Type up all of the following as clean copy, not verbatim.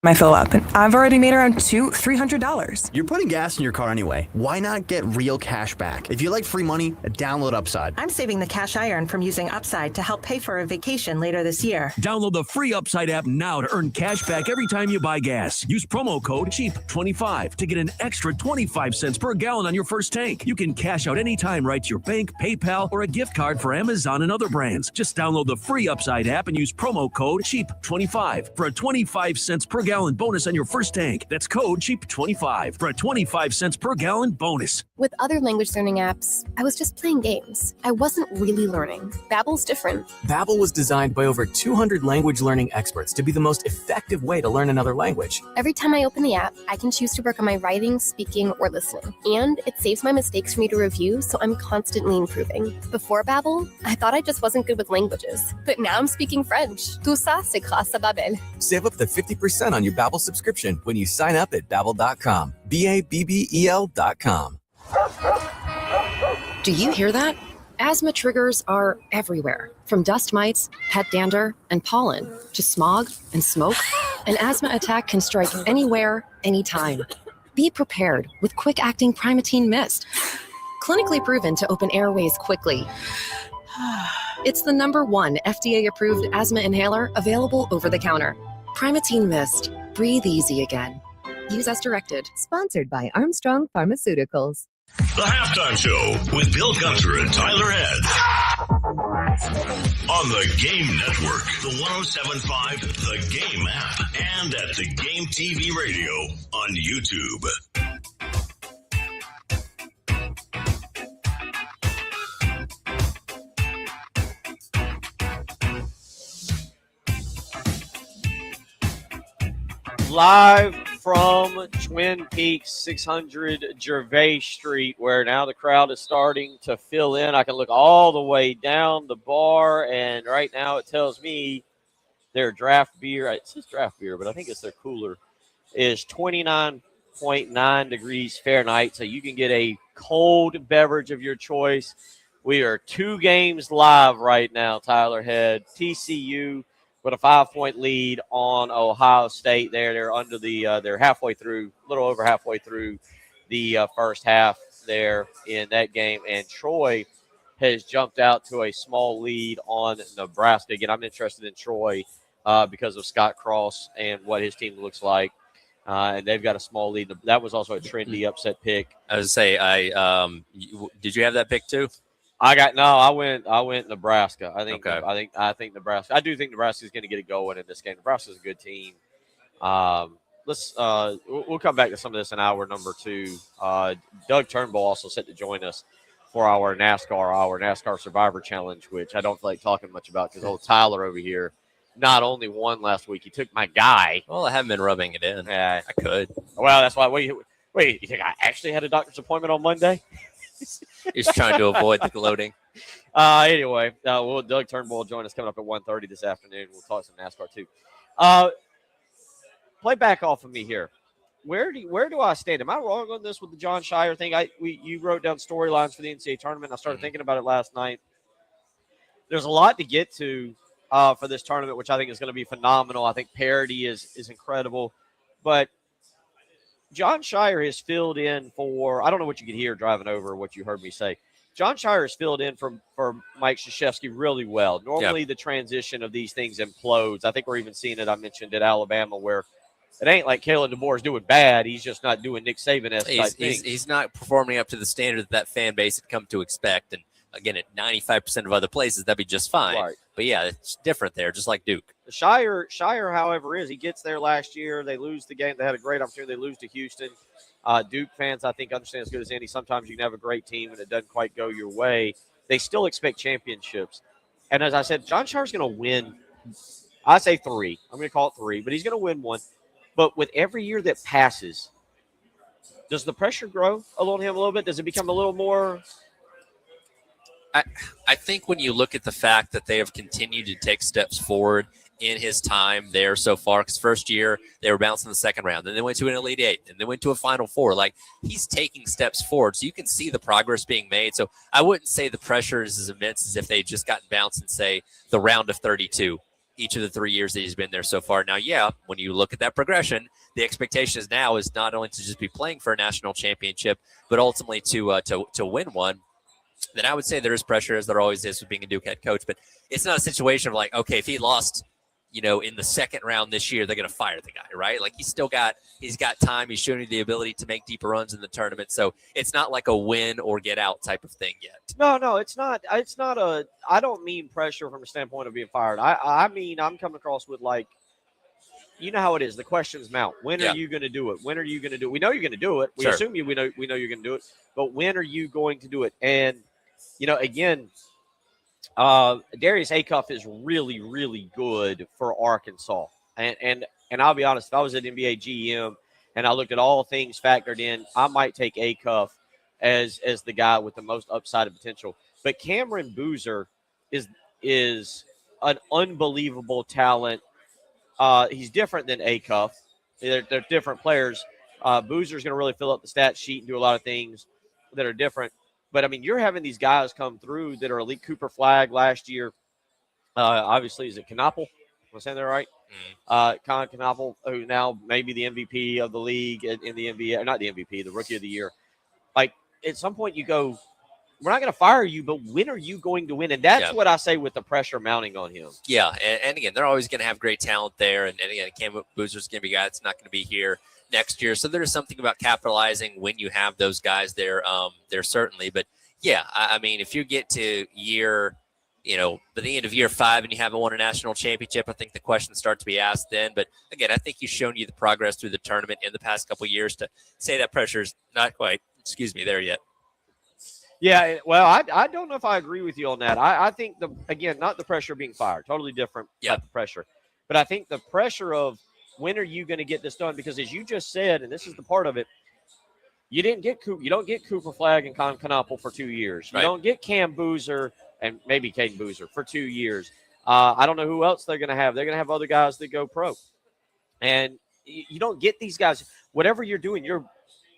my fill up, and I've already made around $300. You're putting gas in your car anyway. Why not get real cash back? If you like free money, download Upside. I'm saving the cash I earn from using Upside to help pay for a vacation later this year. Download the free Upside app now to earn cash back every time you buy gas. Use promo code CHEAP25 to get an extra 25 cents per gallon on your first tank. You can cash out anytime right to your bank, PayPal, or a gift card for Amazon and other brands. Just download the free Upside app and use promo code CHEAP25 for a 25 cents per gallon bonus on your first tank. That's code CHEAP25 for a 25 cents per gallon bonus. With other language learning apps, I was just playing games. I wasn't really learning. Babbel's different. Babbel was designed by over 200 language learning experts to be the most effective way to learn another language. Every time I open the app, I can choose to work on my writing, speaking, or listening. And it saves my mistakes for me to review, so I'm constantly improving. Before Babbel, I thought I just wasn't good with languages. But now I'm speaking French. Tout ça, c'est grâce à Babbel. Save up to 50% on your Babbel subscription when you sign up at Babbel.com. Babbel.com. Do you hear that? Asthma triggers are everywhere, from dust mites, pet dander, and pollen, to smog and smoke. An asthma attack can strike anywhere, anytime. Be prepared with quick-acting Primatene Mist. Clinically proven to open airways quickly. It's the #1 FDA-approved asthma inhaler available over the counter. Primatene Mist. Breathe easy again. Use as directed. Sponsored by Armstrong Pharmaceuticals. The Halftime Show with Bill Gunter and Tyler Head. On the Game Network, the 107.5 The Game app, and at the Game TV Radio on YouTube. Live from Twin Peaks 600 Gervais Street, where now the crowd is starting to fill in. I can look all the way down the bar, and right now it tells me their draft beer, it says draft beer, but I think it's their cooler, is 29.9 degrees Fahrenheit, so you can get a cold beverage of your choice. We are 2 games live right now, Tyler Head. TCU with a 5-point lead on Ohio State. They're under the they're halfway through, a little over halfway through the first half there in that game, and Troy has jumped out to a small lead on Nebraska. Again, I'm interested in Troy because of Scott Cross and what his team looks like, and they've got a small lead. That was also a trendy upset pick. I was say, did you have that pick too? I went Nebraska. I think okay. I think Nebraska. I do think Nebraska is going to get it going in this game. Nebraska's a good team. We'll come back to some of this in hour number 2. Doug Turnbull also set to join us for our NASCAR Survivor Challenge, which I don't feel like talking much about because old Tyler over here not only won last week, he took my guy. Well, I haven't been rubbing it in. Yeah, I could. Well, that's why. Wait, you think I actually had a doctor's appointment on Monday? He's trying to avoid the gloating. Anyway, Doug Turnbull will join us coming up at 1:30 this afternoon. We'll talk some NASCAR too. Play back off of me here. Where do I stand? Am I wrong on this with the Jon Scheyer thing? You wrote down storylines for the NCAA tournament. I started thinking about it last night. There's a lot to get to for this tournament, which I think is going to be phenomenal. I think parity is incredible, but Jon Scheyer has filled in for, I don't know what you could hear driving over or what you heard me say. Jon Scheyer has filled in for Mike Krzyzewski really well. Normally the transition of these things implodes. I think we're even seeing it, I mentioned, at Alabama, where it ain't like Kalen DeBoer is doing bad. He's just not doing Nick Saban-esque type things. He's not performing up to the standard that fan base had come to expect. And, again, at 95% of other places, that'd be just fine. Right. But, yeah, it's different there, just like Duke. Scheyer, however, he gets there last year. They lose the game. They had a great opportunity. They lose to Houston. Duke fans, I think, understand as good as any. Sometimes you can have a great team and it doesn't quite go your way. They still expect championships. And as I said, Jon Scheyer's going to win, I say 3. I'm going to call it 3, but he's going to win 1. But with every year that passes, does the pressure grow on him a little bit? Does it become a little more? I think when you look at the fact that they have continued to take steps forward in his time there so far, because first year they were bounced in the second round, then they went to an Elite Eight, and then went to a Final Four. Like, he's taking steps forward, so you can see the progress being made. So I wouldn't say the pressure is as immense as if they just gotten bounced in, say, the round of 32. each of the 3 years that he's been there so far. Now, yeah, when you look at that progression, the expectation is now is not only to just be playing for a national championship, but ultimately to win one. Then I would say there is pressure, as there always is with being a Duke head coach. But it's not a situation of like, okay, if he lost, in the second round this year, they're going to fire the guy, right? Like he's got time. He's shown you the ability to make deeper runs in the tournament. So it's not like a win or get out type of thing yet. No, it's not. It's not I don't mean pressure from a standpoint of being fired. I mean, I'm coming across with like, you know how it is. The questions mount. When are you going to do it? When are you going to do it? We know you're going to do it. We Sure. assume we know you're going to do it. But when are you going to do it? And, again, Darius Acuff is really, really good for Arkansas. And I'll be honest, if I was at NBA GM and I looked at all things factored in, I might take Acuff as the guy with the most upside and potential. But Cameron Boozer is an unbelievable talent. He's different than Acuff. They're different players. Boozer's going to really fill up the stat sheet and do a lot of things that are different. But, I mean, you're having these guys come through that are elite. Cooper Flagg last year. Obviously, is it Knopple? Am I saying that right? Con Knopple, who now may be the MVP of the league in the NBA. Not the MVP, the Rookie of the Year. Like, at some point you go, we're not going to fire you, but when are you going to win? And that's what I say with the pressure mounting on him. Yeah, and again, they're always going to have great talent there. And again, Cam Boozer's going to be a guy that's not going to be here next year. So there's something about capitalizing when you have those guys there, certainly. But, yeah, I mean, if you get to by the end of year 5 and you haven't won a national championship, I think the questions start to be asked then. But, again, I think he's shown you the progress through the tournament in the past couple of years to say that pressure's not quite, there yet. Yeah, well, I don't know if I agree with you on that. I think, not the pressure of being fired, totally different type of pressure. But I think the pressure of when are you going to get this done? Because as you just said, and this is the part of it, you don't get Cooper Flagg and Con Knopple for 2 years. You don't get Cam Boozer and maybe Caden Boozer for 2 years. I don't know who else they're going to have. They're going to have other guys that go pro. And you don't get these guys. Whatever you're doing, you're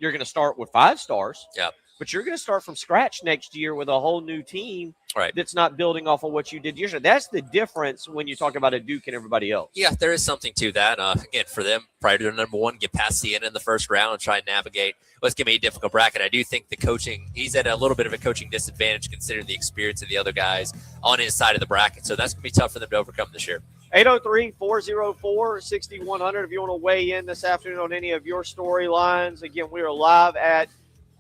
going to start with 5 stars. Yeah. But you're going to start from scratch next year with a whole new team right. that's not building off of what you did yesterday. That's the difference when you talk about a Duke and everybody else. Yeah, there is something to that. Again, for them, prior to their number one, get past the end in the first round and try and navigate what's going to be a difficult bracket. I do think the coaching, he's at a little bit of a coaching disadvantage considering the experience of the other guys on his side of the bracket. So that's going to be tough for them to overcome this year. 803-404-6100 if you want to weigh in this afternoon on any of your storylines. Again, we are live at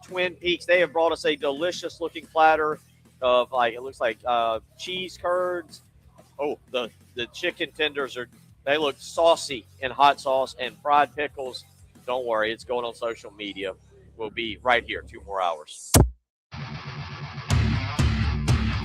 Twin Peaks. They have brought us a delicious looking platter of it looks like cheese curds. Oh, the chicken tenders they look saucy in hot sauce and fried pickles. Don't worry, it's going on social media. We'll be right here 2 more hours.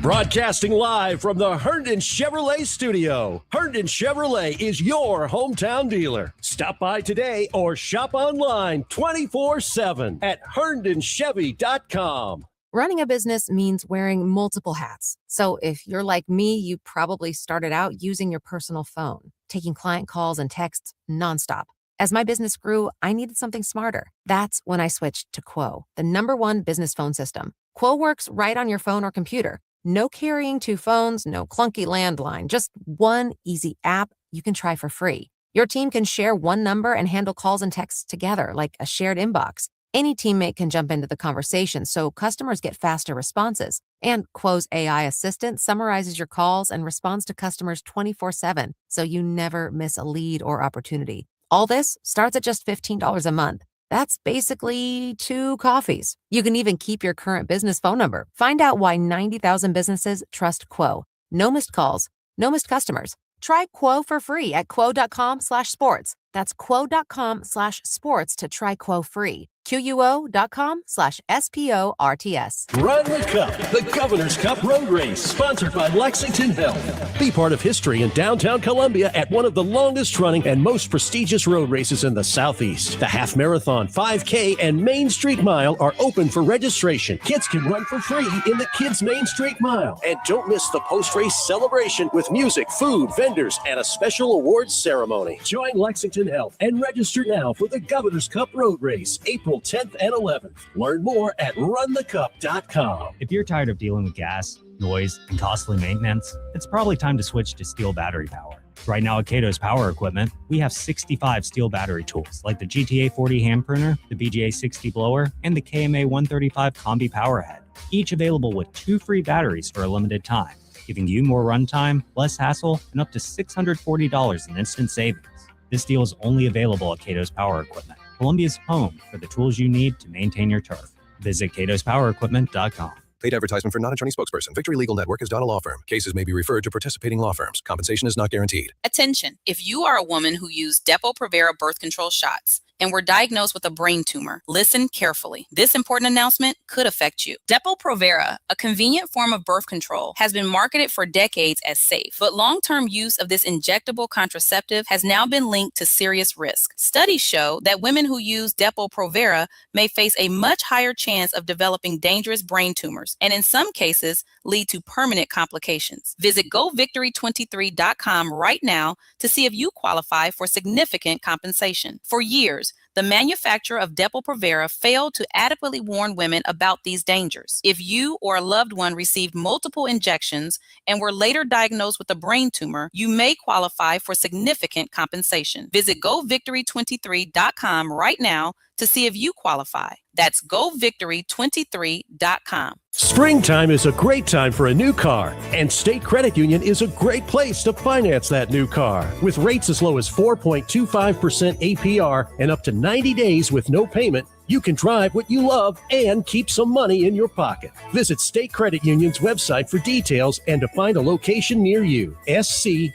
Broadcasting live from the Herndon Chevrolet studio. Herndon Chevrolet is your hometown dealer. Stop by today or shop online 24/7 at herndonchevy.com. Running a business means wearing multiple hats. So if you're like me, you probably started out using your personal phone, taking client calls and texts nonstop. As my business grew, I needed something smarter. That's when I switched to Quo, the #1 business phone system. Quo works right on your phone or computer. No carrying 2 phones, no clunky landline, just one easy app you can try for free. Your team can share one number and handle calls and texts together like a shared inbox. Any teammate can jump into the conversation, so customers get faster responses. And Quo's AI assistant summarizes your calls and responds to customers 24/7, so you never miss a lead or opportunity. All this starts at just $15 a month. That's basically 2 coffees. You can even keep your current business phone number. Find out why 90,000 businesses trust Quo. No missed calls, no missed customers. Try Quo for free at quo.com/sports. That's quo.com/sports to try Quo free. QUO.com/SPORTS. Run the Cup, the Governor's Cup Road Race, sponsored by Lexington Health. Be part of history in downtown Columbia at one of the longest running and most prestigious road races in the Southeast. The Half Marathon, 5K, and Main Street Mile are open for registration. Kids can run for free in the Kids Main Street Mile. And don't miss the post-race celebration with music, food, vendors, and a special awards ceremony. Join Lexington Health and register now for the Governor's Cup Road Race, April 10th and 11th. Learn more at runthecup.com. If you're tired of dealing with gas, noise, and costly maintenance, it's probably time to switch to Steel battery power. Right now at Cato's Power Equipment, we have 65 Steel battery tools like the GTA 40 hand printer, the BGA 60 blower, and the KMA 135 Combi power head, each available with 2 free batteries for a limited time, giving you more runtime, less hassle, and up to $640 in instant savings. This deal is only available at Cato's Power Equipment, Columbia's home for the tools you need to maintain your turf. Visit catospowerequipment.com. Paid advertisement for non-attorney spokesperson. Victory Legal Network is not a law firm. Cases may be referred to participating law firms. Compensation is not guaranteed. Attention! If you are a woman who used Depo-Provera birth control shots and were diagnosed with a brain tumor, listen carefully. This important announcement could affect you. Depo-Provera, a convenient form of birth control, has been marketed for decades as safe, but long-term use of this injectable contraceptive has now been linked to serious risk. Studies show that women who use Depo-Provera may face a much higher chance of developing dangerous brain tumors, and in some cases, lead to permanent complications. Visit govictory23.com right now to see if you qualify for significant compensation. For years, the manufacturer of Depo-Provera failed to adequately warn women about these dangers. If you or a loved one received multiple injections and were later diagnosed with a brain tumor, you may qualify for significant compensation. Visit govictory23.com right now to see if you qualify. That's govictory23.com. Springtime is a great time for a new car, and State Credit Union is a great place to finance that new car. With rates as low as 4.25% APR and up to 90 days with no payment, you can drive what you love and keep some money in your pocket. Visit State Credit Union's website for details and to find a location near you. SCSCU.com.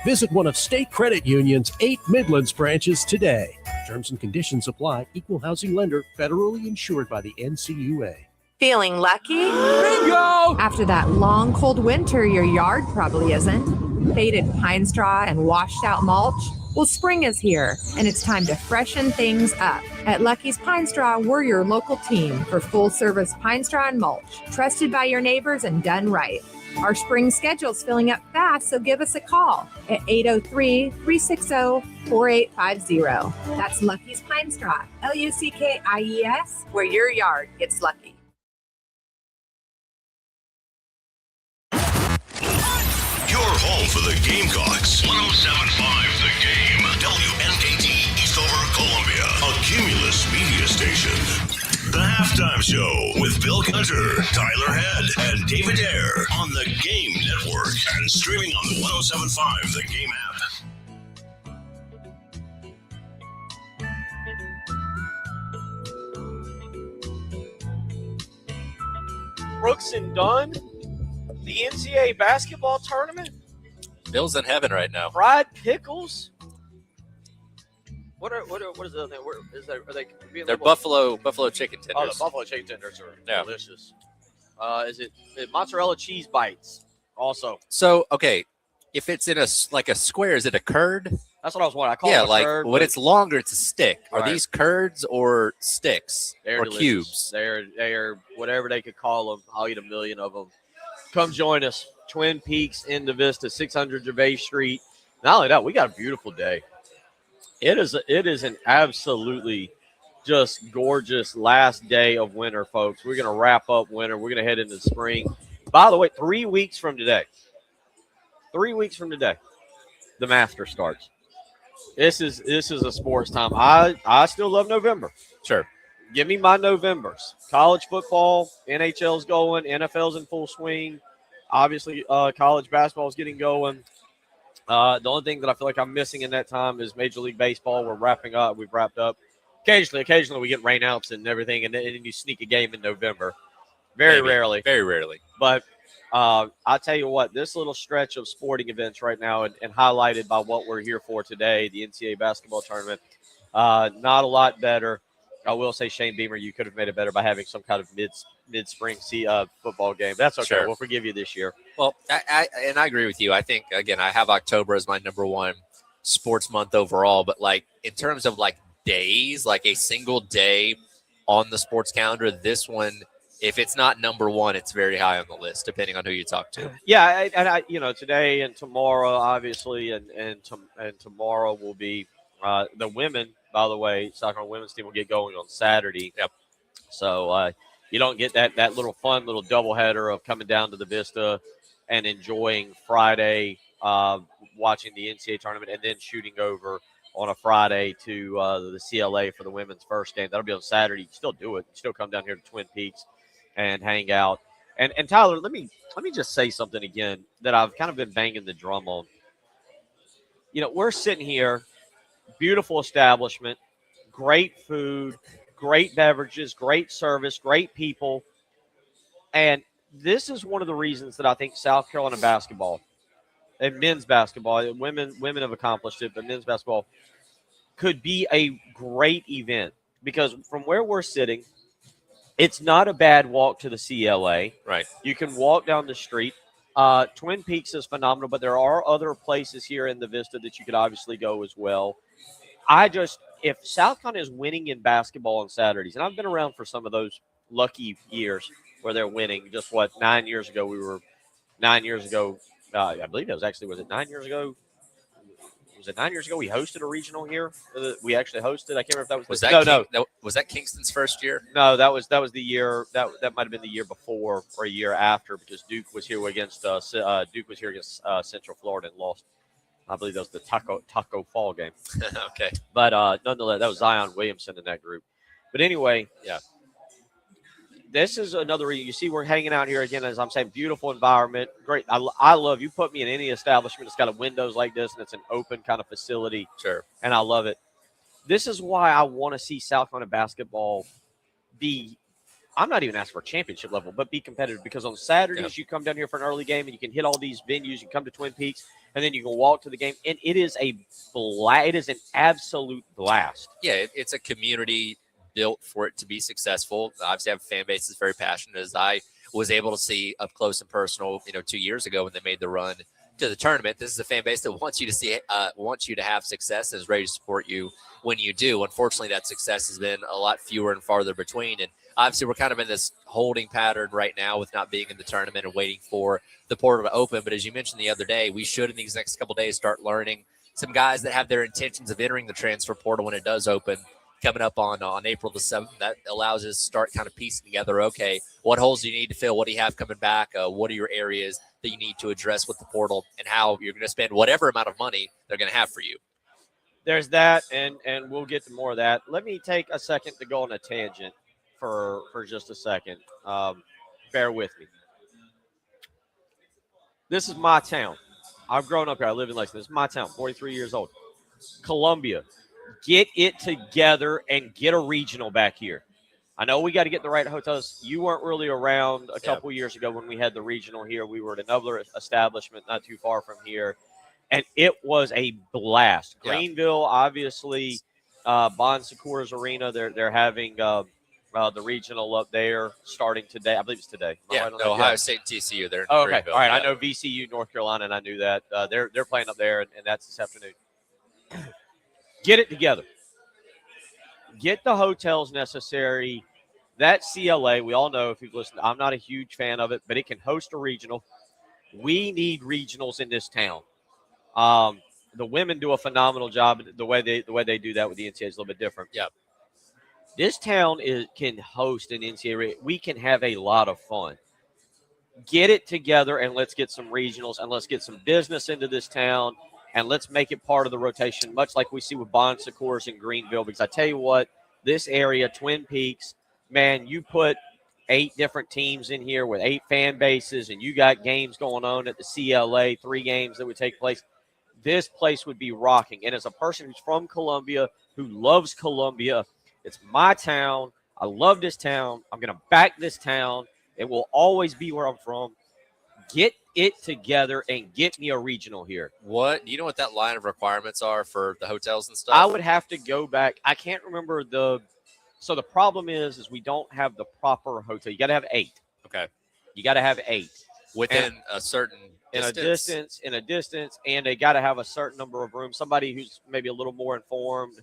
Visit one of State Credit Union's 8 Midlands branches today. Terms and conditions apply. Equal housing lender. Federally insured by the NCUA. Feeling lucky? Bingo! After that long, cold winter, your yard probably isn't. Faded pine straw and washed out mulch? Well, spring is here, and it's time to freshen things up. At Lucky's Pine Straw, we're your local team for full-service pine straw and mulch, trusted by your neighbors and done right. Our spring schedule's filling up fast, so give us a call at 803-360-4850. That's Lucky's Pine Straw, Luckies, where your yard gets lucky. Your home for the Gamecocks. 107.5 The Game. WNKT Eastover, Columbia. A Cumulus media station. The Halftime Show with Bill Gunter, Tyler Head, and David Ayer on the Game Network and streaming on the 107.5 The Game app. Brooks and Dunn, the NCAA basketball tournament. Bill's in heaven right now. Fried pickles. What is the other thing? Are they They're buffalo chicken tenders. Oh, the buffalo chicken tenders are delicious. Is it mozzarella cheese bites also? So, okay, if it's in a square, is it a curd? That's what I was wondering. I call it a curd. When it's longer, it's a stick. Right. Are these curds or sticks or delicious. cubes? They're whatever they could call them. I'll eat a million of them. Come join us. Twin Peaks into Vista, 600 Gervais Street. Not only that, we got a beautiful day. It is an absolutely just gorgeous last day of winter, folks. We're going to wrap up winter. We're going to head into spring. By the way, 3 weeks from today, the Master starts. This is a sports time. I still love November. Sure. Give me my Novembers. College football, NHL's going, NFL's in full swing. Obviously, college basketball is getting going. The only thing that I feel like I'm missing in that time is Major League Baseball. We've wrapped up. Occasionally we get rainouts and everything, and then you sneak a game in November. Very rarely. But I'll tell you what, this little stretch of sporting events right now and highlighted by what we're here for today, the NCAA basketball tournament, not a lot better. I will say, Shane Beamer, you could have made it better by having some kind of mid-spring football game. That's okay. Sure. We'll forgive you this year. Well, I agree with you. I think, again, I have October as my number one sports month overall. But, in terms of, days, a single day on the sports calendar, this one, if it's not number one, it's very high on the list, depending on who you talk to. Yeah, and today and tomorrow, obviously, and tomorrow will be the women. By the way, soccer women's team will get going on Saturday. Yep. So You don't get that little fun little doubleheader of coming down to the Vista and enjoying Friday, watching the NCAA tournament, and then shooting over on a Friday to the CLA for the women's first game. That'll be on Saturday. You can still do it. You still come down here to Twin Peaks and hang out. And Tyler, let me just say something again that I've kind of been banging the drum on. You know, we're sitting here, beautiful establishment, great food, great beverages, great service, great people. And this is one of the reasons that I think South Carolina basketball and men's basketball, women have accomplished it, but men's basketball could be a great event because from where we're sitting, it's not a bad walk to the CLA. Right. You can walk down the street. Twin Peaks is phenomenal, but there are other places here in the Vista that you could obviously go as well. If South Carolina is winning in basketball on Saturdays, and I've been around for some of those lucky years where they're winning. Just 9 years ago, I believe that was it 9 years ago? Was it 9 years ago we hosted a regional here? We actually hosted. I can't remember if that was was that Kingston's first year? No, that was the year that might have been the year before or a year after because Duke was here against Central Florida and lost. I believe that was the Taco Fall game. Okay, but nonetheless, that was Zion Williamson in that group. But anyway, yeah. This is another reason. You see, we're hanging out here again, as I'm saying, beautiful environment. Great. I love you. Put me in any establishment that's got a windows like this and it's an open kind of facility. Sure. And I love it. This is why I want to see South Carolina basketball be, I'm not even asking for championship level, but be competitive because on Saturdays you come down here for an early game and you can hit all these venues. You can come to Twin Peaks and then you can walk to the game. And it is it is an absolute blast. Yeah, it's a community built for it to be successful. Obviously, I have a fan base that's very passionate, as I was able to see up close and personal, 2 years ago when they made the run to the tournament. This is a fan base that wants you to have success and is ready to support you when you do. Unfortunately, that success has been a lot fewer and farther between. And obviously, we're kind of in this holding pattern right now with not being in the tournament and waiting for the portal to open. But as you mentioned the other day, we should in these next couple of days start learning some guys that have their intentions of entering the transfer portal when it does open. Coming up on April the 7th, that allows us to start kind of piecing together, okay, what holes do you need to fill? What do you have coming back? What are your areas that you need to address with the portal and how you're going to spend whatever amount of money they're going to have for you? There's that, and we'll get to more of that. Let me take a second to go on a tangent for just a second. Bear with me. This is my town. I've grown up here. I live in Lexington. This is my town, 43 years old. Columbia. Get it together and get a regional back here. I know we got to get the right hotels. You weren't really around a couple years ago when we had the regional here. We were at another establishment not too far from here, and it was a blast. Yeah. Greenville, obviously, Bon Secours Arena, they're having the regional up there starting today. I believe it's today. Ohio State and TCU. They're in okay. Greenville. All right. Yeah. I know VCU, North Carolina, and I knew that. They're playing up there, and that's this afternoon. Get it together. Get the hotels necessary. That CLA, we all know if you've listened, I'm not a huge fan of it, but it can host a regional. We need regionals in this town. The women do a phenomenal job. The way they do that with the NCAA is a little bit different. Yeah. This town can host an NCAA. We can have a lot of fun. Get it together and let's get some regionals and let's get some business into this town. And let's make it part of the rotation, much like we see with Bon Secours in Greenville. Because I tell you what, this area, Twin Peaks, man, you put 8 different teams in here with 8 fan bases, and you got games going on at the CLA, 3 games that would take place. This place would be rocking. And as a person who's from Columbia, who loves Columbia, it's my town. I love this town. I'm going to back this town. It will always be where I'm from. Get it together and get me a regional here. Do you know what that line of requirements are for the hotels and stuff? I would have to go back. I can't remember so the problem is we don't have the proper hotel. You got to have 8. Okay. You got to have 8 within a certain distance. In a distance, and they got to have a certain number of rooms. Somebody who's maybe a little more informed.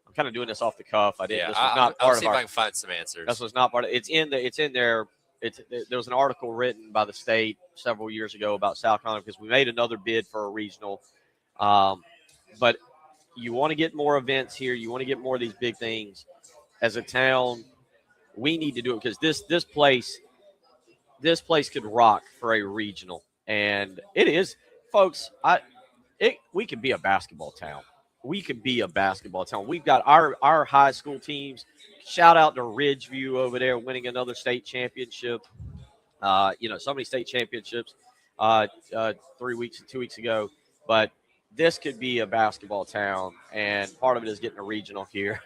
I'm kind of doing this off the cuff. I didn't. Yeah, I'll see if I can find some answers. This was not part of. It's in there. There was an article written by the state several years ago about South Carolina because we made another bid for a regional. But you want to get more events here. You want to get more of these big things. As a town, we need to do it because this place could rock for a regional, and it is, folks. We could be a basketball town. We could be a basketball town. We've got our high school teams. Shout out to Ridgeview over there winning another state championship. So many state championships 2 weeks ago. But this could be a basketball town, and part of it is getting a regional here.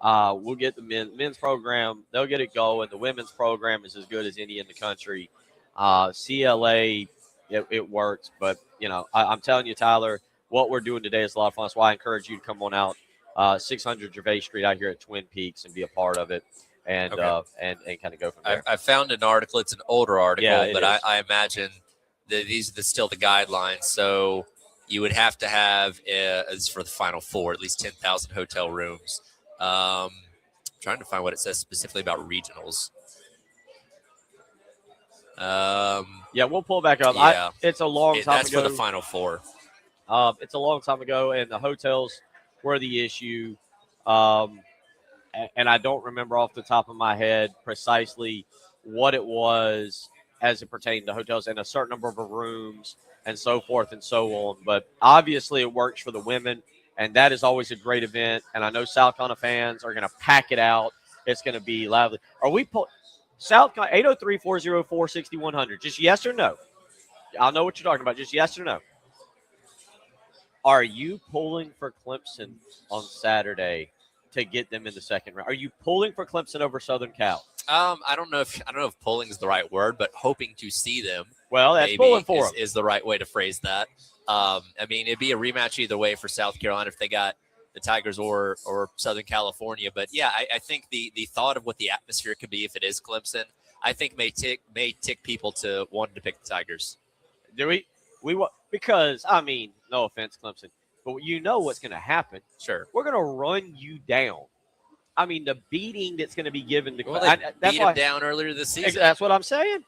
We'll get the men's program. They'll get it going. The women's program is as good as any in the country. CLA, it works. But, I'm telling you, Tyler, what we're doing today is a lot of fun. That's why I encourage you to come on out 600 Gervais Street out here at Twin Peaks and be a part of it and and kind of go from there. I found an article. It's an older article, but is. I imagine that these are still the guidelines. So you would have to have, as for the Final Four, at least 10,000 hotel rooms. Trying to find what it says specifically about regionals. We'll pull back up. Yeah. It's a long time that's ago. for the Final Four. It's a long time ago, and the hotels were the issue. And I don't remember off the top of my head precisely what it was as it pertained to hotels and a certain number of rooms and so forth and so on. But obviously it works for the women, and that is always a great event. And I know South Carolina fans are going to pack it out. It's going to be lively. Are we South Carolina 803-404-6100? Just yes or no? I'll know what you're talking about. Just yes or no. Are you pulling for Clemson on Saturday to get them in the second round? Are you pulling for Clemson over Southern Cal? I don't know if pulling is the right word, but hoping to see them. Well, that's maybe pulling for them. Is the right way to phrase that. It'd be a rematch either way for South Carolina if they got the Tigers or Southern California. But yeah, I think the thought of what the atmosphere could be if it is Clemson, I think may tick people to wanting to pick the Tigers. Do we because no offense, Clemson, but you know what's going to happen. Sure, we're going to run you down. The beating that's going to be given to Clemson. They beat them down earlier this season. That's what I'm saying.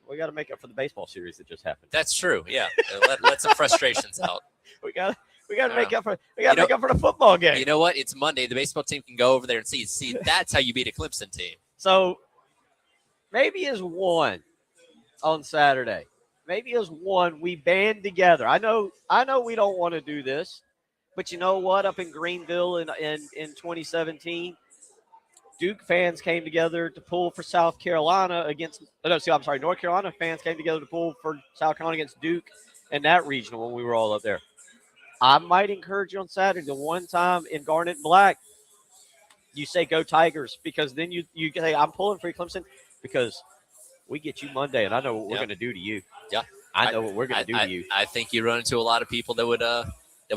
We got to make up for the baseball series that just happened. That's true. Yeah, let some frustrations out. We got to make up for the football game. You know what? It's Monday. The baseball team can go over there and see. That's how you beat a Clemson team. So maybe as one on Saturday. Maybe as one we band together. I know we don't want to do this, but you know what? Up in Greenville in 2017, Duke fans came together to pull for South Carolina North Carolina fans came together to pull for South Carolina against Duke in that regional when we were all up there. I might encourage you on Saturday, the one time in Garnet and Black, you say go Tigers, because then you say I'm pulling for Clemson because we get you Monday, and I know what we're going to do to you. Yeah, I know what we're going to do to you. I think you run into a lot of people that would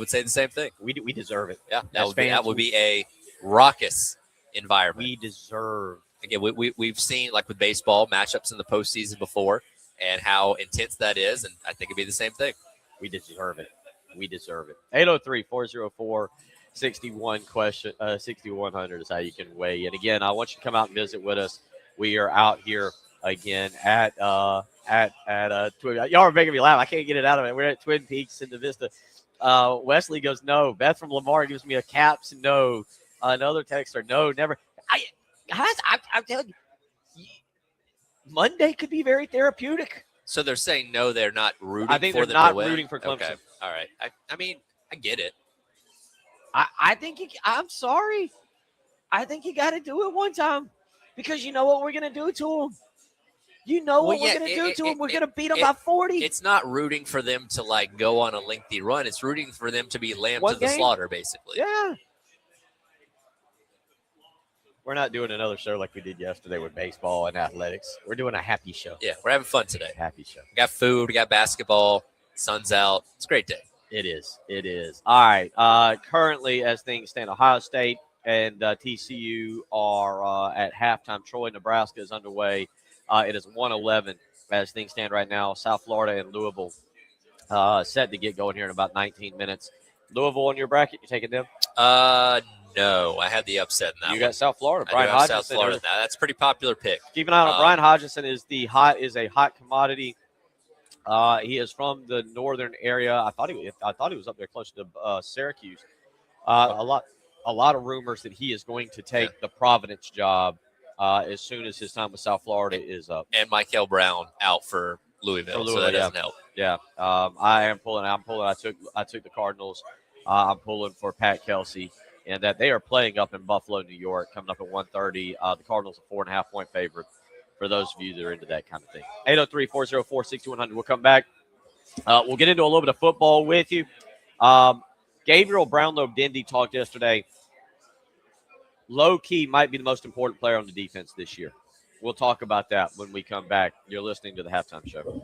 say the same thing. We deserve it. Yeah, that would be a raucous environment. We deserve. Again, we've seen, like with baseball, matchups in the postseason before and how intense that is, and I think it'd be the same thing. We deserve it. 803-404-6100 is how you can weigh in. Again, I want you to come out and visit with us. We are out here again at Twin. Y'all are making me laugh. I can't get it out of it. We're at Twin Peaks in the Vista. Wesley goes, no. Beth from Lamar gives me a caps no. Another texter, no, never. I'm telling you, Monday could be very therapeutic. So they're saying no, they're not rooting for them. I think they're to not win. rooting for Clemson. Okay. All right. I get it. I think I'm sorry. I think you got to do it one time because you know what we're going to do to them. You know what we're going to do to them. We're going to beat them by 40. It's not rooting for them to go on a lengthy run. It's rooting for them to be lamb to the slaughter, basically. Yeah. We're not doing another show like we did yesterday with baseball and athletics. We're doing a happy show. Yeah, we're having fun today. Happy show. We got food. We got basketball. Sun's out. It's a great day. It is. All right. Currently, as things stand, Ohio State and TCU are at halftime. Troy, Nebraska is underway. It is 1-11 as things stand right now. South Florida and Louisville set to get going here in about 19 minutes. Louisville on your bracket, you taking them? No, I had the upset in that. You got South Florida. Brian Hodgson. South Florida. Now, that's a pretty popular pick. Keep an eye on Brian Hodgson. Is a hot commodity. He is from the northern area. I thought he was up there close to Syracuse. A lot. a lot of rumors that he is going to take the Providence job as soon as his time with South Florida is up. And Michael Brown out for Louisville, so that doesn't help. Yeah, I am pulling. I'm pulling. I took the Cardinals. I'm pulling for Pat Kelsey, and that they are playing up in Buffalo, New York, coming up at 1:30. The Cardinals are 4.5-point favorite. For those of you that are into that kind of thing, 803-404-6100. We'll come back. We'll get into a little bit of football with you. Gabriel Brownlow-Dendy talked yesterday. Low-key might be the most important player on the defense this year. We'll talk about that when we come back. You're listening to the Halftime Show.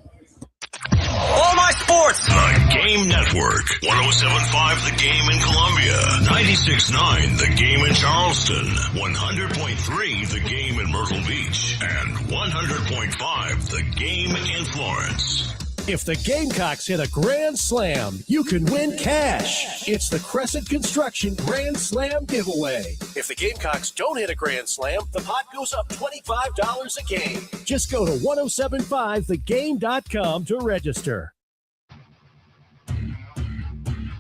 All my sports. The Game Network. 107.5 The Game in Columbia. 96.9 The Game in Charleston. 100.3 The Game in Myrtle Beach. And 100.5 The Game in Florence. If the Gamecocks hit a grand slam, you can win cash. It's the Crescent Construction Grand Slam Giveaway. If the Gamecocks don't hit a grand slam, the pot goes up $25 a game. Just go to 1075thegame.com to register.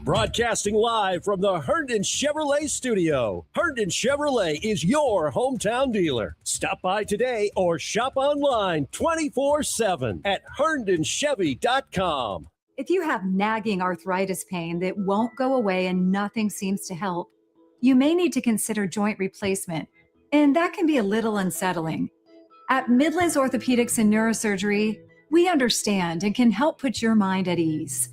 Broadcasting live from the Herndon Chevrolet studio. Herndon Chevrolet is your hometown dealer. Stop by today or shop online 24/7 at herndonchevy.com. If you have nagging arthritis pain that won't go away and nothing seems to help, you may need to consider joint replacement, and that can be a little unsettling. At Midlands Orthopedics and Neurosurgery, we understand and can help put your mind at ease.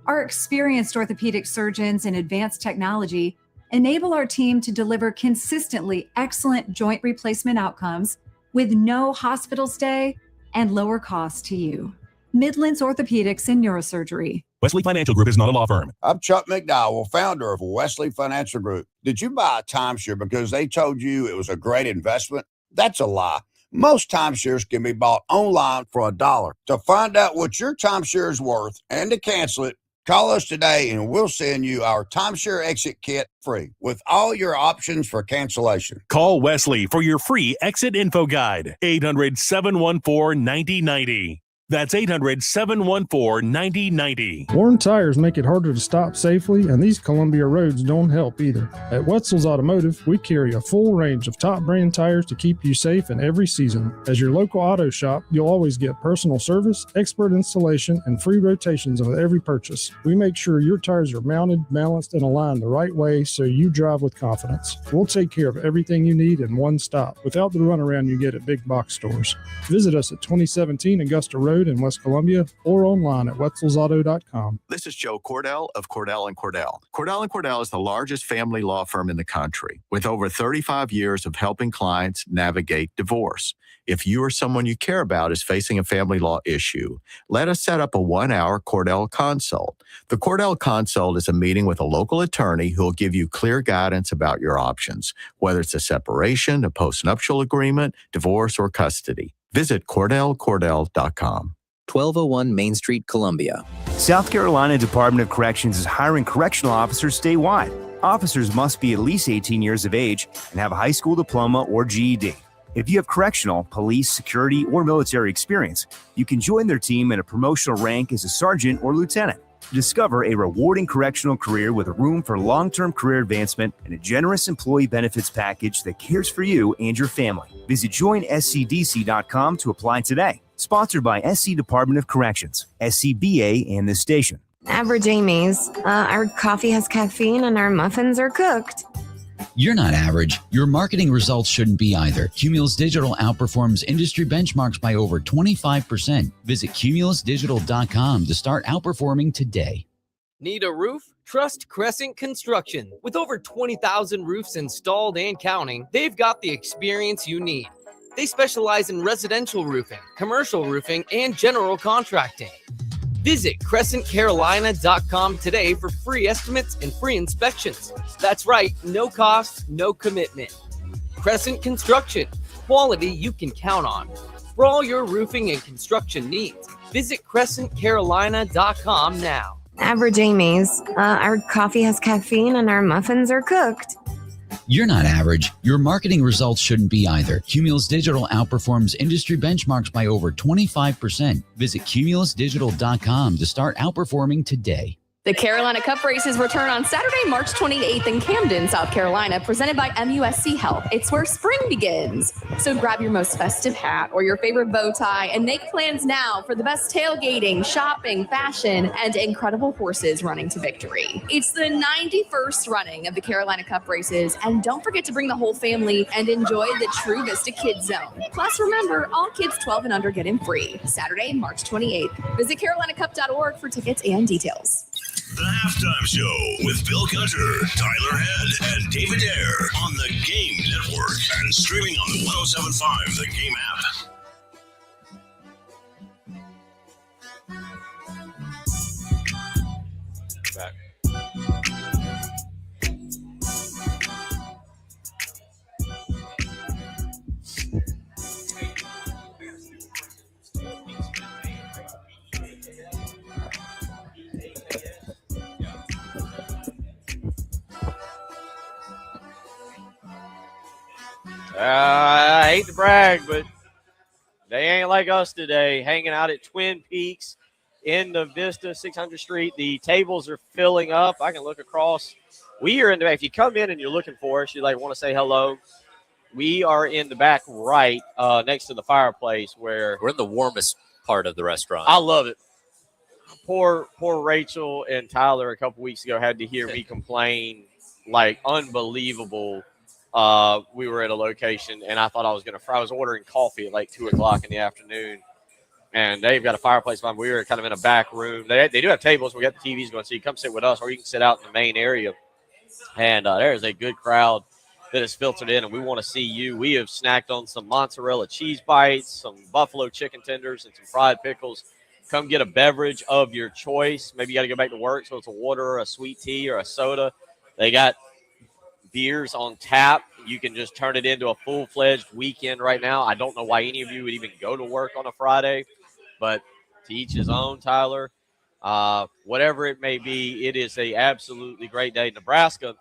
Our experienced orthopedic surgeons and advanced technology enable our team to deliver consistently excellent joint replacement outcomes with no hospital stay and lower cost to you. Midlands Orthopedics and Neurosurgery. Wesley Financial Group is not a law firm. I'm Chuck McDowell, founder of Wesley Financial Group. Did you buy a timeshare because they told you it was a great investment? That's a lie. Most timeshares can be bought online for $1. To find out what your timeshare is worth and to cancel it, call us today and we'll send you our timeshare exit kit free with all your options for cancellation. Call Wesley for your free exit info guide. 800-714-9090. That's 800-714-9090. Worn tires make it harder to stop safely, and these Columbia roads don't help either. At Wetzel's Automotive, we carry a full range of top brand tires to keep you safe in every season. As your local auto shop, you'll always get personal service, expert installation, and free rotations with every purchase. We make sure your tires are mounted, balanced, and aligned the right way so you drive with confidence. We'll take care of everything you need in one stop without the runaround you get at big box stores. Visit us at 2017 Augusta Road in West Columbia or online at wetzelsauto.com. This is Joe Cordell of Cordell & Cordell. Cordell & Cordell is the largest family law firm in the country with over 35 years of helping clients navigate divorce. If you or someone you care about is facing a family law issue, let us set up a 1-hour Cordell Consult. The Cordell Consult is a meeting with a local attorney who will give you clear guidance about your options, whether it's a separation, a postnuptial agreement, divorce, or custody. Visit CordellCordell.com. 1201 Main Street, Columbia. South Carolina Department of Corrections is hiring correctional officers statewide. Officers must be at least 18 years of age and have a high school diploma or GED. If you have correctional, police, security, or military experience, you can join their team in a promotional rank as a sergeant or lieutenant. Discover a rewarding correctional career with room for long-term career advancement and a generous employee benefits package that cares for you and your family. Visit joinscdc.com to apply today. Sponsored by SC Department of Corrections, SCBA, and this station. Average Amy's. Our coffee has caffeine and our muffins are cooked. You're not average. Your marketing results shouldn't be either. Cumulus Digital outperforms industry benchmarks by over 25%. Visit cumulusdigital.com to start outperforming today. Need a roof? Trust Crescent Construction. With over 20,000 roofs installed and counting, they've got the experience you need. They specialize in residential roofing, commercial roofing, and general contracting. Visit CrescentCarolina.com today for free estimates and free inspections. That's right, no cost, no commitment. Crescent Construction, quality you can count on. For all your roofing and construction needs, visit CrescentCarolina.com now. Average Amy's. Our coffee has caffeine and our muffins are cooked. You're not average. Your marketing results shouldn't be either. Cumulus Digital outperforms industry benchmarks by over 25%. Visit cumulusdigital.com to start outperforming today. The Carolina Cup races return on Saturday, March 28th in Camden, South Carolina, presented by MUSC Health. It's where spring begins. So grab your most festive hat or your favorite bow tie and make plans now for the best tailgating, shopping, fashion, and incredible horses running to victory. It's the 91st running of the Carolina Cup races, and don't forget to bring the whole family and enjoy the True Vista Kids Zone. Plus, remember, all kids 12 and under get in free. Saturday, March 28th. Visit carolinacup.org for tickets and details. The Halftime Show with Bill Gunter, Tyler Head, and David Ayer on the Game Network and streaming on the 107.5 The Game app. Back. I hate to brag, but they ain't like us today, hanging out at Twin Peaks in the Vista 600 Street. The tables are filling up. I can look across. We are in the back. If you come in and you're looking for us, you want to say hello, we are in the back right next to the fireplace where we're in the warmest part of the restaurant. I love it. Poor Rachel and Tyler a couple weeks ago had to hear me complain like unbelievable. We were at a location and I thought I was ordering coffee at like 2:00 in the afternoon, and they've got a fireplace behind. We were kind of in a back room. They do have tables. We got the TVs going, so you come sit with us, or you can sit out in the main area. And there is a good crowd that is filtered in, and we want to see you. We have snacked on some mozzarella cheese bites, some buffalo chicken tenders, and some fried pickles. Come get a beverage of your choice. Maybe you got to go back to work, so it's a water or a sweet tea or a soda. They got beers on tap. You can just turn it into a full-fledged weekend right now. I don't know why any of you would even go to work on a Friday, but to each his own, Tyler. Whatever it may be, it is a absolutely great day. Nebraska,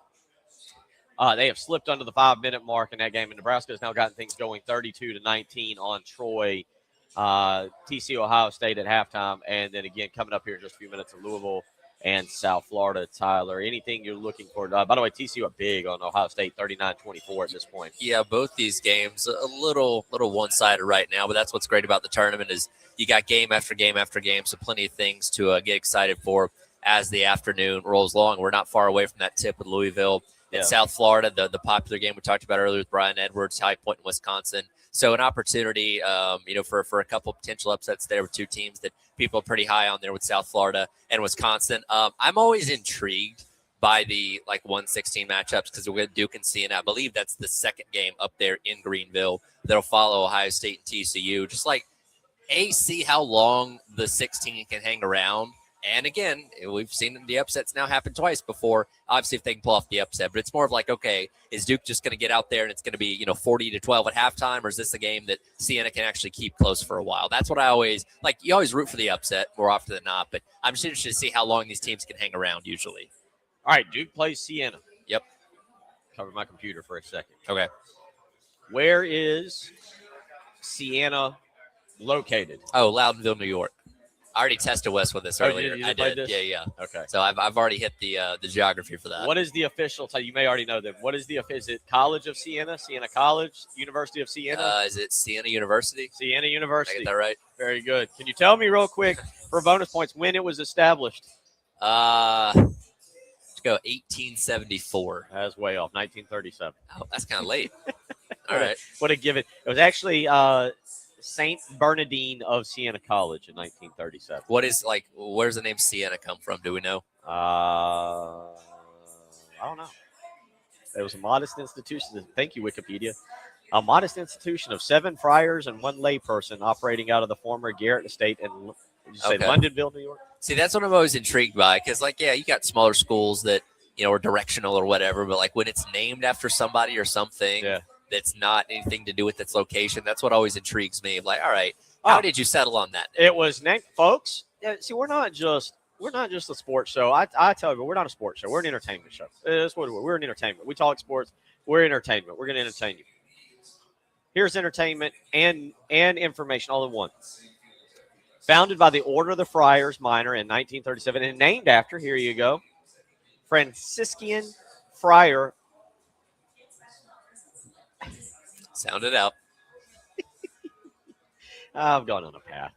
they have slipped under the 5-minute mark in that game, and Nebraska has now gotten things going 32-19 on Troy. TCU Ohio State at halftime, and then again coming up here in just a few minutes of Louisville and South Florida. Tyler, anything you're looking for? By the way, TCU are big on Ohio State, 39-24 at this point. Yeah, both these games a little one-sided right now, but that's what's great about the tournament is you got game after game after game, so plenty of things to get excited for as the afternoon rolls along. We're not far away from that tip with Louisville and South Florida, the popular game we talked about earlier with Brian Edwards, High Point in Wisconsin. So an opportunity, for a couple potential upsets there with two teams that people are pretty high on there with South Florida and Wisconsin. I'm always intrigued by the 1-16 matchups because we're with Duke and Siena. I believe that's the second game up there in Greenville that'll follow Ohio State and TCU. Just see how long the 16 can hang around. And again, we've seen the upsets now happen twice before. Obviously, if they can pull off the upset, but it's more of okay, is Duke just going to get out there and it's going to be 40-12 at halftime, or is this a game that Siena can actually keep close for a while? That's what I always like. You always root for the upset more often than not, but I'm just interested to see how long these teams can hang around. Usually, all right. Duke plays Siena. Yep. Cover my computer for a second. Okay. Where is Siena located? Oh, Loudonville, New York. I already tested Wes with this earlier. You I did. this? Yeah. Okay. So I've already hit the geography for that. What is the official title? You may already know them. What is is it College of Siena, Siena College, University of Siena? Is it Siena University? Siena University. Did I get that right? Very good. Can you tell me real quick for bonus points when it was established? Let's go 1874. That's way off. 1937. Oh, that's kind of late. All right. What a given. It was actually Saint Bernardine of Siena College in 1937. What is where's the name Siena come from? Do we know? I don't know. It was a modest institution. Thank you, Wikipedia. A modest institution of 7 friars and 1 layperson operating out of the former Garrett Estate in Londonville, New York. See, that's what I'm always intrigued by because, you got smaller schools that are directional or whatever, but when it's named after somebody or something. Yeah. That's not anything to do with its location. That's what always intrigues me. I'm all right, how did you settle on that? It was named, folks. See, we're not just a sports show. I tell you, we're not a sports show. We're an entertainment show. That's what we're. We're an entertainment. We talk sports. We're entertainment. We're going to entertain you. Here's entertainment and information all in one. Founded by the Order of the Friars Minor in 1937 and named after, here you go, Franciscan Friar. Sound it out. I've gone on a path.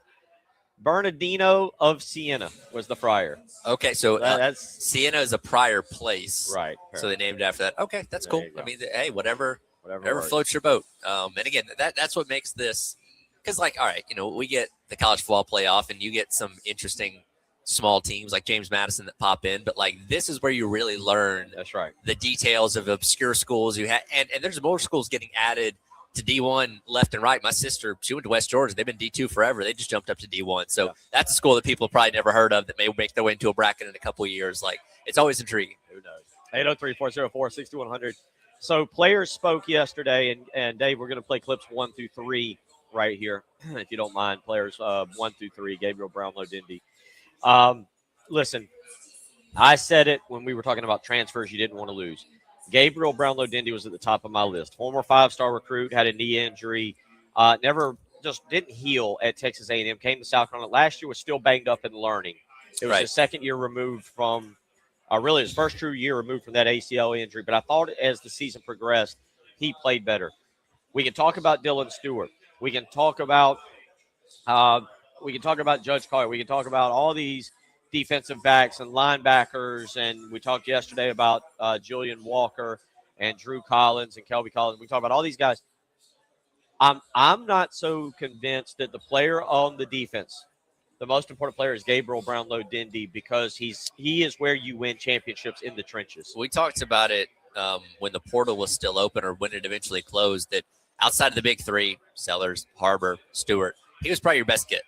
Bernardino of Siena was the friar. Okay, so that's Siena is a prior place, right? So they named after that. Okay, that's cool. I mean, hey, whatever works. floats your boat. And again, that's what makes this, because like, all right, we get the college football playoff, and you get some interesting small teams like James Madison that pop in, but like this is where you really learn. That's right. The details of obscure schools you had, and there's more schools getting added to D1 left and right. My sister, she went to West Georgia. They've been D2 forever. They just jumped up to D1. So that's a school that people have probably never heard of that may make their way into a bracket in a couple of years. Like, it's always intriguing. Who knows? 803-404-6200. So players spoke yesterday, and Dave, we're going to play clips 1 through 3 right here, if you don't mind. Players 1 through 3, Gabriel Brownlow Dindy. Listen, I said it when we were talking about transfers you didn't want to lose. Gabriel Brownlow Dindy was at the top of my list. Former 5-star recruit, had a knee injury, never just didn't heal at Texas A&M, came to South Carolina. Last year was still banged up and learning. It was his second year removed from, really his first true year removed from that ACL injury. But I thought as the season progressed, he played better. We can talk about Dylan Stewart. We can talk about Judge Collier. We can talk about all these defensive backs and linebackers, and we talked yesterday about Julian Walker and Drew Collins and Kelby Collins. We talked about all these guys. I'm not so convinced that the player on the defense, the most important player, is Gabriel Brownlow Dindy, because he is where you win championships, in the trenches. We talked about it when the portal was still open, or when it eventually closed, that outside of the big three, Sellers, Harbor, Stewart, he was probably your best get,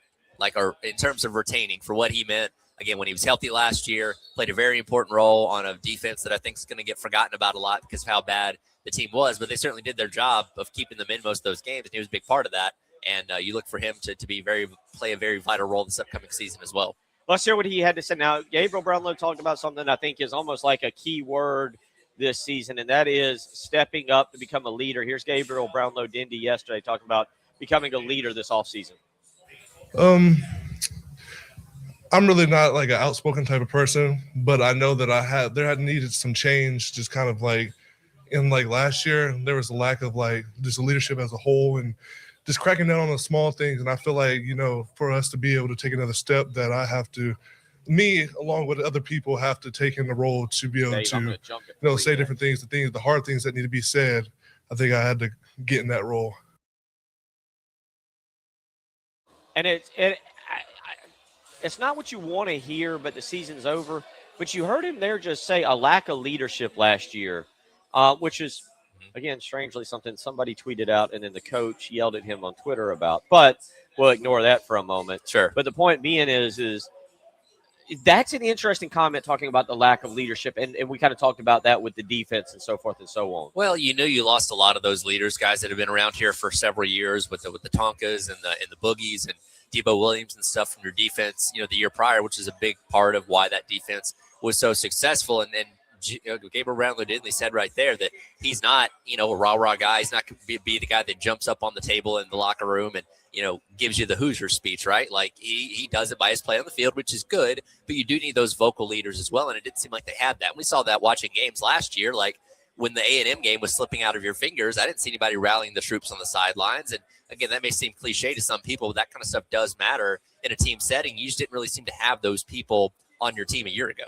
or in terms of retaining for what he meant. Again, when he was healthy last year, played a very important role on a defense that I think is going to get forgotten about a lot because of how bad the team was. But they certainly did their job of keeping them in most of those games, and he was a big part of that. And you look for him to play a very vital role this upcoming season as well. Let's hear what he had to say. Now, Gabriel Brownlow talked about something I think is almost like a key word this season, and that is stepping up to become a leader. Here's Gabriel Brownlow Dindy yesterday talking about becoming a leader this offseason. I'm really not like an outspoken type of person, but I know that there had needed some change, just kind of like in like last year, there was a lack of like just leadership as a whole and just cracking down on the small things. And I feel like, for us to be able to take another step, that I have to, me along with other people, have to take in the role to be able to, say different things, the hard things that need to be said. I think I had to get in that role. And it's not what you want to hear, but the season's over. But you heard him there just say a lack of leadership last year, which is, again, strangely something somebody tweeted out and then the coach yelled at him on Twitter about. But we'll ignore that for a moment. Sure. But the point being is that's an interesting comment, talking about the lack of leadership. And we kind of talked about that with the defense and so forth and so on. Well, you lost a lot of those leaders, guys that have been around here for several years with the Tonkas and the Boogies and Debo Williams and stuff from your defense, the year prior, which is a big part of why that defense was so successful. And Gabriel Brownlow Dindy said right there that he's not, a rah-rah guy. He's not going to be the guy that jumps up on the table in the locker room and, gives you the Hoosier speech, right? Like he does it by his play on the field, which is good, but you do need those vocal leaders as well. And it didn't seem like they had that. We saw that watching games last year, like when the A&M game was slipping out of your fingers, I didn't see anybody rallying the troops on the sidelines. And again, that may seem cliche to some people, but that kind of stuff does matter in a team setting. You just didn't really seem to have those people on your team a year ago.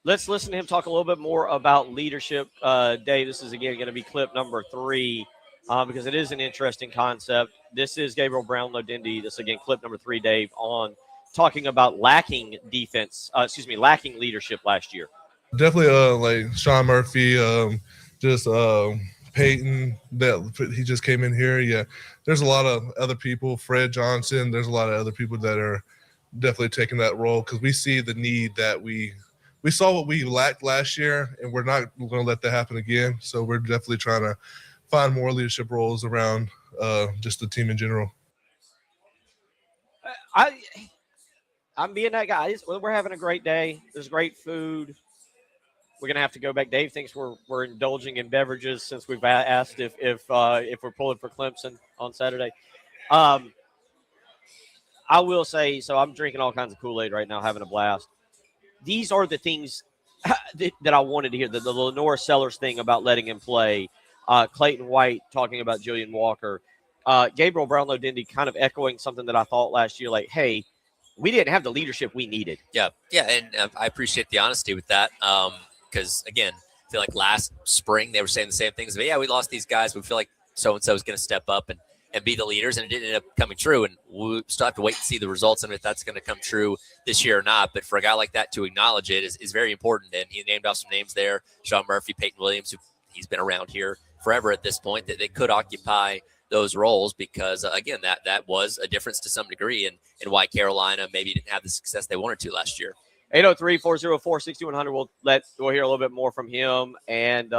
Let's listen to him talk a little bit more about leadership. Dave, this is, again, going to be clip number 3 because it is an interesting concept. This is Gabriel Brownlow Dindy. This, again, clip number 3, Dave, on talking about lacking leadership last year. Definitely like Sean Murphy, Peyton, that he just came in here. Yeah, there's a lot of other people, Fred Johnson. There's a lot of other people that are definitely taking that role because we see the need that we saw what we lacked last year, and we're not going to let that happen again. So we're definitely trying to find more leadership roles around just the team in general. I'm being that guy. We're having a great day. There's great food. We're going to have to go back. Dave thinks we're indulging in beverages since we've asked if we're pulling for Clemson on Saturday. I will say, so I'm drinking all kinds of Kool-Aid right now, having a blast. These are the things that I wanted to hear. The Lenore Sellers thing about letting him play. Clayton White talking about Jillian Walker. Gabriel Brownlow-Dindy kind of echoing something that I thought last year, like, hey, we didn't have the leadership we needed. Yeah, and I appreciate the honesty with that because, again, I feel like last spring they were saying the same things. But, yeah, we lost these guys. We feel like so-and-so is going to step up and be the leaders, and it didn't end up coming true. And we still have to wait and see the results and if that's going to come true this year or not. But for a guy like that to acknowledge it is very important. And he named off some names there, Sean Murphy, Peyton Williams, who he's been around here forever at this point, that they could occupy those roles because, again, that was a difference to some degree and why Carolina maybe didn't have the success they wanted to last year. 803-404-6100. We'll hear a little bit more from him and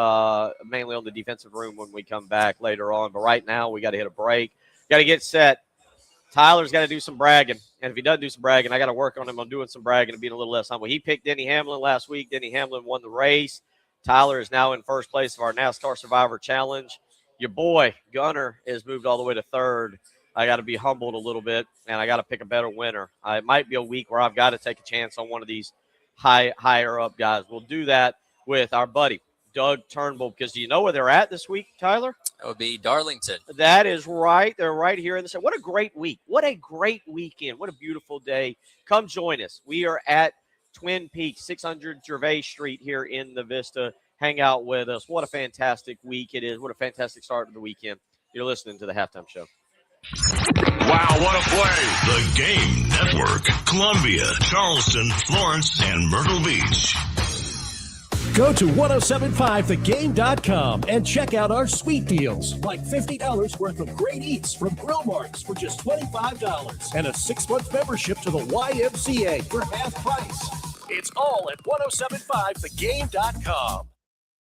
mainly on the defensive room when we come back later on. But right now we got to hit a break. Got to get set. Tyler's got to do some bragging. And if he doesn't do some bragging, I got to work on him on doing some bragging and being a little less humble. He picked Denny Hamlin last week. Denny Hamlin won the race. Tyler is now in first place of our NASCAR Survivor Challenge. Your boy, Gunner, is moved all the way to third. I got to be humbled a little bit, and I got to pick a better winner. It might be a week where I've got to take a chance on one of these higher up guys. We'll do that with our buddy, Doug Turnbull, because do you know where they're at this week, Tyler? That would be Darlington. That is right. They're right here in the center. What a great week. What a great weekend. What a beautiful day. Come join us. We are at Twin Peaks, 600 Gervais Street here in the Vista. Hang out with us. What a fantastic week it is. What a fantastic start to the weekend. You're listening to the Halftime Show. Wow, what a play. The Game Network. Columbia, Charleston, Florence, and Myrtle Beach. Go to 1075thegame.com and check out our sweet deals, like $50 worth of great eats from Grill Marks for just $25 and a 6-month membership to the YMCA for half price. It's all at 1075thegame.com.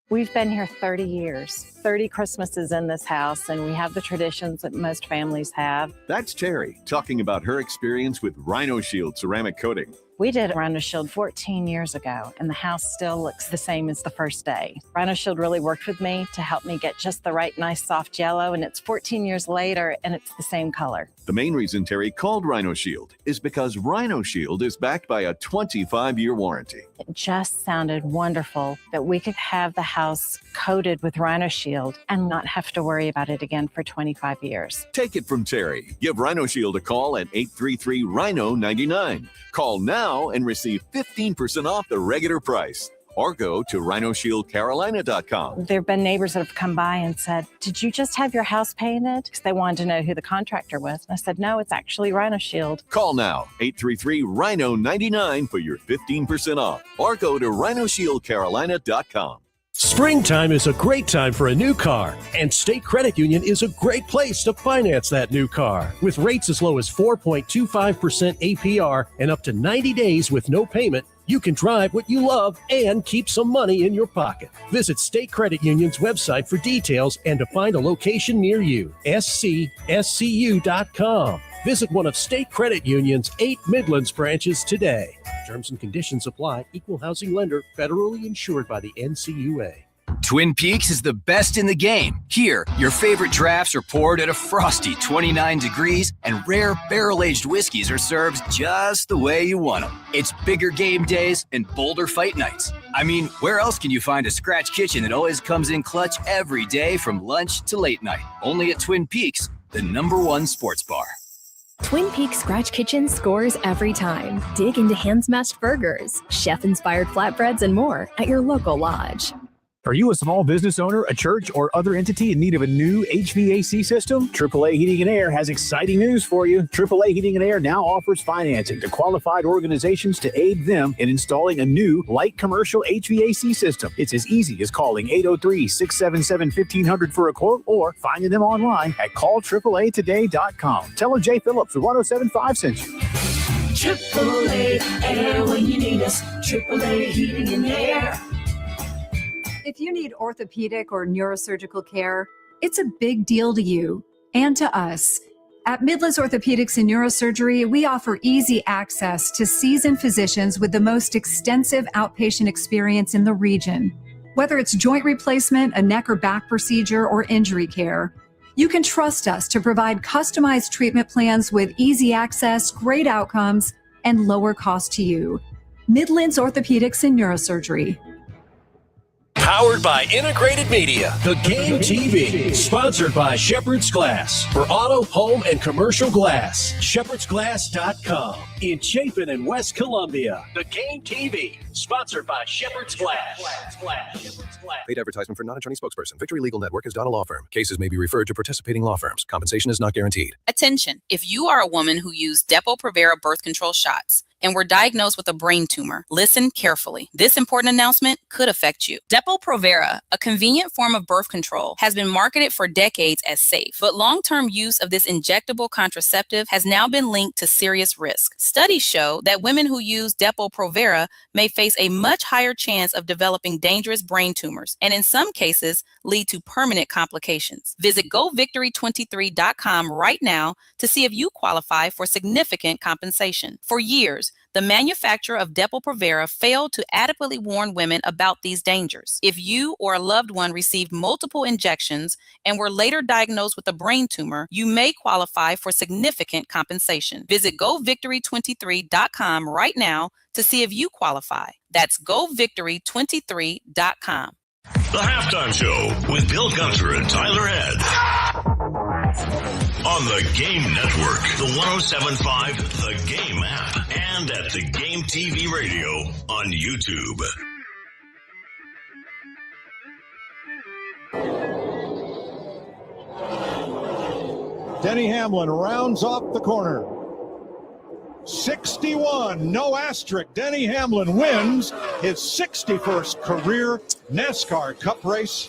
We've been here 30 years, 30 Christmases in this house, and we have the traditions that most families have. That's Terry talking about her experience with Rhino Shield ceramic coating. We did Rhino Shield 14 years ago, and the house still looks the same as the first day. Rhino Shield really worked with me to help me get just the right nice soft yellow, and it's 14 years later, and it's the same color. The main reason Terry called Rhino Shield is because Rhino Shield is backed by a 25-year warranty. It just sounded wonderful that we could have the house coated with Rhino Shield and not have to worry about it again for 25 years. Take it from Terry. Give Rhino Shield a call at 833-RHINO-99. Call now and receive 15% off the regular price. Or go to RhinoShieldCarolina.com. There have been neighbors that have come by and said, did you just have your house painted? Because they wanted to know who the contractor was. And I said, no, it's actually Rhino Shield. Call now, 833-RHINO-99 for your 15% off. Or go to RhinoShieldCarolina.com. Springtime is a great time for a new car, and State Credit Union is a great place to finance that new car. With rates as low as 4.25% APR and up to 90 days with no payment, you can drive what you love and keep some money in your pocket. Visit State Credit Union's website for details and to find a location near you. SCSCU.com. Visit one of State Credit Union's 8 Midlands branches today. Terms and conditions apply. Equal housing lender. Federally insured by the NCUA. Twin Peaks is the best in the game. Here, your favorite drafts are poured at a frosty 29 degrees, and rare barrel-aged whiskeys are served just the way you want them. It's bigger game days and bolder fight nights. I mean, where else can you find a scratch kitchen that always comes in clutch every day from lunch to late night? Only at Twin Peaks, the #1 sports bar. Twin Peaks Scratch Kitchen scores every time. Dig into hand-smashed burgers, chef-inspired flatbreads, and more at your local lodge. Are you a small business owner, a church, or other entity in need of a new HVAC system? AAA Heating and Air has exciting news for you. AAA Heating and Air now offers financing to qualified organizations to aid them in installing a new light commercial HVAC system. It's as easy as calling 803-677-1500 for a quote or finding them online at callAAAtoday.com. Tell them Jay Phillips with 1075 sent you. AAA Air when you need us. AAA Heating and Air. If you need orthopedic or neurosurgical care, it's a big deal to you and to us. At Midlands Orthopedics and Neurosurgery, we offer easy access to seasoned physicians with the most extensive outpatient experience in the region. Whether it's joint replacement, a neck or back procedure, or injury care, You can trust us to provide customized treatment plans with easy access, great outcomes, and lower cost to you. Midlands Orthopedics and Neurosurgery. Powered by Integrated Media. The Game TV. Sponsored by Shepherd's Glass. For auto, home, and commercial glass. ShepherdsGlass.com. In Chapin and West Columbia. The Game TV. Sponsored by Shepherd's Glass. Paid advertisement for non-attorney spokesperson. Victory Legal Network is not a law firm. Cases may be referred to participating law firms. Compensation is not guaranteed. Attention. If you are a woman who used Depo-Provera birth control shots and were diagnosed with a brain tumor, listen carefully. This important announcement could affect you. Depo-Provera, a convenient form of birth control, has been marketed for decades as safe, but long-term use of this injectable contraceptive has now been linked to serious risk. Studies show that women who use Depo-Provera may face a much higher chance of developing dangerous brain tumors, and in some cases, lead to permanent complications. Visit govictory23.com right now to see if you qualify for significant compensation. For years, the manufacturer of Depo-Provera failed to adequately warn women about these dangers. If you or a loved one received multiple injections and were later diagnosed with a brain tumor, you may qualify for significant compensation. Visit govictory23.com right now to see if you qualify. That's govictory23.com. The Halftime Show with Bill Gunter and Tyler Head. On the Game Network, the 107.5 The Game app, and at the Game TV Radio on YouTube. Denny Hamlin rounds off the corner. 61, no asterisk. Denny Hamlin wins his 61st career NASCAR Cup race.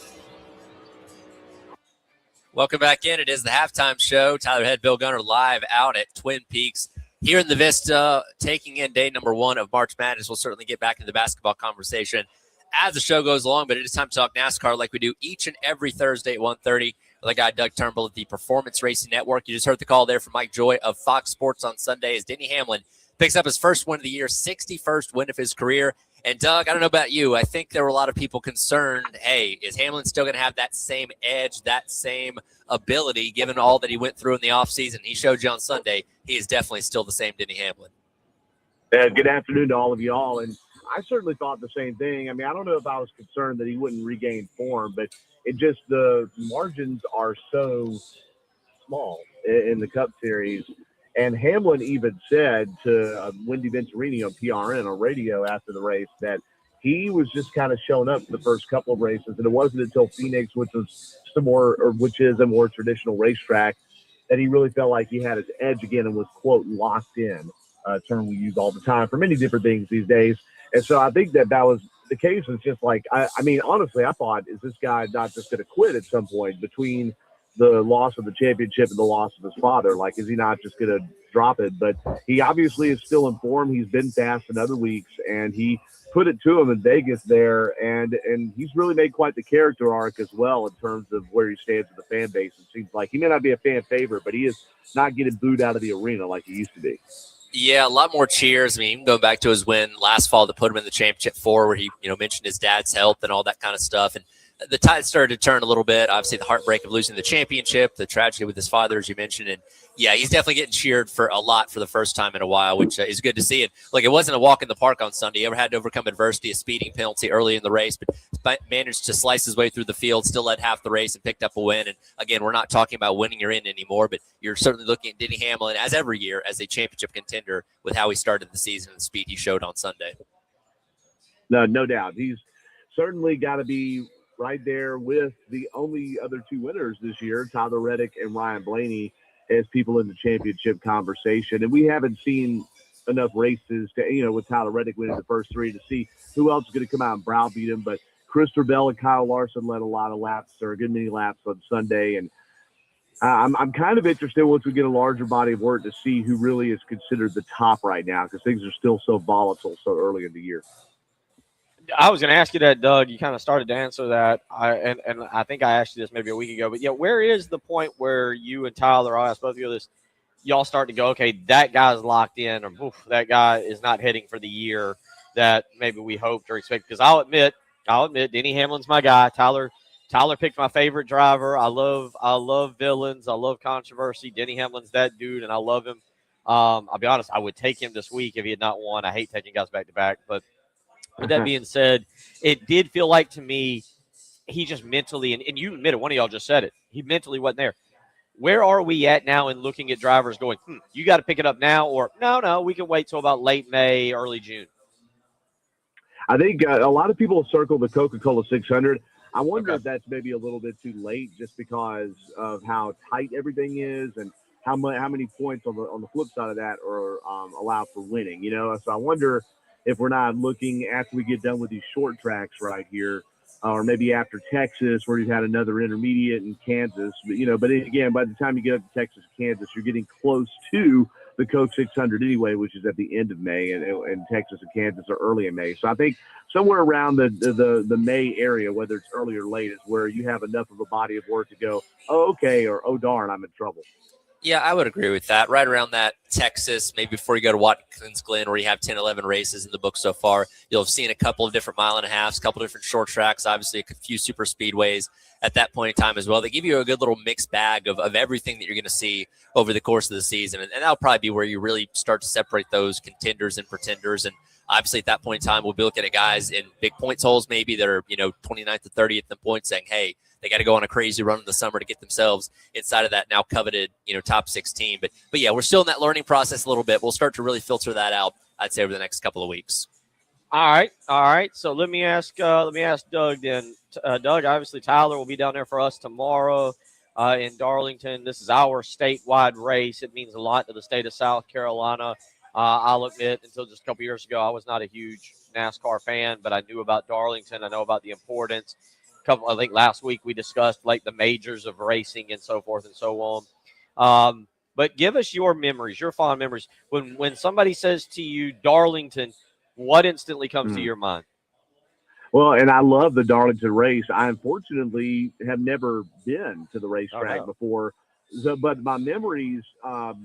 Welcome back in. It is the Halftime Show. Tyler Head, Bill Gunner live out at Twin Peaks here in the Vista, taking in day number 1 of March Madness. We'll certainly get back into the basketball conversation as the show goes along, but it is time to talk NASCAR like we do each and every Thursday at 1:30 with our guy Doug Turnbull at the Performance Racing Network. You just heard the call there from Mike Joy of Fox Sports on Sunday as Denny Hamlin picks up his first win of the year, 61st win of his career. And, Doug, I don't know about you. I think there were a lot of people concerned, hey, is Hamlin still going to have that same edge, that same ability, given all that he went through in the offseason? He showed you on Sunday he is definitely still the same Denny Hamlin. Good afternoon to all of y'all. And I certainly thought the same thing. I mean, I don't know if I was concerned that he wouldn't regain form, but it just the margins are so small in the Cup Series. And Hamlin even said to Wendy Venturini on PRN on radio after the race that he was just kind of showing up for the first couple of races, and it wasn't until Phoenix, which is a more traditional racetrack, that he really felt like he had his edge again and was, quote, locked in, a term we use all the time for many different things these days. And so I think that was the case. Is just like, I mean, honestly, I thought, is this guy not just going to quit at some point between the loss of the championship and the loss of his father? Like, is he not just going to drop it? But he obviously is still in form. He's been fast in other weeks, and he put it to him in Vegas there, and he's really made quite the character arc as well in terms of where he stands with the fan base. It seems like he may not be a fan favorite, but he is not getting booed out of the arena like he used to be. Yeah, a lot more cheers. I mean, even going back to his win last fall that put him in the championship 4, where he, mentioned his dad's health and all that kind of stuff. And the tide started to turn a little bit. Obviously, the heartbreak of losing the championship, the tragedy with his father, as you mentioned. And, yeah, he's definitely getting cheered for a lot for the first time in a while, which is good to see. And, look, it wasn't a walk in the park on Sunday. He ever had to overcome adversity, a speeding penalty early in the race, but managed to slice his way through the field, still led half the race and picked up a win. And, again, we're not talking about winning or in anymore, but you're certainly looking at Denny Hamlin, as every year, as a championship contender with how he started the season and the speed he showed on Sunday. No doubt. He's certainly got to be right there with the only other 2 winners this year, Tyler Reddick and Ryan Blaney, as people in the championship conversation. And we haven't seen enough races to, with Tyler Reddick winning the first 3 to see who else is going to come out and browbeat him. But Christopher Bell and Kyle Larson led a lot of laps, or a good many laps on Sunday. And I'm kind of interested once we get a larger body of work to see who really is considered the top right now, because things are still so volatile so early in the year. I was going to ask you that, Doug. You kind of started to answer that, and I think I asked you this maybe a week ago. But, yeah, where is the point where you and Tyler, I'll ask both of you this, y'all start to go, okay, that guy's locked in, or that guy is not heading for the year that maybe we hoped or expected? Because I'll admit, Denny Hamlin's my guy. Tyler Tyler picked my favorite driver. I love villains. I love controversy. Denny Hamlin's that dude, and I love him. I'll be honest, I would take him this week if he had not won. I hate taking guys back to back. But with that being said, it did feel like to me he just mentally, and you admitted, one of y'all just said it, he mentally wasn't there. Where are we at now in looking at drivers going, you got to pick it up now, or no, we can wait till about late May, early June? I think a lot of people circle the Coca-Cola 600. I wonder if that's maybe a little bit too late just because of how tight everything is and how many points on the flip side of that are allowed for winning. So I wonder if we're not looking after we get done with these short tracks right here, or maybe after Texas where you've had another intermediate in Kansas. But again, by the time you get up to Texas and Kansas, you're getting close to the Coke 600 anyway, which is at the end of May, and Texas and Kansas are early in May. So I think somewhere around the May area, whether it's early or late, is where you have enough of a body of work to go, oh, okay, or oh, darn, I'm in trouble. Yeah, I would agree with that. Right around that Texas, maybe before you go to Watkins Glen, where you have 10, 11 races in the book so far, you'll have seen a couple of different mile and a halves, a couple of different short tracks, obviously a few super speedways at that point in time as well. They give you a good little mixed bag of everything that you're going to see over the course of the season. And that'll probably be where you really start to separate those contenders and pretenders. And obviously at that point in time, we'll be looking at guys in big points holes maybe that are, 29th to 30th in points saying, hey, they got to go on a crazy run in the summer to get themselves inside of that now coveted, top 16. But yeah, we're still in that learning process a little bit. We'll start to really filter that out, I'd say, over the next couple of weeks. All right. So let me ask Doug then. Doug, obviously Tyler will be down there for us tomorrow in Darlington. This is our statewide race. It means a lot to the state of South Carolina. I'll admit, until just a couple years ago, I was not a huge NASCAR fan, but I knew about Darlington. I know about the importance. I think last week we discussed like the majors of racing and so forth and so on. But give us your memories, your fond memories. When somebody says to you Darlington, what instantly comes to your mind? Well, and I love the Darlington race. I unfortunately have never been to the racetrack before. So, but my memories, I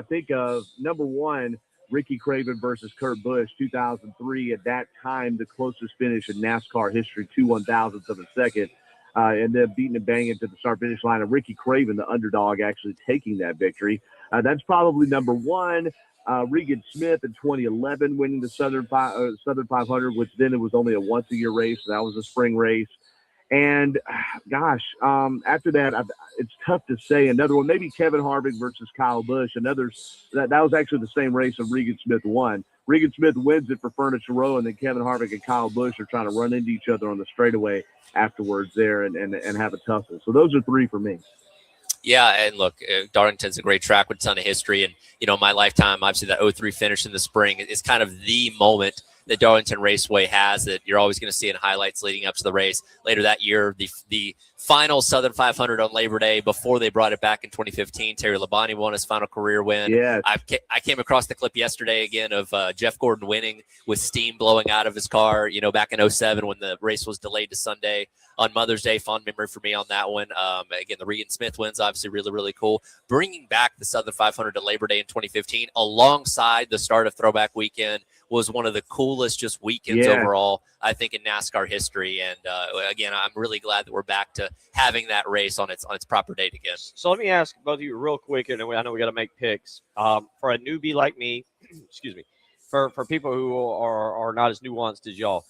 think of, number one, Ricky Craven versus Kurt Busch, 2003. At that time, the closest finish in NASCAR history, 2/1000ths of a second, and then beating and banging to the start-finish line. And Ricky Craven, the underdog, actually taking that victory. That's probably number one. Regan Smith in 2011 winning the Southern 500, which then it was only a once-a-year race. So that was a spring race. And gosh, after that, it's tough to say. Another one, maybe Kevin Harvick versus Kyle Busch. Another that was actually the same race that Regan Smith won. Regan Smith wins it for Furniture Row, and then Kevin Harvick and Kyle Busch are trying to run into each other on the straightaway afterwards there and have a tussle. So those are three for me. Yeah, and look, Darlington's a great track with a ton of history. And, my lifetime, obviously that 03 finish in the spring is kind of the moment that Darlington Raceway has that you're always going to see in highlights leading up to the race. Later that year, the final Southern 500 on Labor Day before they brought it back in 2015. Terry Labonte won his final career win. Yeah, I came across the clip yesterday again of Jeff Gordon winning with steam blowing out of his car, back in 07 when the race was delayed to Sunday on Mother's Day. Fond memory for me on that one. Again, the Regan Smith wins, obviously really, really cool. Bringing back the Southern 500 to Labor Day in 2015 alongside the start of Throwback Weekend was one of the coolest just weekends overall, I think, in NASCAR history. And again, I'm really glad that we're back to having that race on its proper date again. So let me ask both of you real quick, and I know we got to make picks. For a newbie like me, excuse me, for people who are not as nuanced as y'all,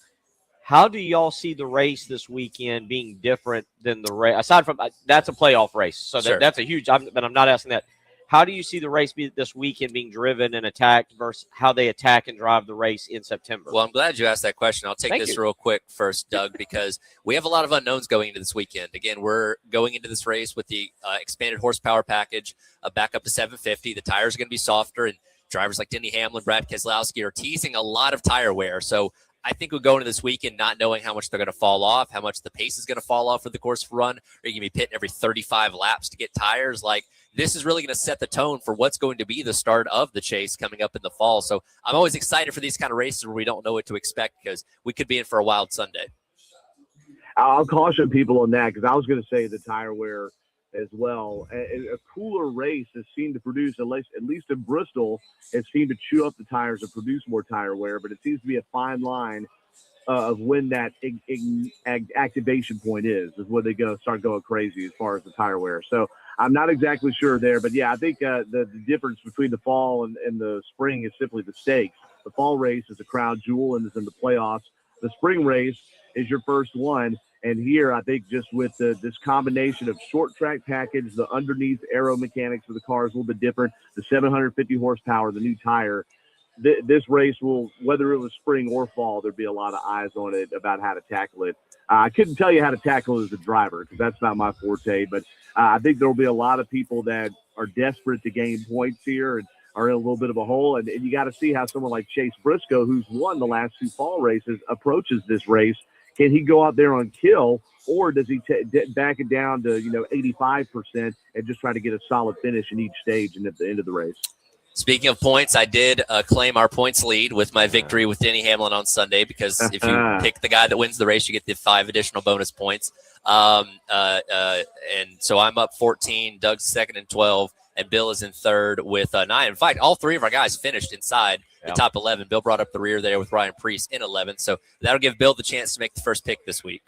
how do y'all see the race this weekend being different than the race? Aside from that's a playoff race, so that's a huge. But I'm not asking that. How do you see the race this weekend being driven and attacked versus how they attack and drive the race in September? Well, I'm glad you asked that question. I'll take this real quick first, Doug, because we have a lot of unknowns going into this weekend. Again, we're going into this race with the expanded horsepower package, back up to 750. The tires are going to be softer, and drivers like Denny Hamlin, Brad Keselowski are teasing a lot of tire wear. So I think we'll go into this weekend not knowing how much they're going to fall off, how much the pace is going to fall off for the course of run. Are you going to be pitting every 35 laps to get tires? This is really going to set the tone for what's going to be the start of the chase coming up in the fall. So I'm always excited for these kind of races where we don't know what to expect because we could be in for a wild Sunday. I'll caution people on that because I was going to say the tire wear as well. A cooler race has seemed to produce, at least in Bristol, has seemed to chew up the tires and produce more tire wear, but it seems to be a fine line of when that activation point is when they're going to start going crazy as far as the tire wear. So I'm not exactly sure there, but yeah, I think the difference between the fall and the spring is simply the stakes. The fall race is a crown jewel and is in the playoffs. The spring race is your first one. And here, I think just with this combination of short track package, the underneath aero mechanics of the car is a little bit different, the 750 horsepower, the new tire, this race will, whether it was spring or fall, there'd be a lot of eyes on it about how to tackle it. I couldn't tell you how to tackle it as a driver because that's not my forte, but I think there will be a lot of people that are desperate to gain points here and are in a little bit of a hole. And you got to see how someone like Chase Briscoe, who's won the last 2 fall races, approaches this race. Can he go out there on kill, or does he back it down to 85% and just try to get a solid finish in each stage and at the end of the race? Speaking of points, I did claim our points lead with my victory with Denny Hamlin on Sunday because if you pick the guy that wins the race, you get the 5 additional bonus points. And so I'm up 14, Doug's second and 12, and Bill is in third with 9. In fact, all 3 of our guys finished inside the top 11. Bill brought up the rear there with Ryan Priest in 11. So that'll give Bill the chance to make the first pick this week.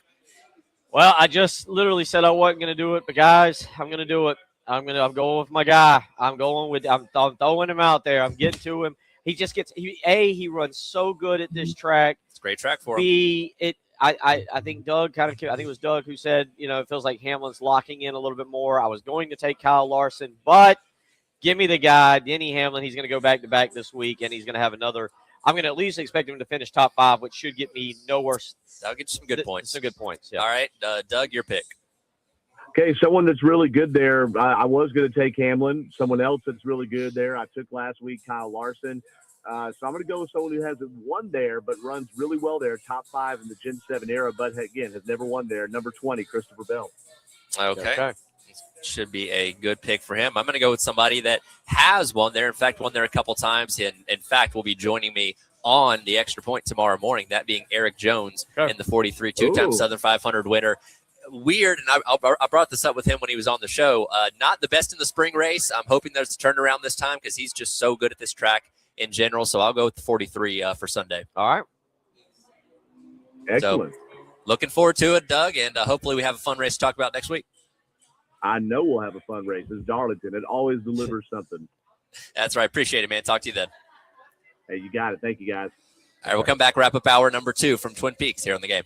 Well, I just literally said I wasn't going to do it, but guys, I'm going to do it. I'm going with my guy. I'm throwing him out there. I'm getting to him. He just gets he runs so good at this track. It's a great track for him. I think Doug I think it was Doug who said, it feels like Hamlin's locking in a little bit more. I was going to take Kyle Larson, but give me the guy, Denny Hamlin. He's going to go back to back this week, and he's going to have another. I'm going to at least expect him to finish top 5, which should get me no worse. I'll get you some good points. Some good points. Yeah. All right, Doug, your pick. Okay, someone that's really good there. I was going to take Hamlin. Someone else that's really good there. I took last week Kyle Larson. So I'm going to go with someone who hasn't won there, but runs really well there. Top 5 in the Gen 7 era, but again, has never won there. Number 20, Christopher Bell. Okay. Should be a good pick for him. I'm going to go with somebody that has won there. In fact, won there a couple times. And in fact, will be joining me on the Extra Point tomorrow morning. That being Eric Jones in the 43, 2-time Southern 500 winner. Weird, and I brought this up with him when he was on the show. Not the best in the spring race. I'm hoping there's a turnaround this time because he's just so good at this track in general. So I'll go with the 43 for Sunday. All right. Excellent. So, looking forward to it, Doug, and hopefully we have a fun race to talk about next week. I know we'll have a fun race. It's Darlington. It always delivers something. That's right. Appreciate it, man. Talk to you then. Hey, you got it. Thank you, guys. All right, we'll come back, wrap up hour number 2 from Twin Peaks here on The Game.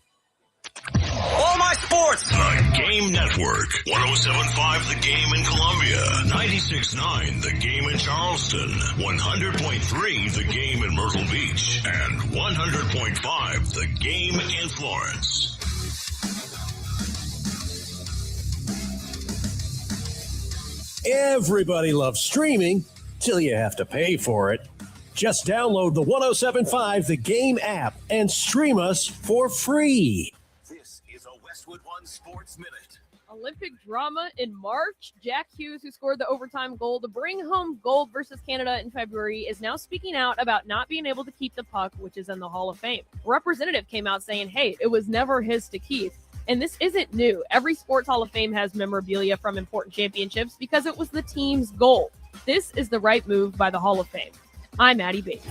All my sports. The Game Network. 107.5 The Game in Columbia. 96.9 The Game in Charleston. 100.3 The Game in Myrtle Beach. And 100.5 The Game in Florence. Everybody loves streaming till you have to pay for it. Just download the 107.5 The Game app and stream us for free. This is a Westwood One Sports Minute. Olympic drama in March. Jack Hughes, who scored the overtime goal to bring home gold versus Canada in February, is now speaking out about not being able to keep the puck, which is in the Hall of Fame. A representative came out saying, hey, it was never his to keep. And this isn't new. Every Sports Hall of Fame has memorabilia from important championships because it was the team's goal. This is the right move by the Hall of Fame. I'm Maddie Bates.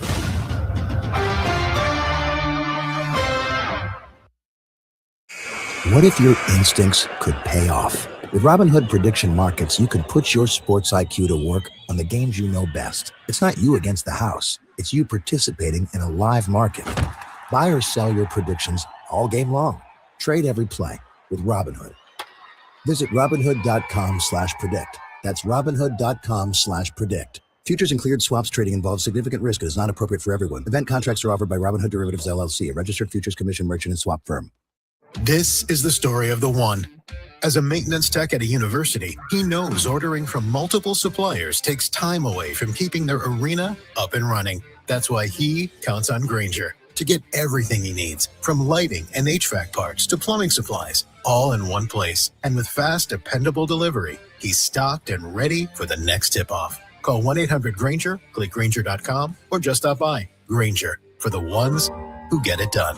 What if your instincts could pay off? With Robinhood Prediction Markets, you can put your sports IQ to work on the games you know best. It's not you against the house. It's you participating in a live market. Buy or sell your predictions all game long. Trade every play with Robinhood. Visit Robinhood.com/predict. That's Robinhood.com/predict. Futures and cleared swaps trading involves significant risk and is not appropriate for everyone. Event contracts are offered by Robinhood Derivatives LLC, a registered futures commission merchant and swap firm. This is the story of the one. As a maintenance tech at a university, he knows ordering from multiple suppliers takes time away from keeping their arena up and running. That's why he counts on Grainger to get everything he needs, from lighting and HVAC parts to plumbing supplies, all in one place. And with fast, dependable delivery, he's stocked and ready for the next tip-off. Call 1-800-GRAINGER, click Grainger.com, or just stop by. Grainger, for the ones who get it done.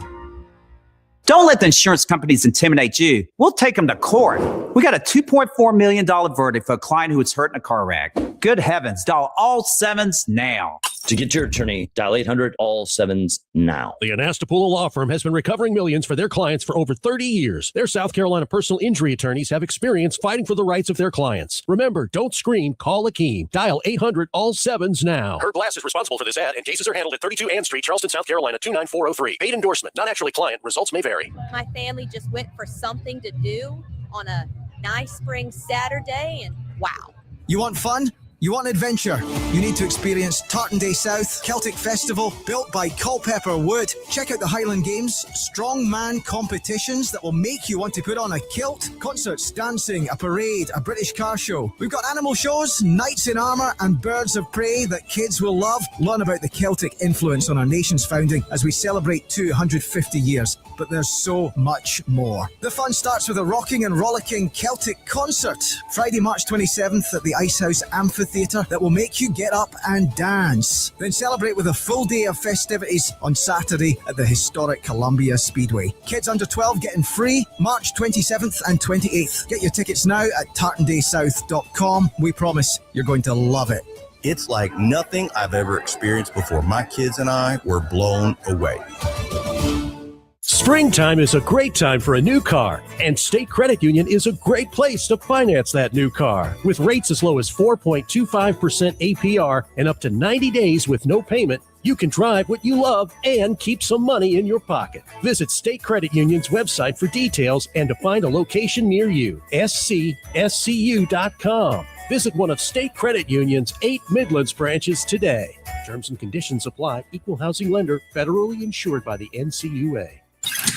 Don't let the insurance companies intimidate you. We'll take them to court. We got a $2.4 million verdict for a client who was hurt in a car wreck. good heavens, dial all sevens now. To get your attorney, dial 800 all sevens now. The Anastapula Law Firm has been recovering millions for their clients for over 30 years. Their South Carolina personal injury attorneys have experience fighting for the rights of their clients. Remember, don't scream, call Akeem. Dial 800 all sevens now. Herb Glass is responsible for this ad, and cases are handled at 32 Ann Street, Charleston, South Carolina, 29403. Paid endorsement, not actually client. Results may vary. My family just went for something to do on a nice spring Saturday, and wow. You want fun? You want adventure? You need to experience Tartan Day South Celtic Festival, built by Culpeper Wood. Check out the Highland Games, strongman competitions that will make you want to put on a kilt, concerts, dancing, a parade, a British car show. We've got animal shows, knights in armour, and birds of prey that kids will love. Learn about the Celtic influence on our nation's founding as we celebrate 250 years. But there's so much more. The fun starts with a rocking and rollicking Celtic concert, Friday, March 27th at the Icehouse Amphitheatre, that will make you get up and dance. Then celebrate with a full day of festivities on Saturday at the historic Columbia Speedway. Kids under 12 getting free March 27th and 28th. Get your tickets now at tartandaysouth.com. We promise you're going to love it. It's like nothing I've ever experienced before. My kids and I were blown away. Springtime is a great time for a new car, and State Credit Union is a great place to finance that new car. With rates as low as 4.25% APR and up to 90 days with no payment, you can drive what you love and keep some money in your pocket. Visit State Credit Union's website for details and to find a location near you. SCSCU.com. Visit one of State Credit Union's 8 Midlands branches today. Terms and conditions apply. Equal housing lender. Federally insured by the NCUA.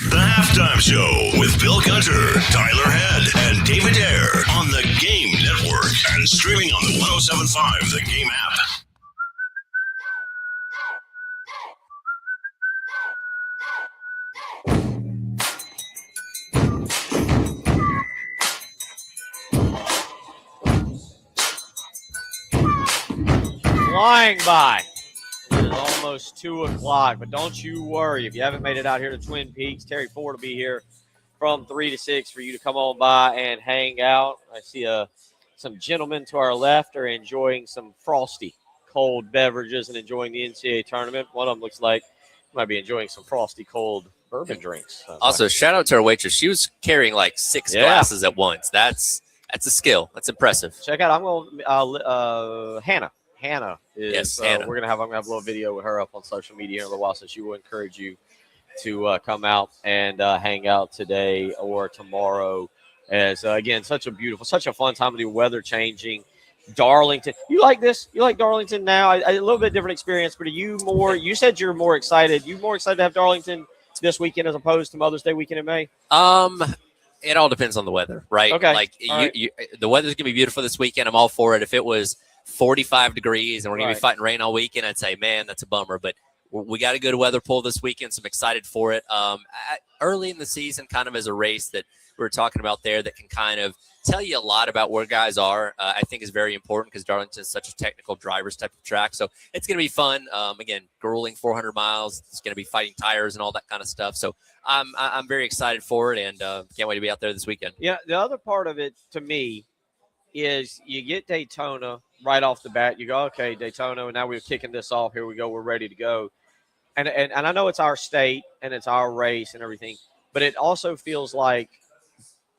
The Halftime Show with Bill Gunter, Tyler Head, and David Ayer on the Game Network and streaming on the 107.5 The Game app. Flying by. It is almost 2 o'clock, but don't you worry. If you haven't made it out here to Twin Peaks, Terry Ford will be here from 3 to 6 for you to come on by and hang out. I see some gentlemen to our left are enjoying some frosty cold beverages and enjoying the NCAA tournament. One of them looks like he might be enjoying some frosty cold bourbon drinks. Also, shout out to our waitress. She was carrying like 6 glasses at once. That's a skill. That's impressive. Check out. I'm going Hannah. Hannah is. Hannah. I'm gonna have a little video with her up on social media in a little while, so she will encourage you to come out and hang out today or tomorrow. As again, such a fun time of the weather changing. Darlington, you like this? You like Darlington now? A little bit different experience, but are you more? You said you're more excited. You more excited to have Darlington this weekend as opposed to Mother's Day weekend in May? It all depends on the weather, right? Okay. Like the weather's gonna be beautiful this weekend. I'm all for it. If it was 45 degrees and we're going to be fighting rain all weekend, I'd say, man, that's a bummer. But we got a good weather pool this weekend, so I'm excited for it. Early in the season, kind of as a race that we were talking about there that can kind of tell you a lot about where guys are, I think is very important because Darlington is such a technical drivers type of track. So it's going to be fun. Again, grueling 400 miles. It's going to be fighting tires and all that kind of stuff. So I'm very excited for it and can't wait to be out there this weekend. Yeah, the other part of it to me is you get Daytona right off the bat. You go, okay, Daytona, and now we're kicking this off. Here we go. We're ready to go. And I know it's our state and it's our race and everything, but it also feels like,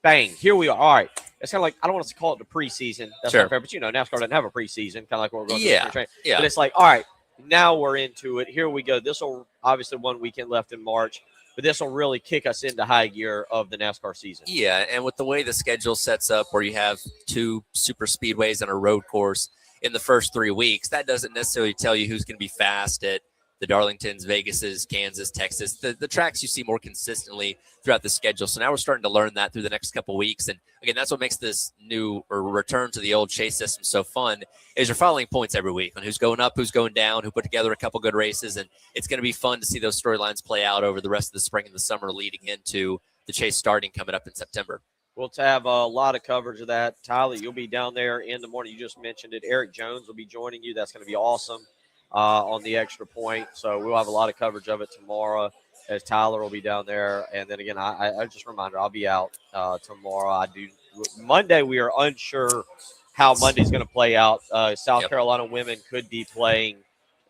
bang, here we are. All right. It's kind of like, I don't want to call it the preseason. That's Sure. not fair, but NASCAR doesn't have a preseason, kind of like what we're going Yeah, through. yeah. But it's like, all right, now we're into it. Here we go. This will obviously 1 weekend left in March, but this will really kick us into high gear of the NASCAR season. Yeah, and with the way the schedule sets up where you have 2 super speedways and a road course in the first 3 weeks, that doesn't necessarily tell you who's going to be fast at the Darlingtons, Vegases, Kansas, Texas, the tracks you see more consistently throughout the schedule. So now we're starting to learn that through the next couple of weeks. And again, that's what makes this new or return to the old chase system so fun is you're following points every week on who's going up, who's going down, who put together a couple good races. And it's going to be fun to see those storylines play out over the rest of the spring and the summer leading into the chase starting coming up in September. We'll have a lot of coverage of that. Tyler, you'll be down there in the morning. You just mentioned it. Eric Jones will be joining you. That's going to be awesome on the Extra Point. So we'll have a lot of coverage of it tomorrow as Tyler will be down there. And then again, I just a reminder, I'll be out tomorrow. Monday, we are unsure how Monday's going to play out. South Carolina women could be playing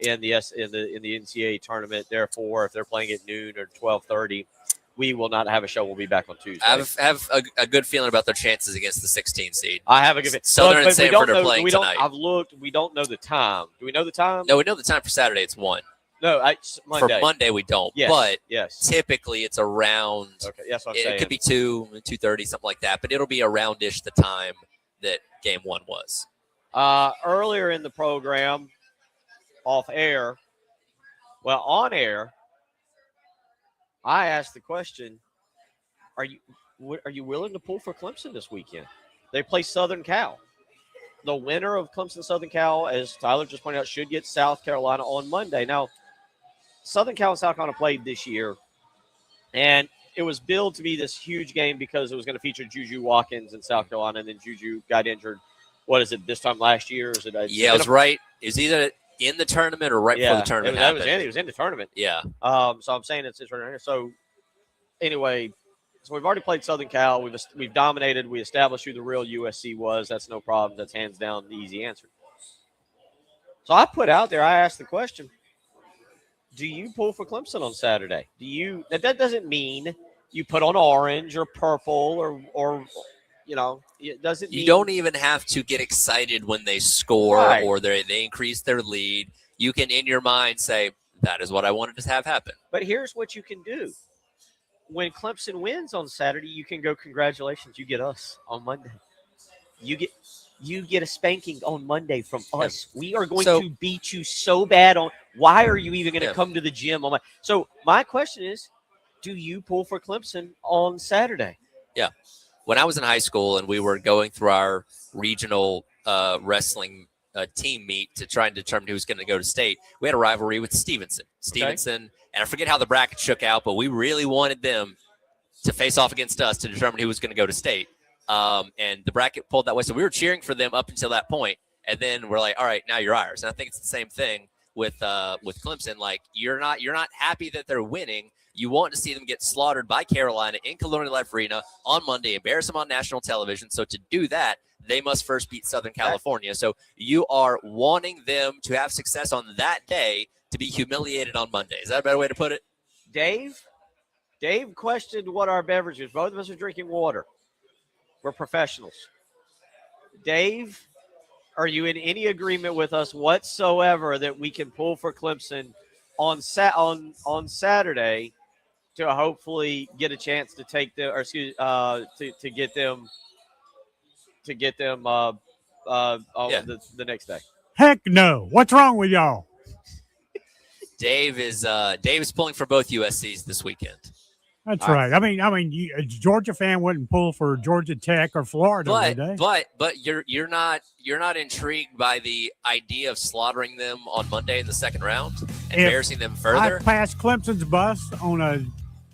in the NCAA tournament. Therefore, if they're playing at noon or 12:30, we will not have a show. We'll be back on Tuesday. I have a good feeling about their chances against the 16 seed. I have a good feeling. Southern and Sanford are playing tonight. I've looked. We don't know the time. Do we know the time? No, we know the time for Saturday. It's 1. No, Monday. For Monday, we don't. Yes, but yes. Typically, it's around. Okay, that's what I'm saying. It could be 2:30, something like that. But it'll be around-ish the time that game 1 was. Earlier in the program, on air, I asked the question: Are you willing to pull for Clemson this weekend? They play Southern Cal. The winner of Clemson Southern Cal, as Tyler just pointed out, should get South Carolina on Monday. Now, Southern Cal and South Carolina played this year, and it was billed to be this huge game because it was going to feature Juju Watkins in South Carolina, and then Juju got injured. What is it, this time last year? Is it? Yeah, it was right. It was either in the tournament or right before the tournament happened. It was in the tournament. Yeah. So I'm saying it's right here. So anyway, so we've already played Southern Cal. We've dominated. We established who the real USC was. That's no problem. That's hands down the easy answer. So I put out there, I asked the question, do you pull for Clemson on Saturday? That doesn't mean you put on orange or purple or it doesn't mean. You don't even have to get excited when they score Right. or they increase their lead. You can, in your mind, say, that is what I wanted to have happen. But here's what you can do. When Clemson wins on Saturday, you can go, congratulations, you get us on Monday. You get a spanking on Monday from us. We are going to beat you so bad on. Why are you even going to come to the gym on So my question is, do you pull for Clemson on Saturday? Yeah. When I was in high school and we were going through our regional wrestling team meet to try and determine who was going to go to state, we had a rivalry with Stevenson. And I forget how the bracket shook out, but we really wanted them to face off against us to determine who was going to go to state. And the bracket pulled that way. So we were cheering for them up until that point. And then we're like, all right, now you're ours. And I think it's the same thing with Clemson. Like, you're not happy that they're winning. You want to see them get slaughtered by Carolina in Colonial Life Arena on Monday, embarrass them on national television. So to do that, they must first beat Southern California. So you are wanting them to have success on that day to be humiliated on Monday. Is that a better way to put it? Dave questioned what our beverages. Both of us are drinking water. We're professionals. Dave, are you in any agreement with us whatsoever that we can pull for Clemson on Saturday to hopefully get a chance to take them, or excuse, to get them the next day? Heck no. What's wrong with y'all? Dave is pulling for both USCs this weekend. That's right. I mean, a Georgia fan wouldn't pull for Georgia Tech or Florida today. But you're not intrigued by the idea of slaughtering them on Monday in the second round, embarrassing them further. I passed Clemson's bus on a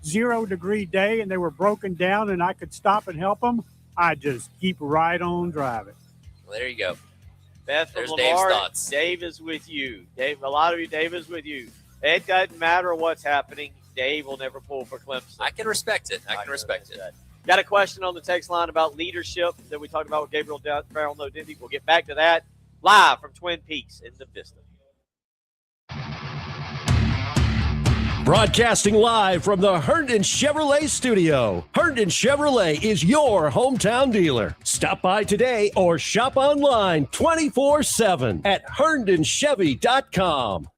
0-degree day, and they were broken down, and I could stop and help them. I just keep right on driving. Well, there you go. Beth from There's Lamar, Dave's thoughts. Dave is with you. Dave, a lot of you, Dave is with you. It doesn't matter what's happening. Dave will never pull for Clemson. I can respect it. I can respect it. Got a question on the text line about leadership that we talked about with Gabriel Farrell No Dindy. We'll get back to that live from Twin Peaks in the Vista. Broadcasting live from the Herndon Chevrolet studio. Herndon Chevrolet is your hometown dealer. Stop by today or shop online 24/7 at herndonchevy.com.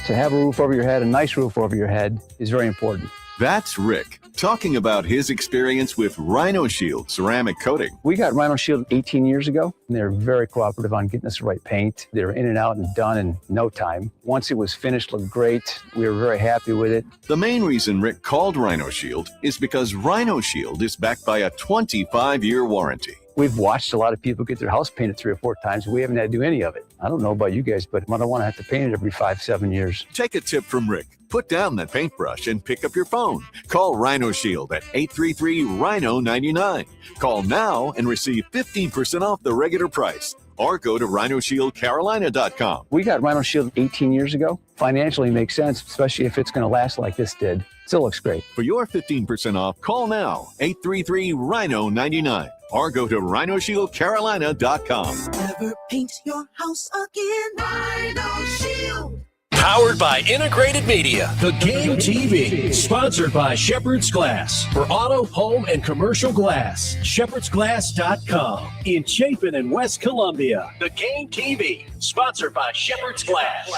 To have a roof over your head, a nice roof over your head, is very important. That's Rick talking about his experience with Rhino Shield ceramic coating. We got Rhino Shield 18 years ago, and they're very cooperative on getting us the right paint. They were in and out and done in no time. Once it was finished, looked great. We were very happy with it. The main reason Rick called Rhino Shield is because Rhino Shield is backed by a 25-year warranty. We've watched a lot of people get their house painted 3 or 4 times. We haven't had to do any of it. I don't know about you guys, but I don't want to have to paint it every 5-7 years. Take a tip from Rick. Put down that paintbrush and pick up your phone. Call Rhino Shield at 833-RHINO-99. Call now and receive 15% off the regular price. Or go to RhinoShieldCarolina.com. We got Rhino Shield 18 years ago. Financially makes sense, especially if it's going to last like this did. Still looks great. For your 15% off, call now, 833-RHINO-99, or go to RhinoShieldCarolina.com. Never paint your house again. Rhino Shield. Powered by Integrated Media. The Game TV. Sponsored by Shepherd's Glass. For auto, home, and commercial glass. ShepherdsGlass.com. In Chapin and West Columbia. The Game TV. Sponsored by Shepherd's Glass.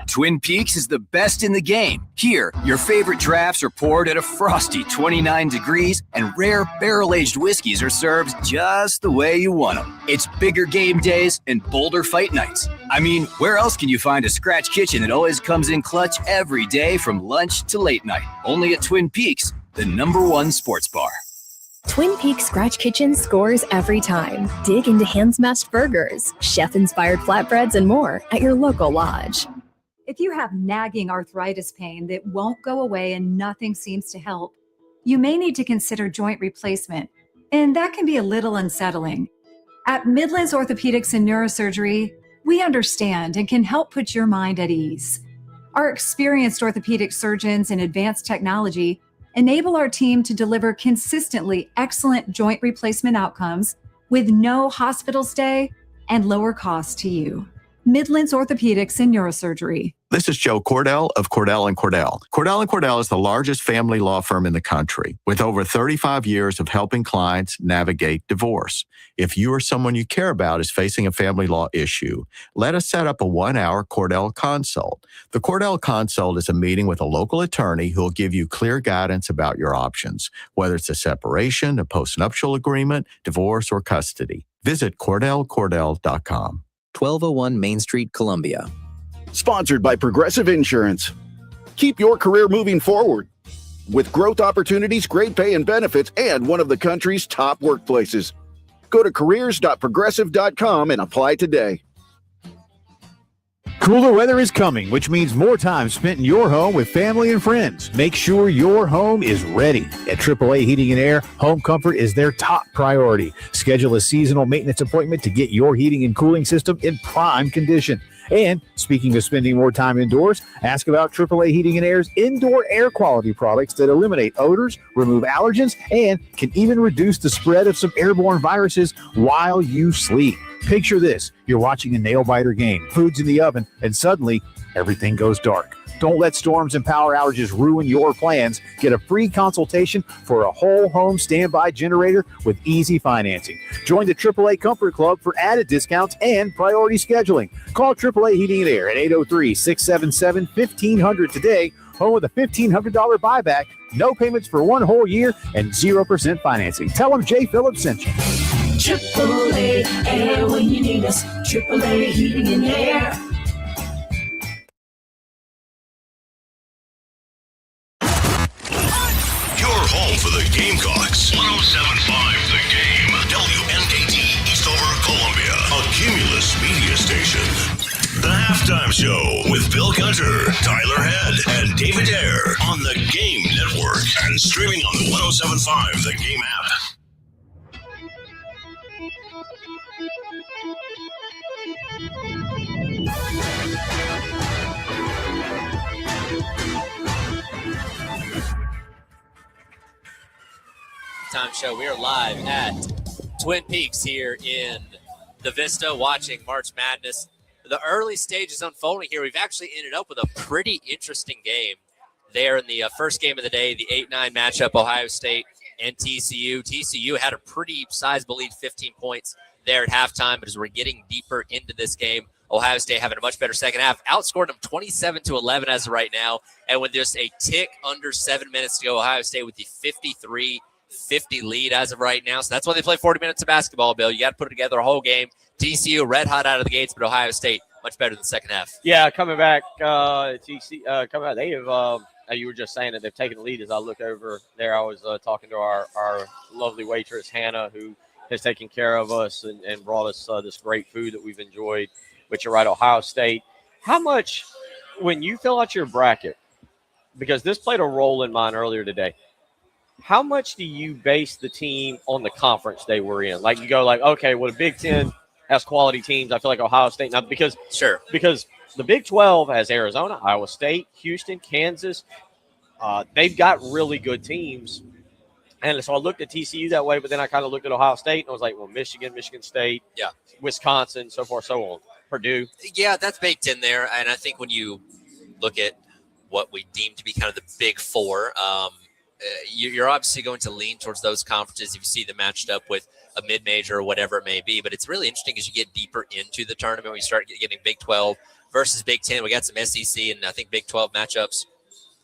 Twin Peaks is the best in the game. Here, your favorite drafts are poured at a frosty 29 degrees, and rare barrel-aged whiskeys are served just the way you want them. It's bigger game days and bolder fight nights. I mean, where else can you find a scratch kitchen that always comes in clutch every day from lunch to late night? Only at Twin Peaks, the #1 sports bar. Twin Peaks Scratch Kitchen scores every time. Dig into hand-smashed burgers, chef-inspired flatbreads, and more at your local lodge. If you have nagging arthritis pain that won't go away and nothing seems to help, you may need to consider joint replacement, and that can be a little unsettling. At Midlands Orthopedics and Neurosurgery, we understand and can help put your mind at ease. Our experienced orthopedic surgeons and advanced technology enable our team to deliver consistently excellent joint replacement outcomes with no hospital stay and lower cost to you. Midlands Orthopedics and Neurosurgery. This is Joe Cordell of Cordell & Cordell. Cordell & Cordell is the largest family law firm in the country with over 35 years of helping clients navigate divorce. If you or someone you care about is facing a family law issue, let us set up a 1-hour Cordell Consult. The Cordell Consult is a meeting with a local attorney who will give you clear guidance about your options, whether it's a separation, a postnuptial agreement, divorce, or custody. Visit CordellCordell.com. 1201 Main Street, Columbia. Sponsored by Progressive Insurance. Keep your career moving forward with growth opportunities, great pay and benefits, and one of the country's top workplaces. Go to careers.progressive.com and apply today. Cooler weather is coming, which means more time spent in your home with family and friends. Make sure your home is ready. At AAA Heating and Air, home comfort is their top priority. Schedule a seasonal maintenance appointment to get your heating and cooling system in prime condition. And speaking of spending more time indoors, ask about AAA Heating and Air's indoor air quality products that eliminate odors, remove allergens, and can even reduce the spread of some airborne viruses while you sleep. Picture this. You're watching a nail-biter game, food's in the oven, and suddenly everything goes dark. Don't let storms and power outages ruin your plans. Get a free consultation for a whole home standby generator with easy financing. Join the AAA Comfort Club for added discounts and priority scheduling. Call AAA Heating and Air at 803-677-1500 today, home with a $1,500 buyback, no payments for 1 whole year, and 0% financing. Tell them Jay Phillips sent you. AAA Air when you need us. AAA Heating and Air. Your home for the Gamecocks. 107.5 The Game. WNKT Eastover, Columbia. A Cumulus media station. The Halftime Show with Bill Gunter, Tyler Head, and David Ayer on the Game Network and streaming on the 107.5 The Game app. Time show. We are live at Twin Peaks here in the Vista watching March Madness. The early stages unfolding here. We've actually ended up with a pretty interesting game there in the first game of the day, the 8-9 matchup, Ohio State and TCU. TCU had a pretty sizable lead, 15 points there at halftime, but as we're getting deeper into this game, Ohio State having a much better second half, outscored them 27-11 as of right now, and with just a tick under 7 minutes to go, Ohio State with the 53-50 lead as of right now. So that's why they play 40 minutes of basketball, Bill. You got to put together a whole game. TCU red hot out of the gates, but Ohio State much better than the second half. Yeah, coming back, TCU coming out. They have. You were just saying that they've taken the lead. As I look over there, I was talking to our lovely waitress Hannah, who has taken care of us and brought us this great food that we've enjoyed. But you're right, Ohio State. How much, when you fill out your bracket, because this played a role in mine earlier today, how much do you base the team on the conference they were in? Like you go like, okay, well, the Big Ten has quality teams. I feel like Ohio State now because the Big 12 has Arizona, Iowa State, Houston, Kansas. they've got really good teams. And so I looked at TCU that way, but then I kind of looked at Ohio State, and I was like, well, Michigan State, Wisconsin, so forth, so on. Purdue. Yeah, that's baked in there. And I think when you look at what we deem to be kind of the big four, you're obviously going to lean towards those conferences if you see them matched up with a mid-major or whatever it may be. But it's really interesting as you get deeper into the tournament, when you start getting Big 12 versus Big 10. We got some SEC and I think Big 12 matchups,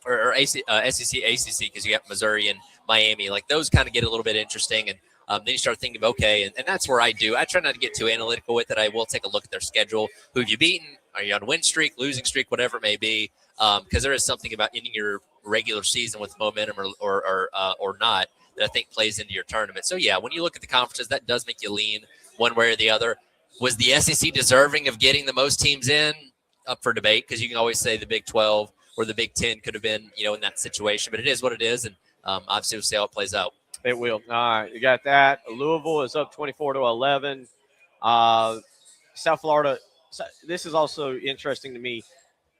or SEC, ACC, because you got Missouri and Miami. Like those kind of get a little bit interesting. And then you start thinking of, okay, and that's where I try not to get too analytical with it. I will take a look at their schedule. Who have you beaten? Are you on a win streak, losing streak, whatever it may be? Because there is something about ending your regular season with momentum or not that I think plays into your tournament. So, yeah, when you look at the conferences, that does make you lean one way or the other. Was the SEC deserving of getting the most teams in? Up for debate, because you can always say the Big 12 or the Big 10 could have been, in that situation. But it is what it is, and obviously we'll see how it plays out. It will. All right, you got that. Louisville is up 24-11. South Florida. This is also interesting to me.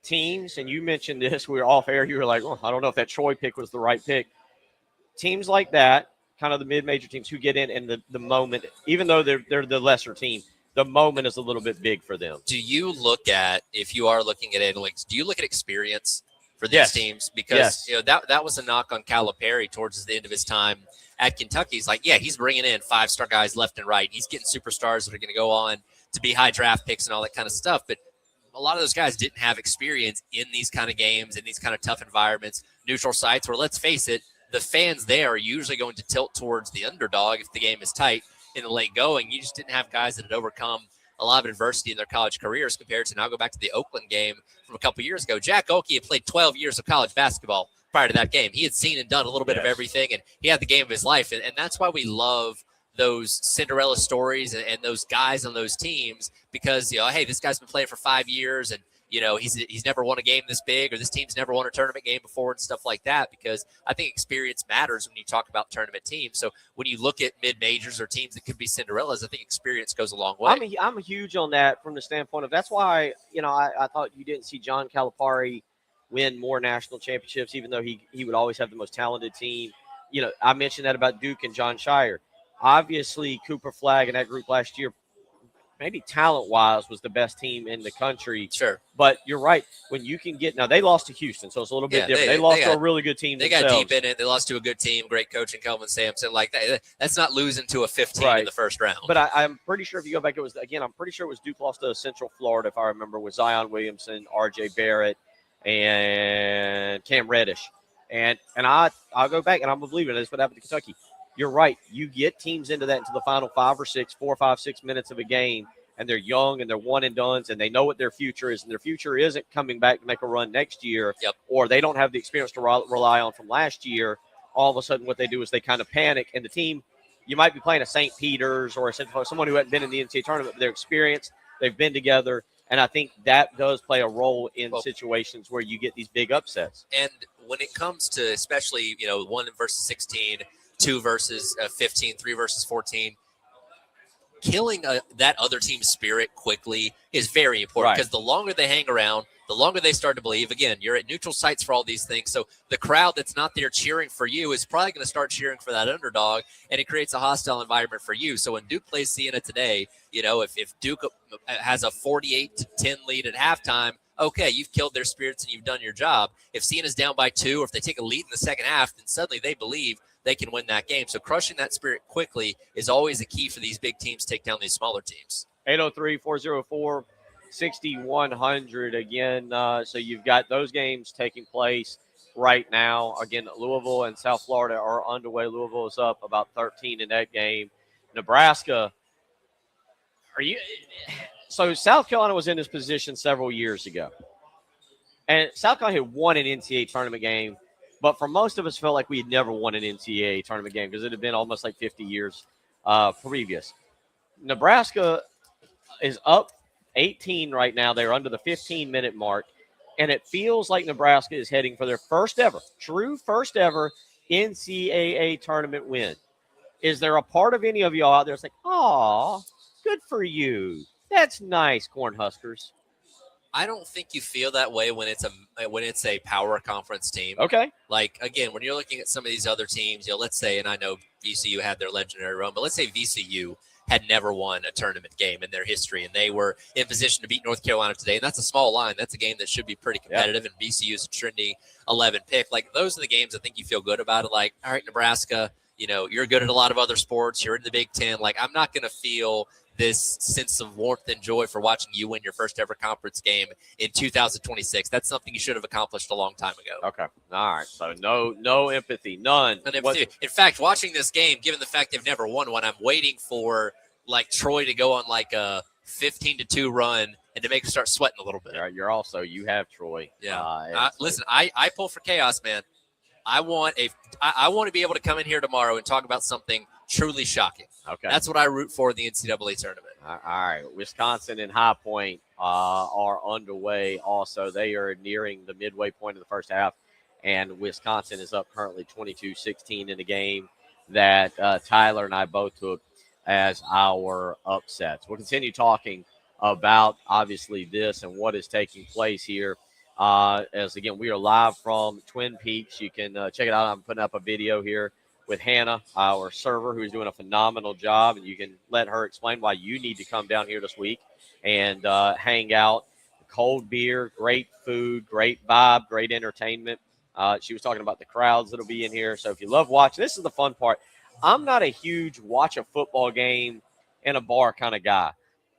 Teams, and you mentioned this, we were off air. You were like, I don't know if that Troy pick was the right pick. Teams like that, kind of the mid-major teams who get in, and the moment, even though they're the lesser team, the moment is a little bit big for them. Do you look at, if you are looking at analytics, do you look at experience for these teams? Because that was a knock on Calipari towards the end of his time at Kentucky. He's like, he's bringing in 5-star guys left and right. He's getting superstars that are going to go on to be high draft picks and all that kind of stuff. But a lot of those guys didn't have experience in these kind of games, in these kind of tough environments, neutral sites where, let's face it, the fans there are usually going to tilt towards the underdog if the game is tight in the late going. You just didn't have guys that had overcome a lot of adversity in their college careers compared to, now go back to the Oakland game from a couple years ago. Jack Oakey had played 12 years of college basketball prior to that game. He had seen and done a little bit of everything, and he had the game of his life. And that's why we love those Cinderella stories and those guys on those teams, because, hey, this guy's been playing for 5 years, and he's never won a game this big, or this team's never won a tournament game before and stuff like that, because I think experience matters when you talk about tournament teams. So when you look at mid-majors or teams that could be Cinderellas, I think experience goes a long way. I'm huge on that from the standpoint of, that's why, I thought you didn't see John Calipari win more national championships, even though he would always have the most talented team. I mentioned that about Duke and John Shire. Obviously, Cooper Flagg and that group last year, maybe talent-wise, was the best team in the country. Sure. But you're right. When you can get – now, they lost to Houston, so it's a little bit different. They lost to a really good team themselves. Got deep in it. They lost to a good team, great coach in Kelvin Sampson. Like that. That's not losing to a 15 in the first round. But I'm pretty sure if you go back, I'm pretty sure it was Duke lost to Central Florida, if I remember, with Zion Williamson, R.J. Barrett, and Cam Reddish. And I'll go back, and I'm believing that's what happened to Kentucky. You're right. You get teams into the final 4 or 5, 6 minutes of a game, and they're young and they're one and dones, and they know what their future is, and their future isn't coming back to make a run next year, or they don't have the experience to rely on from last year. All of a sudden, what they do is they kind of panic, and the team, you might be playing a St. Peter's or someone who hadn't been in the NCAA tournament, but they're experienced, they've been together, and I think that does play a role in situations where you get these big upsets. And when it comes to, especially, 1 versus 16, 2 versus 15, 3 versus 14, killing that other team's spirit quickly is very important, because the longer they hang around, the longer they start to believe. Again, you're at neutral sites for all these things, so the crowd that's not there cheering for you is probably going to start cheering for that underdog, and it creates a hostile environment for you. So when Duke plays Siena today, if Duke has a 48-10 lead at halftime, okay, you've killed their spirits and you've done your job. If Siena's down by 2, or if they take a lead in the second half, then suddenly they believe they can win that game. So crushing that spirit quickly is always a key for these big teams to take down these smaller teams. 803-404-6100 again. So you've got those games taking place right now. Again, Louisville and South Florida are underway. Louisville is up about 13 in that game. Nebraska, so South Carolina was in this position several years ago. And South Carolina had won an NCAA tournament game, but for most of us, felt like we had never won an NCAA tournament game because it had been almost like 50 years previous. Nebraska is up 18 right now. They're under the 15-minute mark, and it feels like Nebraska is heading for their first ever NCAA tournament win. Is there a part of any of y'all out there that's like, "Aw, good for you. That's nice, Cornhuskers"? I don't think you feel that way when it's a power conference team. Okay. Like, again, when you're looking at some of these other teams, let's say, and I know VCU had their legendary run, but let's say VCU had never won a tournament game in their history, and they were in position to beat North Carolina today. And that's a small line. That's a game that should be pretty competitive, and VCU is a trendy 11 pick. Like, those are the games I think you feel good about it. Like, all right, Nebraska, you're good at a lot of other sports. You're in the Big Ten. Like, I'm not going to feel this sense of warmth and joy for watching you win your first ever conference game in 2026. That's something you should have accomplished a long time ago. Okay. All right. So no empathy, none. In fact, watching this game, given the fact they've never won one, I'm waiting for like Troy to go on like a 15-2 run and to make them start sweating a little bit. You have Troy. Yeah. Listen, I pull for chaos, man. I want to be able to come in here tomorrow and talk about something truly shocking. Okay. That's what I root for in the NCAA tournament. All right. Wisconsin and High Point are underway also. They are nearing the midway point of the first half, and Wisconsin is up currently 22-16 in the game that Tyler and I both took as our upsets. We'll continue talking about, obviously, this and what is taking place here. As, again, we are live from Twin Peaks. You can check it out. I'm putting up a video here with Hannah, our server, who's doing a phenomenal job, and you can let her explain why you need to come down here this week and hang out. Cold beer, great food, great vibe, great entertainment. She was talking about the crowds that'll be in here. So if you love watching, this is the fun part. I'm not a huge watch a football game in a bar kind of guy.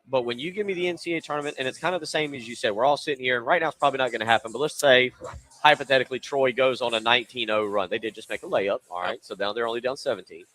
But when you give me the NCAA tournament, and it's kind of the same as you said, we're all sitting here, and right now it's probably not going to happen. But let's say, hypothetically, Troy goes on a 19-0 run. They did just make a layup, all right? So now they're only down 17.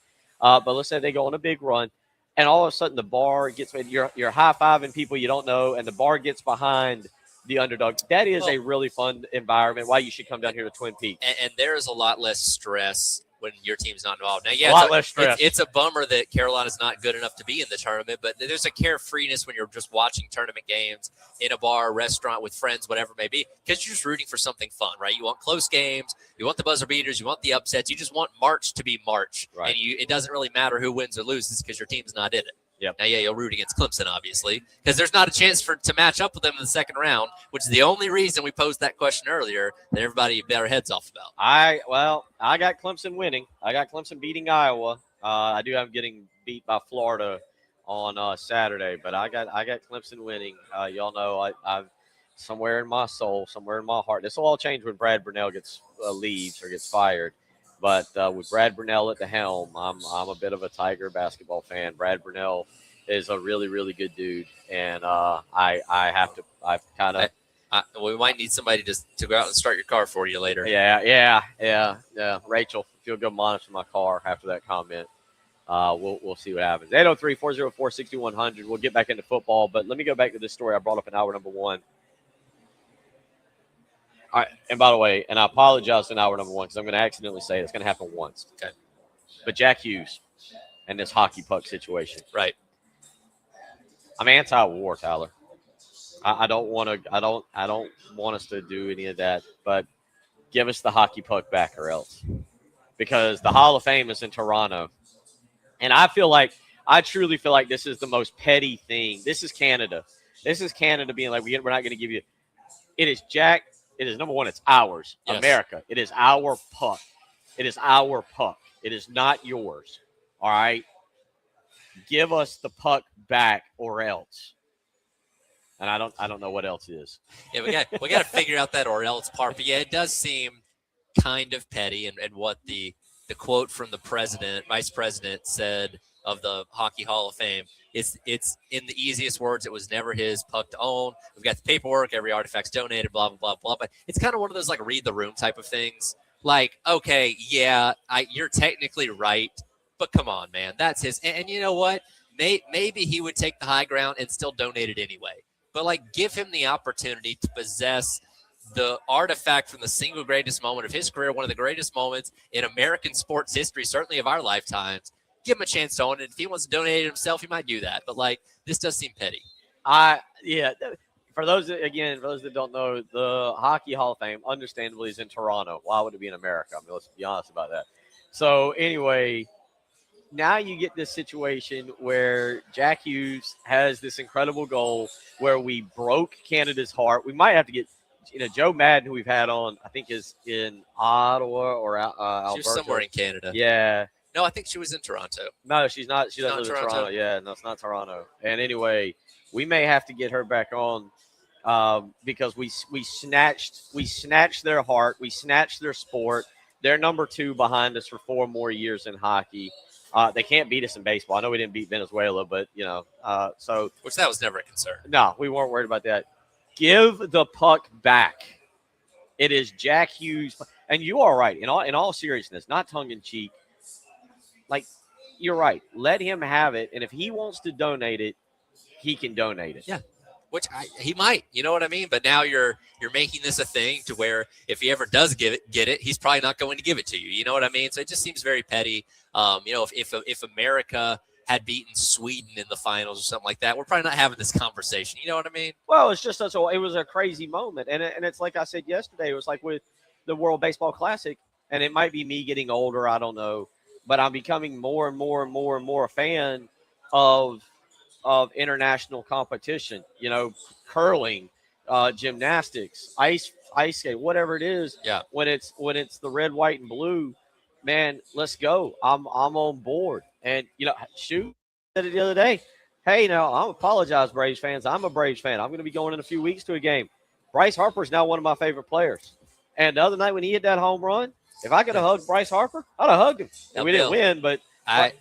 But let's say they go on a big run, and all of a sudden the bar gets – you're high-fiving people you don't know, and the bar gets behind the underdog. That is a really fun environment, why you should come down here to Twin Peaks. And there is a lot less stress when your team's not involved. Now, less stress. It's a bummer that Carolina's not good enough to be in the tournament, but there's a carefreeness when you're just watching tournament games in a bar, restaurant with friends, whatever it may be, because you're just rooting for something fun, right? You want close games, you want the buzzer beaters, you want the upsets, you just want March to be March. Right. And it doesn't really matter who wins or loses because your team's not in it. Yep. Now, you'll root against Clemson, obviously, because there's not a chance to match up with them in the second round, which is the only reason we posed that question earlier that everybody bet our heads off about. I got Clemson winning. I got Clemson beating Iowa. I do have getting beat by Florida on Saturday, but I got Clemson winning. Y'all know I've somewhere in my soul, somewhere in my heart. This will all change when Brad Burnell leaves or gets fired. But with Brad Burnell at the helm, I'm a bit of a Tiger basketball fan. Brad Burnell is a really, really good dude, and we might need somebody to go out and start your car for you later. Yeah. Rachel, if you'll go monitor my car after that comment, we'll see what happens. 803-404-6100. We'll get back into football, but let me go back to this story I brought up in hour number one. All right, and by the way, and I apologize in hour number one because I'm going to accidentally say it's going to happen once. Okay. But Jack Hughes and this hockey puck situation. Right. I'm anti-war, Tyler. I don't want us to do any of that, but give us the hockey puck back or else. Because the Hall of Fame is in Toronto. And I truly feel like this is the most petty thing. This is Canada. This is Canada being like, we're not going to give you. It is Jack. It is, number one, it's ours. Yes. America. It is our puck. It is our puck. It is not yours. All right? Give us the puck back or else. And I don't know what else is. Yeah, we got to figure out that or else part. But yeah, it does seem kind of petty, and what the quote from the vice president said of the Hockey Hall of Fame. It's in the easiest words. It was never his puck to own. We've got the paperwork. Every artifact's donated, blah, blah, blah, blah. But it's kind of one of those, like, read the room type of things. Like, okay, yeah, you're technically right, but come on, man. That's his. And you know what? Maybe he would take the high ground and still donate it anyway. But, like, give him the opportunity to possess the artifact from the single greatest moment of his career, one of the greatest moments in American sports history, certainly of our lifetimes. Give him a chance to own it. If he wants to donate it himself, he might do that. But, like, this does seem petty. For those that don't know, the Hockey Hall of Fame, understandably, is in Toronto. Why would it be in America? I mean, let's be honest about that. So, anyway, now you get this situation where Jack Hughes has this incredible goal where we broke Canada's heart. We might have to get, Joe Madden, who we've had on, I think is in Ottawa or Alberta. She was somewhere in Canada. Yeah. No, I think she was in Toronto. No, she's not. She doesn't live in Toronto? Toronto. Yeah, no, it's not Toronto. And anyway, we may have to get her back on because we snatched their heart. We snatched their sport. They're number 2 behind us for 4 more years in hockey. They can't beat us in baseball. I know we didn't beat Venezuela, but Which that was never a concern. No, we weren't worried about that. Give the puck back. It is Jack Hughes, and you are right. In all seriousness, not tongue in cheek. Like, you're right. Let him have it, and if he wants to donate it, he can donate it. Yeah, which he might. You know what I mean? But now you're making this a thing to where if he ever does get it, he's probably not going to give it to you. You know what I mean? So it just seems very petty. If America had beaten Sweden in the finals or something like that, we're probably not having this conversation. You know what I mean? Well, it's just it was a crazy moment, and it's like I said yesterday. It was like with the World Baseball Classic, and it might be me getting older. I don't know, but I'm becoming more and more and more and more a fan of international competition. Curling, gymnastics, ice skate, whatever it is. Yeah. When it's the red, white, and blue, man, let's go. I'm on board. And shoot, I said it the other day. Hey, I apologize, Braves fans. I'm a Braves fan. I'm going to be going in a few weeks to a game. Bryce Harper is now one of my favorite players. And the other night when he hit that home run, if I could have hugged Bryce Harper, I'd have hugged him. And we didn't win, but I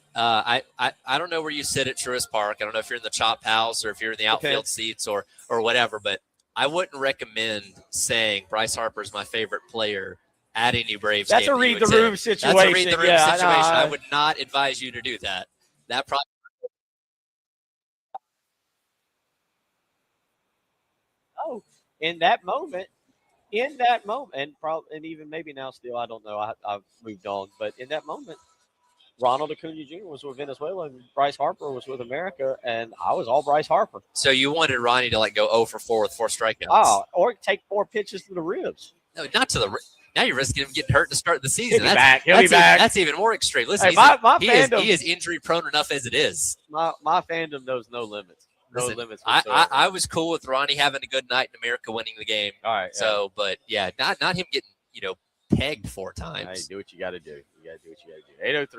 don't know where you sit at Truist Park. I don't know if you're in the chop house or if you're in the outfield seats or whatever, but I wouldn't recommend saying Bryce Harper is my favorite player at any Braves game. That's a read the room situation. That's a read the room situation. I would not advise you to do that. That probably. Oh, in that moment, and even maybe now still, I don't know. I've moved on, but in that moment, Ronald Acuna Jr. was with Venezuela and Bryce Harper was with America, and I was all Bryce Harper. So you wanted Ronnie to go 0 for 4 with 4 strikeouts? Oh, or take 4 pitches to the ribs. No, not to the. Now you're risking him getting hurt to start the season. He'll be back. That's even more extreme. Listen, Hey, he is injury prone enough as it is. My fandom knows no limits. Listen, limits. I was cool with Ronnie having a good night in America winning the game. All right. So, but yeah, not him getting pegged 4 times. Hey, do what you got to do. You got to do what you got to do.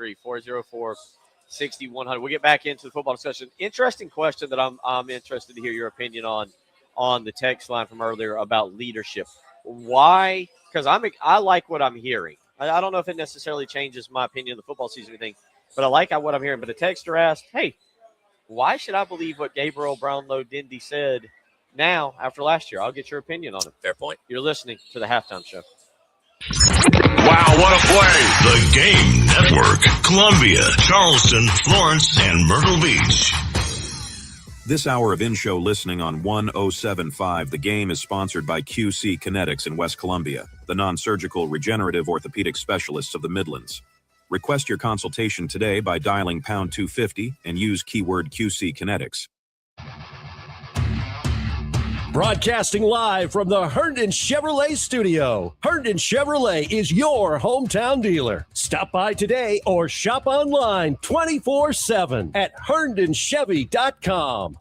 803-404-6100. We'll get back into the football discussion. Interesting question that I'm interested to hear your opinion on the text line from earlier about leadership. Why? Because I like what I'm hearing. I don't know if it necessarily changes my opinion of the football season or anything, but I like what I'm hearing. But a texter asked, hey, why should I believe what Gabriel Brownlow Dindy said now after last year? I'll get your opinion on it. Fair point. You're listening to the Halftime Show. Wow, what a play! The Game Network. Columbia, Charleston, Florence, and Myrtle Beach. This hour of in-show listening on 1075 The Game is sponsored by QC Kinetics in West Columbia, the non-surgical regenerative orthopedic specialists of the Midlands. Request your consultation today by dialing pound 250 and use keyword QC Kinetics. Broadcasting live from the Herndon Chevrolet studio. Herndon Chevrolet is your hometown dealer. Stop by today or shop online 24/7 at HerndonChevy.com.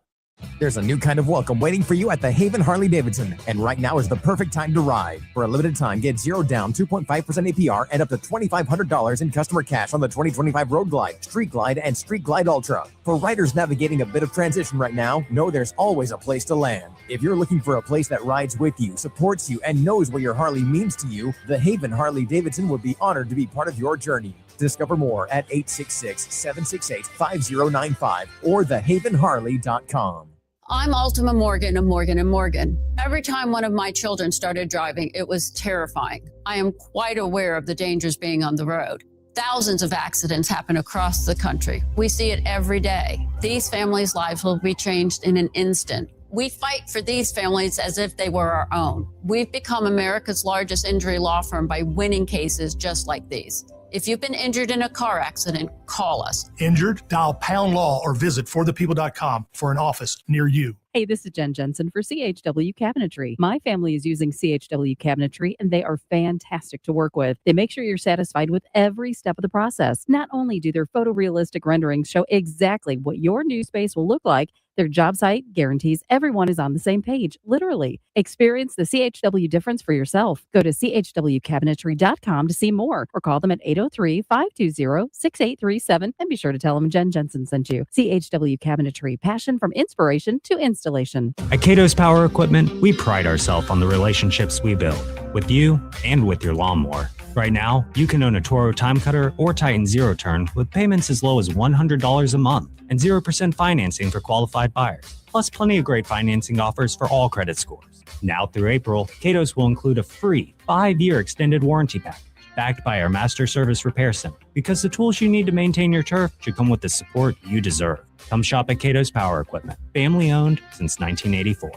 There's a new kind of welcome waiting for you at the Haven Harley-Davidson, and right now is the perfect time to ride. For a limited time, get 0 down, 2.5% APR, and up to $2,500 in customer cash on the 2025 Road Glide, Street Glide, and Street Glide Ultra. For riders navigating a bit of transition right now, know there's always a place to land. If you're looking for a place that rides with you, supports you, and knows what your Harley means to you, the Haven Harley-Davidson would be honored to be part of your journey. Discover more at 866-768-5095 or thehavenharley.com. I'm Ultima Morgan of Morgan & Morgan. Every time one of my children started driving, it was terrifying. I am quite aware of the dangers being on the road. Thousands of accidents happen across the country. We see it every day. These families' lives will be changed in an instant. We fight for these families as if they were our own. We've become America's largest injury law firm by winning cases just like these. If you've been injured in a car accident, call us. Injured? Dial #law or visit forthepeople.com for an office near you. Hey, this is Jen Jensen for CHW Cabinetry. My family is using CHW Cabinetry, and they are fantastic to work with. They make sure you're satisfied with every step of the process. Not only do their photorealistic renderings show exactly what your new space will look like, their job site guarantees everyone is on the same page, literally. Experience the CHW difference for yourself. Go to chwcabinetry.com to see more or call them at 803-520-6837 and be sure to tell them Jen Jensen sent you. CHW Cabinetry, passion from inspiration to installation. At Cato's Power Equipment, we pride ourselves on the relationships we build with you and with your lawnmower. Right now, you can own a Toro Time Cutter or Titan Zero Turn with payments as low as $100 a month and 0% financing for qualified buyers, plus plenty of great financing offers for all credit scores. Now through April, Cato's will include a free 5-year extended warranty package backed by our Master Service Repair Center, because the tools you need to maintain your turf should come with the support you deserve. Come shop at Cato's Power Equipment, family owned since 1984.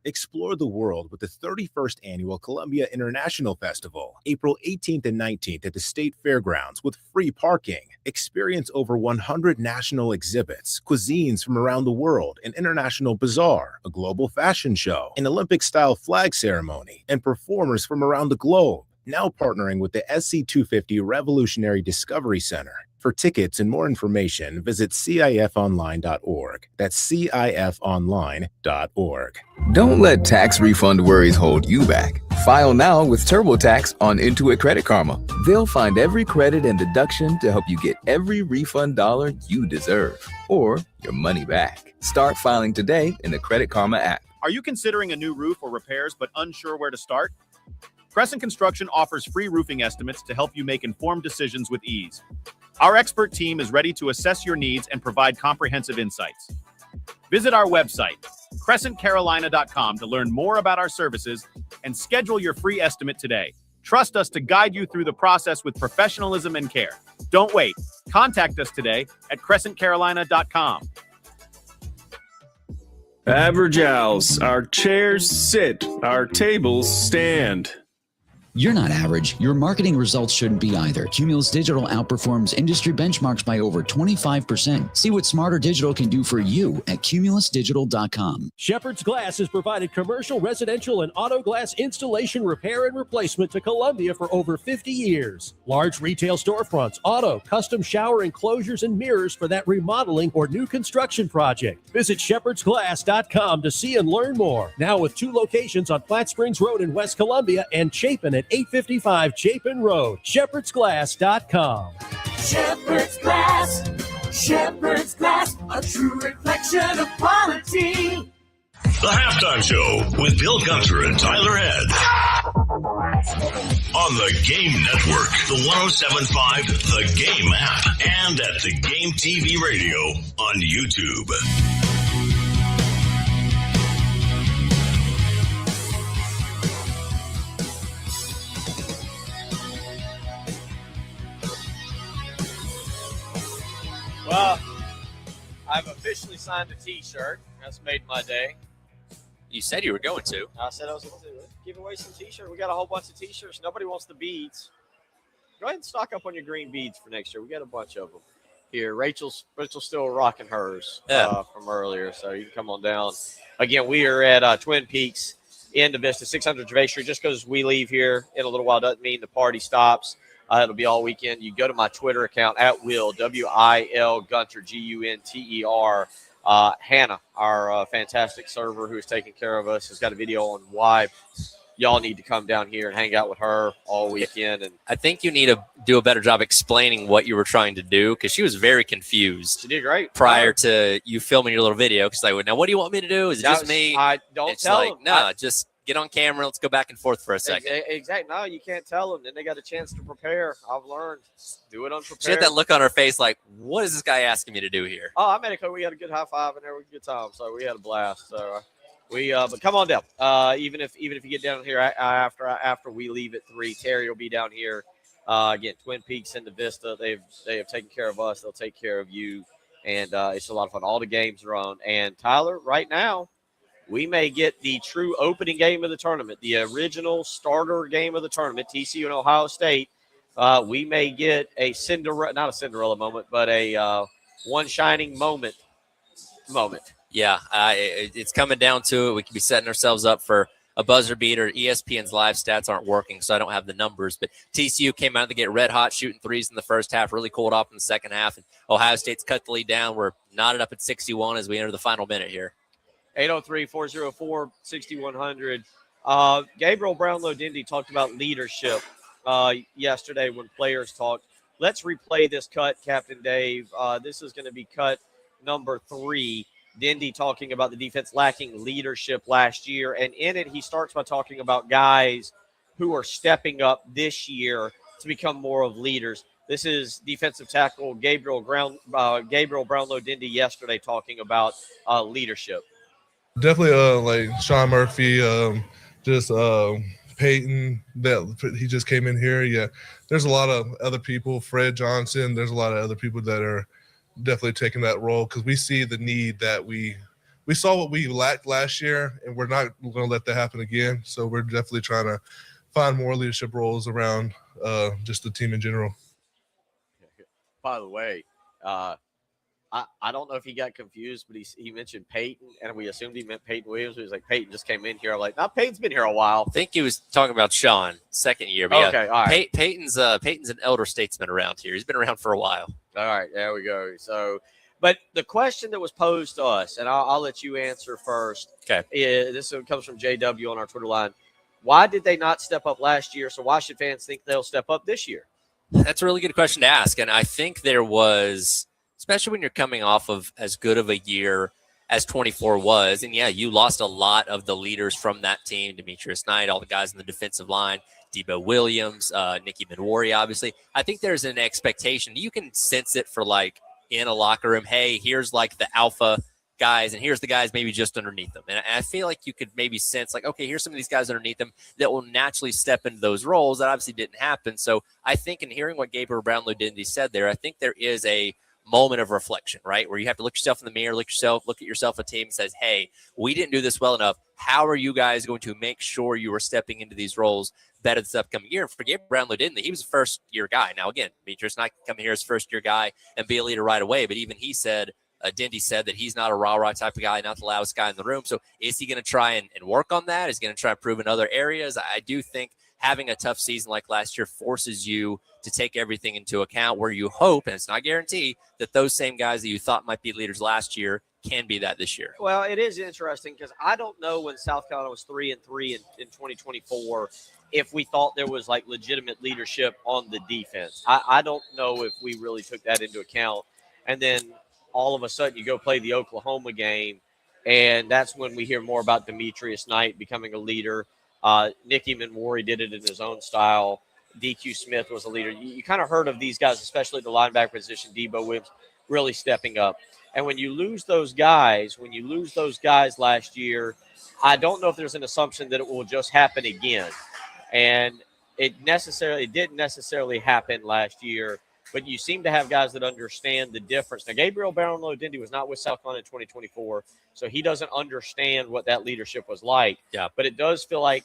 Explore the world with the 31st Annual Columbia International Festival, April 18th and 19th at the State Fairgrounds with free parking. Experience over 100 national exhibits, cuisines from around the world, an international bazaar, a global fashion show, an Olympic-style flag ceremony, and performers from around the globe. Now partnering with the SC250 Revolutionary Discovery Center. For tickets and more information, visit cifonline.org. That's cifonline.org. Don't let tax refund worries hold you back. File now with TurboTax on Intuit Credit Karma. They'll find every credit and deduction to help you get every refund dollar you deserve, or your money back. Start filing today in the Credit Karma app. Are you considering a new roof or repairs but unsure where to start? Crescent Construction offers free roofing estimates to help you make informed decisions with ease. Our expert team is ready to assess your needs and provide comprehensive insights. Visit our website, crescentcarolina.com, to learn more about our services and schedule your free estimate today. Trust us to guide you through the process with professionalism and care. Don't wait. Contact us today at crescentcarolina.com. Average Owls. Our chairs sit, our tables stand. You're not average. Your marketing results shouldn't be either. Cumulus Digital outperforms industry benchmarks by over 25%. See what Smarter Digital can do for you at cumulusdigital.com. Shepherd's Glass has provided commercial, residential, and auto glass installation, repair, and replacement to Columbia for over 50 years. Large retail storefronts, auto, custom shower enclosures, and mirrors for that remodeling or new construction project. Visit shepherdsglass.com to see and learn more. Now with 2 locations on Flat Springs Road in West Columbia and Chapin at 855 Chapin Road. Shepherdsglass.com. Shepherd's Glass. Shepherd's Glass. A true reflection of quality. The Halftime Show with Bill Gunter and Tyler Head. On the Game Network, the 107.5 The Game app, and at The Game TV Radio on YouTube. Well, I've officially signed a T-shirt. That's made my day. You said you were going to. I said I was going to give away some T-shirts. We got a whole bunch of T-shirts. Nobody wants the beads. Go ahead and stock up on your green beads for next year. We got a bunch of them here. Rachel's still rocking hers from earlier, so you can come on down. Again, we are at Twin Peaks in the Vista, 600 Gervais Street. Just because we leave here in a little while doesn't mean the party stops. It'll be all weekend. You go to my Twitter account at Will, W-I-L Gunter, G-U-N-T-E-R. Hannah, our fantastic server who is taking care of us, has got a video on why y'all need to come down here and hang out with her all weekend. And I think you need to do a better job explaining what you were trying to do, because she was very confused. She did great. Prior to you filming your little video, because like, now what do you want me to do? Is it just me? I don't tell them. No, just get on camera. Let's go back and forth for a second. Exactly. No, you can't tell them. Then they got a chance to prepare. I've learned. Do it unprepared. She had that look on her face like, what is this guy asking me to do here? Oh, I made it cool. We had a good high five in there. We had a good time. So we had a blast. So but come on down. Even if you get down here after we leave at 3, Terry will be down here. Again, Twin Peaks in the Vista. They have taken care of us. They'll take care of you. And it's a lot of fun. All the games are on. And Tyler, right now, we may get the true opening game of the tournament, the original starter game of the tournament, TCU and Ohio State. We may get not a Cinderella moment, but a one shining moment. Yeah, it's coming down to it. We could be setting ourselves up for a buzzer beater. ESPN's live stats aren't working, so I don't have the numbers. But TCU came out to get red hot, shooting threes in the first half, really cooled off in the second half. And Ohio State's cut the lead down. We're knotted up at 61 as we enter the final minute here. 803-404-6100. Gabriel Brownlow-Dindy talked about leadership yesterday when players talked. Let's replay this cut, Captain Dave. This is going to be cut number 3. Dindy talking about the defense lacking leadership last year. And in it, he starts by talking about guys who are stepping up this year to become more of leaders. This is defensive tackle Gabriel Brownlow-Dindy yesterday talking about leadership. Definitely like Sean Murphy, Peyton, that he just came in here. Yeah, there's a lot of other people, Fred Johnson. There's a lot of other people that are definitely taking that role because we see the need that we saw what we lacked last year, and we're not going to let that happen again. So we're definitely trying to find more leadership roles around just the team in general. By the way, I don't know if he got confused, but he mentioned Peyton, and we assumed he meant Peyton Williams. He was like, Peyton just came in here. I'm like, no, Peyton's been here a while. I think he was talking about Sean, second year. But okay, all right. Peyton's an elder statesman around here. He's been around for a while. All right, there we go. So, but the question that was posed to us, and I'll let you answer first. Okay. This comes from JW on our Twitter line. Why did they not step up last year? So why should fans think they'll step up this year? That's a really good question to ask. And I think there was, especially when you're coming off of as good of a year as 24 was. And yeah, you lost a lot of the leaders from that team, Demetrius Knight, all the guys in the defensive line, Debo Williams, Nicky Minwari, obviously. I think there's an expectation. You can sense it for like in a locker room. Hey, here's like the alpha guys, and here's the guys maybe just underneath them. And I feel like you could maybe sense like, okay, here's some of these guys underneath them that will naturally step into those roles. That obviously didn't happen. So I think in hearing what Gabriel Brownlow-Dindy said there, I think there is a moment of reflection, right? Where you have to look yourself in the mirror, look at yourself, a team says, hey, we didn't do this well enough. How are you guys going to make sure you are stepping into these roles better this upcoming year? And for Gabriel Brownlow-Dindy, he was a first-year guy. Now, again, Demetrius Knight can come here as first-year guy and be a leader right away, but even he said, Dindy said that he's not a rah-rah type of guy, not the loudest guy in the room. So is he going to try and work on that? Is he going to try and prove in other areas? I do think having a tough season like last year forces you to take everything into account, where you hope, and it's not guaranteed, that those same guys that you thought might be leaders last year can be that this year. Well, it is interesting because I don't know when South Carolina was 3-3 in 2024 if we thought there was like legitimate leadership on the defense. I don't know if we really took that into account. And then all of a sudden you go play the Oklahoma game, and that's when we hear more about Demetrius Knight becoming a leader. Nicky Minwari did it in his own style. DQ Smith was a leader. You kind of heard of these guys, especially the linebacker position, Debo Williams, really stepping up. And when you lose those guys last year, I don't know if there's an assumption that it will just happen again. And it didn't necessarily happen last year, but you seem to have guys that understand the difference. Now, Gabriel Brownlow-Dindy was not with South Carolina in 2024, so he doesn't understand what that leadership was like. Yeah. But it does feel like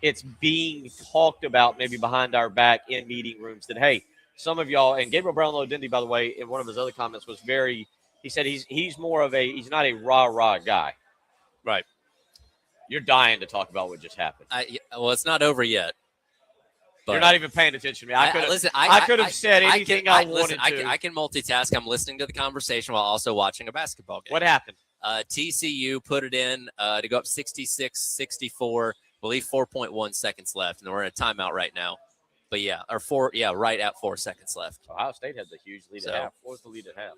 it's being talked about maybe behind our back in meeting rooms that, hey, some of y'all, and Gabriel Brownlow-Dindy, by the way, in one of his other comments was he said he's not a rah-rah guy. Right. You're dying to talk about what just happened. Well, it's not over yet. But you're not even paying attention to me. I could have said anything I wanted to. I can multitask. I'm listening to the conversation while also watching a basketball game. What happened? TCU put it in to go up 66-64. I believe 4.1 seconds left, and we're in a timeout right now. But right at 4 seconds left. Ohio State had the huge lead at half. What was the lead at half?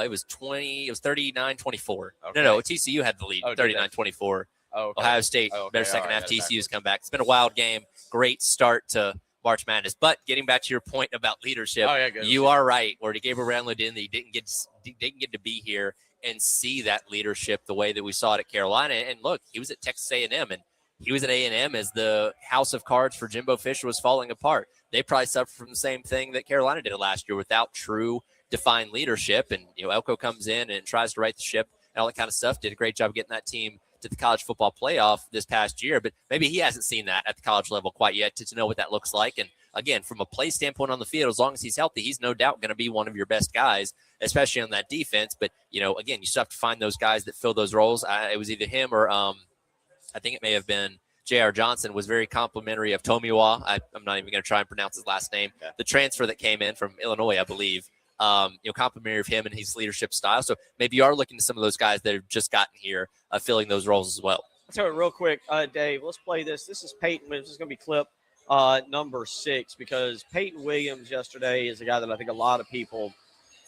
It was 39-24. Okay. No, TCU had the lead, 39-24. Oh, okay. Ohio State, better second half. TCU's come back. It's been a wild game. Great start to March Madness. But getting back to your point about leadership, you are right. Where Gabriel Brownlow-Dindy didn't get to be here and see that leadership the way that we saw it at Carolina. And look, he was at Texas A&M, and he was at A&M as the house of cards for Jimbo Fisher was falling apart. They probably suffered from the same thing that Carolina did last year without true defined leadership. And Elko comes in and tries to right the ship and all that kind of stuff. Did a great job getting that team to the college football playoff this past year, but maybe he hasn't seen that at the college level quite yet to know what that looks like. And again, from a play standpoint on the field, as long as he's healthy, he's no doubt going to be one of your best guys, especially on that defense. But, again, you still have to find those guys that fill those roles. It was either him or I think it may have been J.R. Johnson was very complimentary of Tomiwa. I'm not even going to try and pronounce his last name. Yeah. The transfer that came in from Illinois, I believe, complimentary of him and his leadership style. So maybe you are looking to some of those guys that have just gotten here, filling those roles as well. I'll tell you real quick, Dave, let's play this. This is Peyton Williams. This is going to be clip number 6 because Peyton Williams yesterday is a guy that I think a lot of people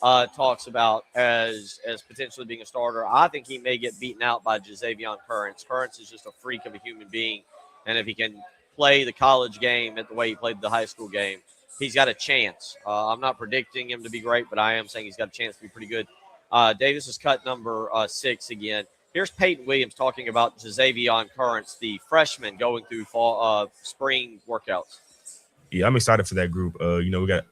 talks about as potentially being a starter. I think he may get beaten out by Jazavion Currents. Currents is just a freak of a human being, and if he can play the college game at the way he played the high school game, he's got a chance. I'm not predicting him to be great, but I am saying he's got a chance to be pretty good. Davis is cut number 6 again. Here's Peyton Williams talking about Jazavion Currents, the freshman going through spring workouts. Yeah, I'm excited for that group. We got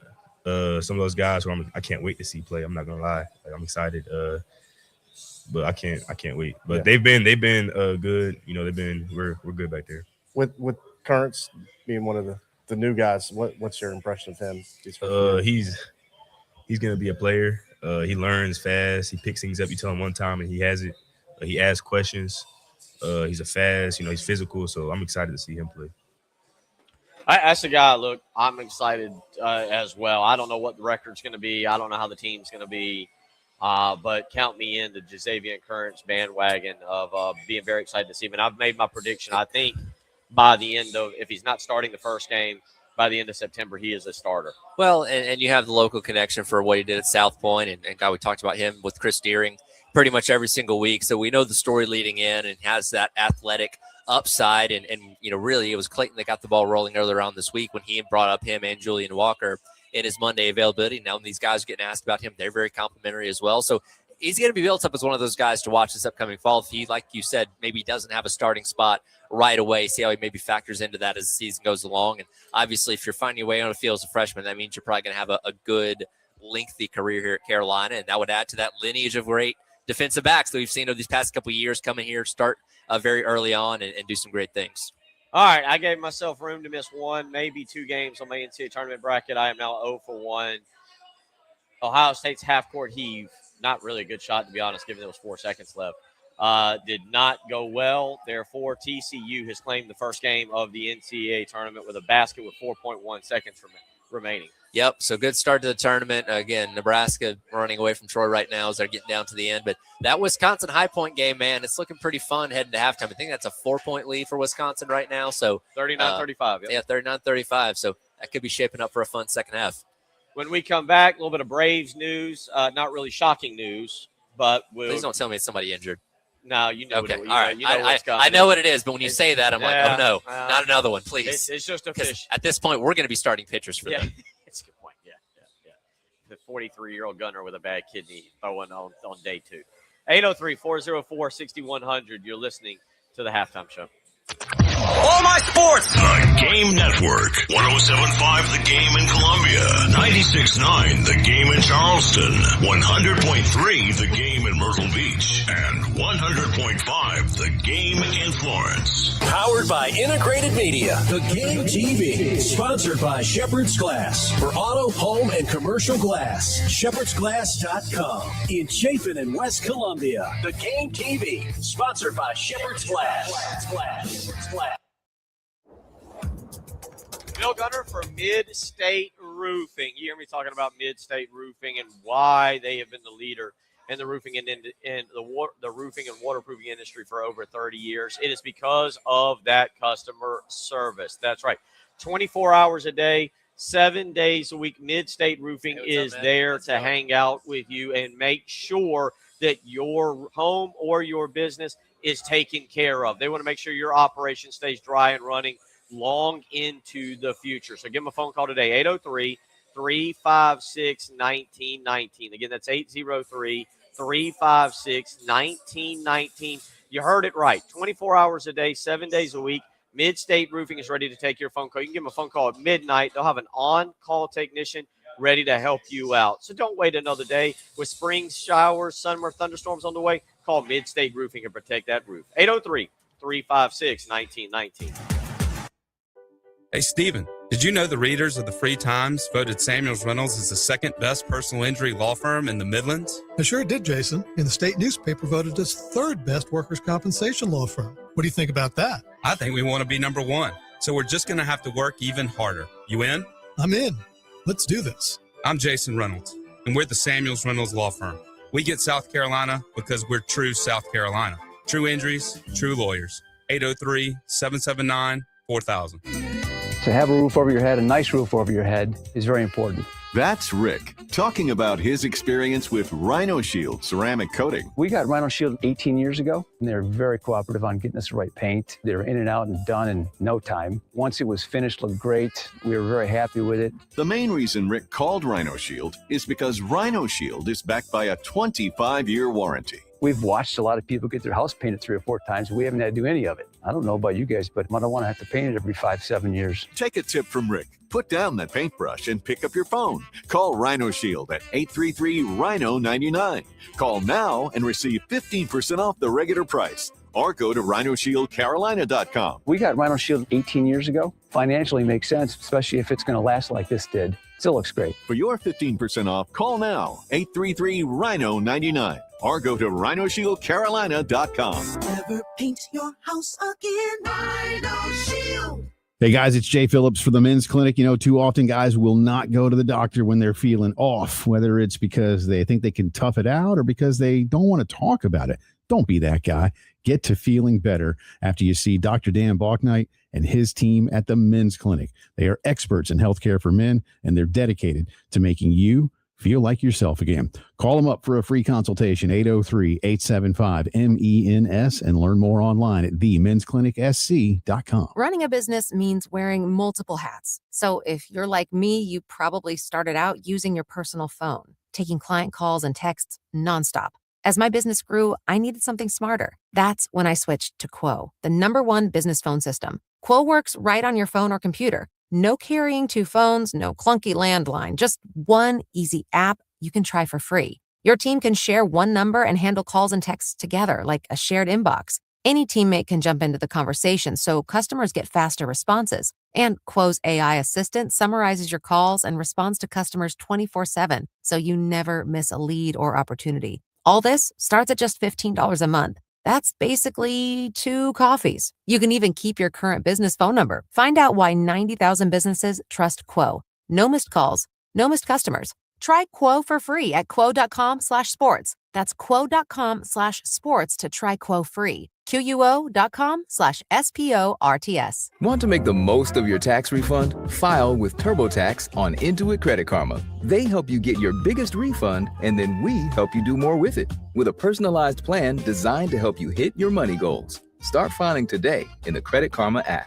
some of those guys who I can't wait to see play. I'm not gonna lie, I'm excited, but I can't wait. But they've been good. We're good back there. With Currents being one of the new guys, what's your impression of him? He's gonna be a player. He learns fast. He picks things up. You tell him one time and he has it. He asks questions. He's a fast. He's physical. So I'm excited to see him play. That's a guy, look, I'm excited as well. I don't know what the record's going to be. I don't know how the team's going to be. But count me in the Jazavion Currents bandwagon of being very excited to see him. And I've made my prediction. I think by the end of, if he's not starting the first game, by the end of September, he is a starter. Well, and you have the local connection for what he did at South Point. And God, we talked about him with Chris Deering pretty much every single week. So we know the story leading in and has that athletic upside. And really it was Clayton that got the ball rolling earlier on this week when he brought up him and Julian Walker in his Monday availability. Now when these guys are getting asked about him, they're very complimentary as well. So he's going to be built up as one of those guys to watch this upcoming fall. If he, like you said, maybe doesn't have a starting spot right away, see how he maybe factors into that as the season goes along. And obviously if you're finding your way on the field as a freshman, that means you're probably going to have a good, lengthy career here at Carolina. And that would add to that lineage of great defensive backs that we've seen over these past couple of years come in here, start very early on and do some great things. All right, I gave myself room to miss 1, maybe 2 games on my NCAA tournament bracket. I am now 0 for 1. Ohio State's half-court heave, not really a good shot, to be honest, given there was 4 seconds left. Did not go well. Therefore, TCU has claimed the first game of the NCAA tournament with a basket with 4.1 seconds remaining. Yep, so good start to the tournament. Again, Nebraska running away from Troy right now as they're getting down to the end. But that Wisconsin High Point game, man, it's looking pretty fun heading to halftime. I think that's a 4-point lead for Wisconsin right now. So 39-35. Yeah, 39-35. So that could be shaping up for a fun second half. When we come back, a little bit of Braves news. Not really shocking news, but please don't tell me it's somebody injured. No, you know. Okay, all right. What's coming. I know what it is, but when you say that, I'm like, oh no, not another one, please. It's just a fish. At this point, we're going to be starting pitchers for them. It's a good point. Yeah. The 43-year-old gunner with a bad kidney throwing on day 2. 803-404-6100. You're listening to the Halftime Show. All my sports. The Game Network. 107.5 The Game in Columbia. 96.9 The Game in Charleston. 100.3 The Game in Myrtle Beach. And 100.5 The Game in Florence. Powered by Integrated Media. The Game TV. Sponsored by Shepherd's Glass. For auto, home, and commercial glass. ShepherdsGlass.com. In Chapin and West Columbia. The Game TV. Sponsored by Shepherd's Glass. Bill Gunner for Mid-State Roofing. You hear me talking about Mid-State Roofing and why they have been the leader in the roofing and the roofing and waterproofing industry for over 30 years. It is because of that customer service. That's right. 24 hours a day, 7 days a week. Mid-State Roofing is there to hang out with you and make sure that your home or your business is taken care of. They want to make sure your operation stays dry and running long into the future. So give them a phone call today, 803-356-1919. Again, that's 803-356-1919. You heard it right. 24 hours a day, 7 days a week. Mid-State Roofing is ready to take your phone call. You can give them a phone call at midnight. They'll have an on-call technician ready to help you out. So don't wait another day. With spring showers, summer thunderstorms on the way, call Mid-State Roofing and protect that roof. 803-356-1919. Hey, Steven, did you know the readers of the Free Times voted Samuels Reynolds as the second best personal injury law firm in the Midlands? I sure did, Jason. And the state newspaper voted us third best workers' compensation law firm. What do you think about that? I think we want to be number one, so we're just going to have to work even harder. You in? I'm in. Let's do this. I'm Jason Reynolds, and we're the Samuels Reynolds Law Firm. We get South Carolina because we're true South Carolina. True injuries, true lawyers. 803-779-4000. To have a roof over your head, a nice roof over your head, is very important. That's Rick talking about his experience with Rhino Shield ceramic coating. We got Rhino Shield 18 years ago, and they're very cooperative on getting us the right paint. They were in and out and done in no time. Once it was finished, looked great. We were very happy with it. The main reason Rick called Rhino Shield is because Rhino Shield is backed by a 25-year warranty. We've watched a lot of people get their house painted 3 or 4 times. We haven't had to do any of it. I don't know about you guys, but I don't want to have to paint it every 5-7 years. Take a tip from Rick. Put down that paintbrush and pick up your phone. Call Rhino Shield at 833-RHINO-99. Call now and receive 15% off the regular price. Or go to RhinoShieldCarolina.com. We got Rhino Shield 18 years ago. Financially makes sense, especially if it's going to last like this did. Still looks great. For your 15% off, call now, 833-RHINO-99. Or go to RhinoShieldCarolina.com. Never paint your house again. Rhino Shield. Hey guys, it's Jay Phillips for the Men's Clinic. You know, too often guys will not go to the doctor when they're feeling off, whether it's because they think they can tough it out or because they don't want to talk about it. Don't be that guy. Get to feeling better after you see Dr. Dan Balknight and his team at the Men's Clinic. They are experts in healthcare for men, and they're dedicated to making you feel like yourself again. Call them up for a free consultation, 803-875-MENS, and learn more online at themensclinicsc.com. Running a business means wearing multiple hats. So if you're like me, you probably started out using your personal phone, taking client calls and texts nonstop. As my business grew, I needed something smarter. That's when I switched to Quo, the #1 business phone system. Quo works right on your phone or computer. No carrying 2 phones, no clunky landline, just one easy app you can try for free. Your team can share one number and handle calls and texts together like a shared inbox. Any teammate can jump into the conversation, so customers get faster responses. And Quo's AI assistant summarizes your calls and responds to customers 24/7, so you never miss a lead or opportunity. All this starts at just $15 a month. That's basically 2 coffees. You can even keep your current business phone number. Find out why 90,000 businesses trust Quo. No missed calls, no missed customers. Try Quo for free at quo.com/sports. That's quo.com/sports to try Quo free. QUO.com/SPORTS. Want to make the most of your tax refund? File with TurboTax on Intuit Credit Karma. They help you get your biggest refund, and then we help you do more with it with a personalized plan designed to help you hit your money goals. Start filing today in the Credit Karma app.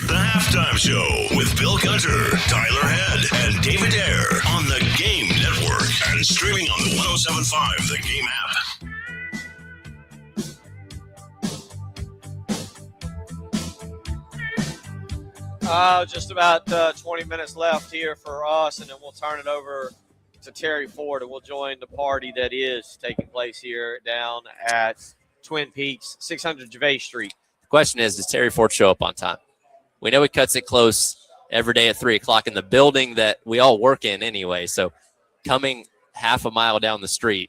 The Halftime Show with Bill Gunter, Tyler Head, and David Ayer on the Game Network and streaming on the 107.5 The Game app. Just about 20 minutes left here for us, and then we'll turn it over to Terry Ford, and we'll join the party that is taking place here down at Twin Peaks, 600 Gervais Street. The question is, does Terry Ford show up on time? We know he cuts it close every day at 3 o'clock in the building that we all work in anyway. So coming half a mile down the street,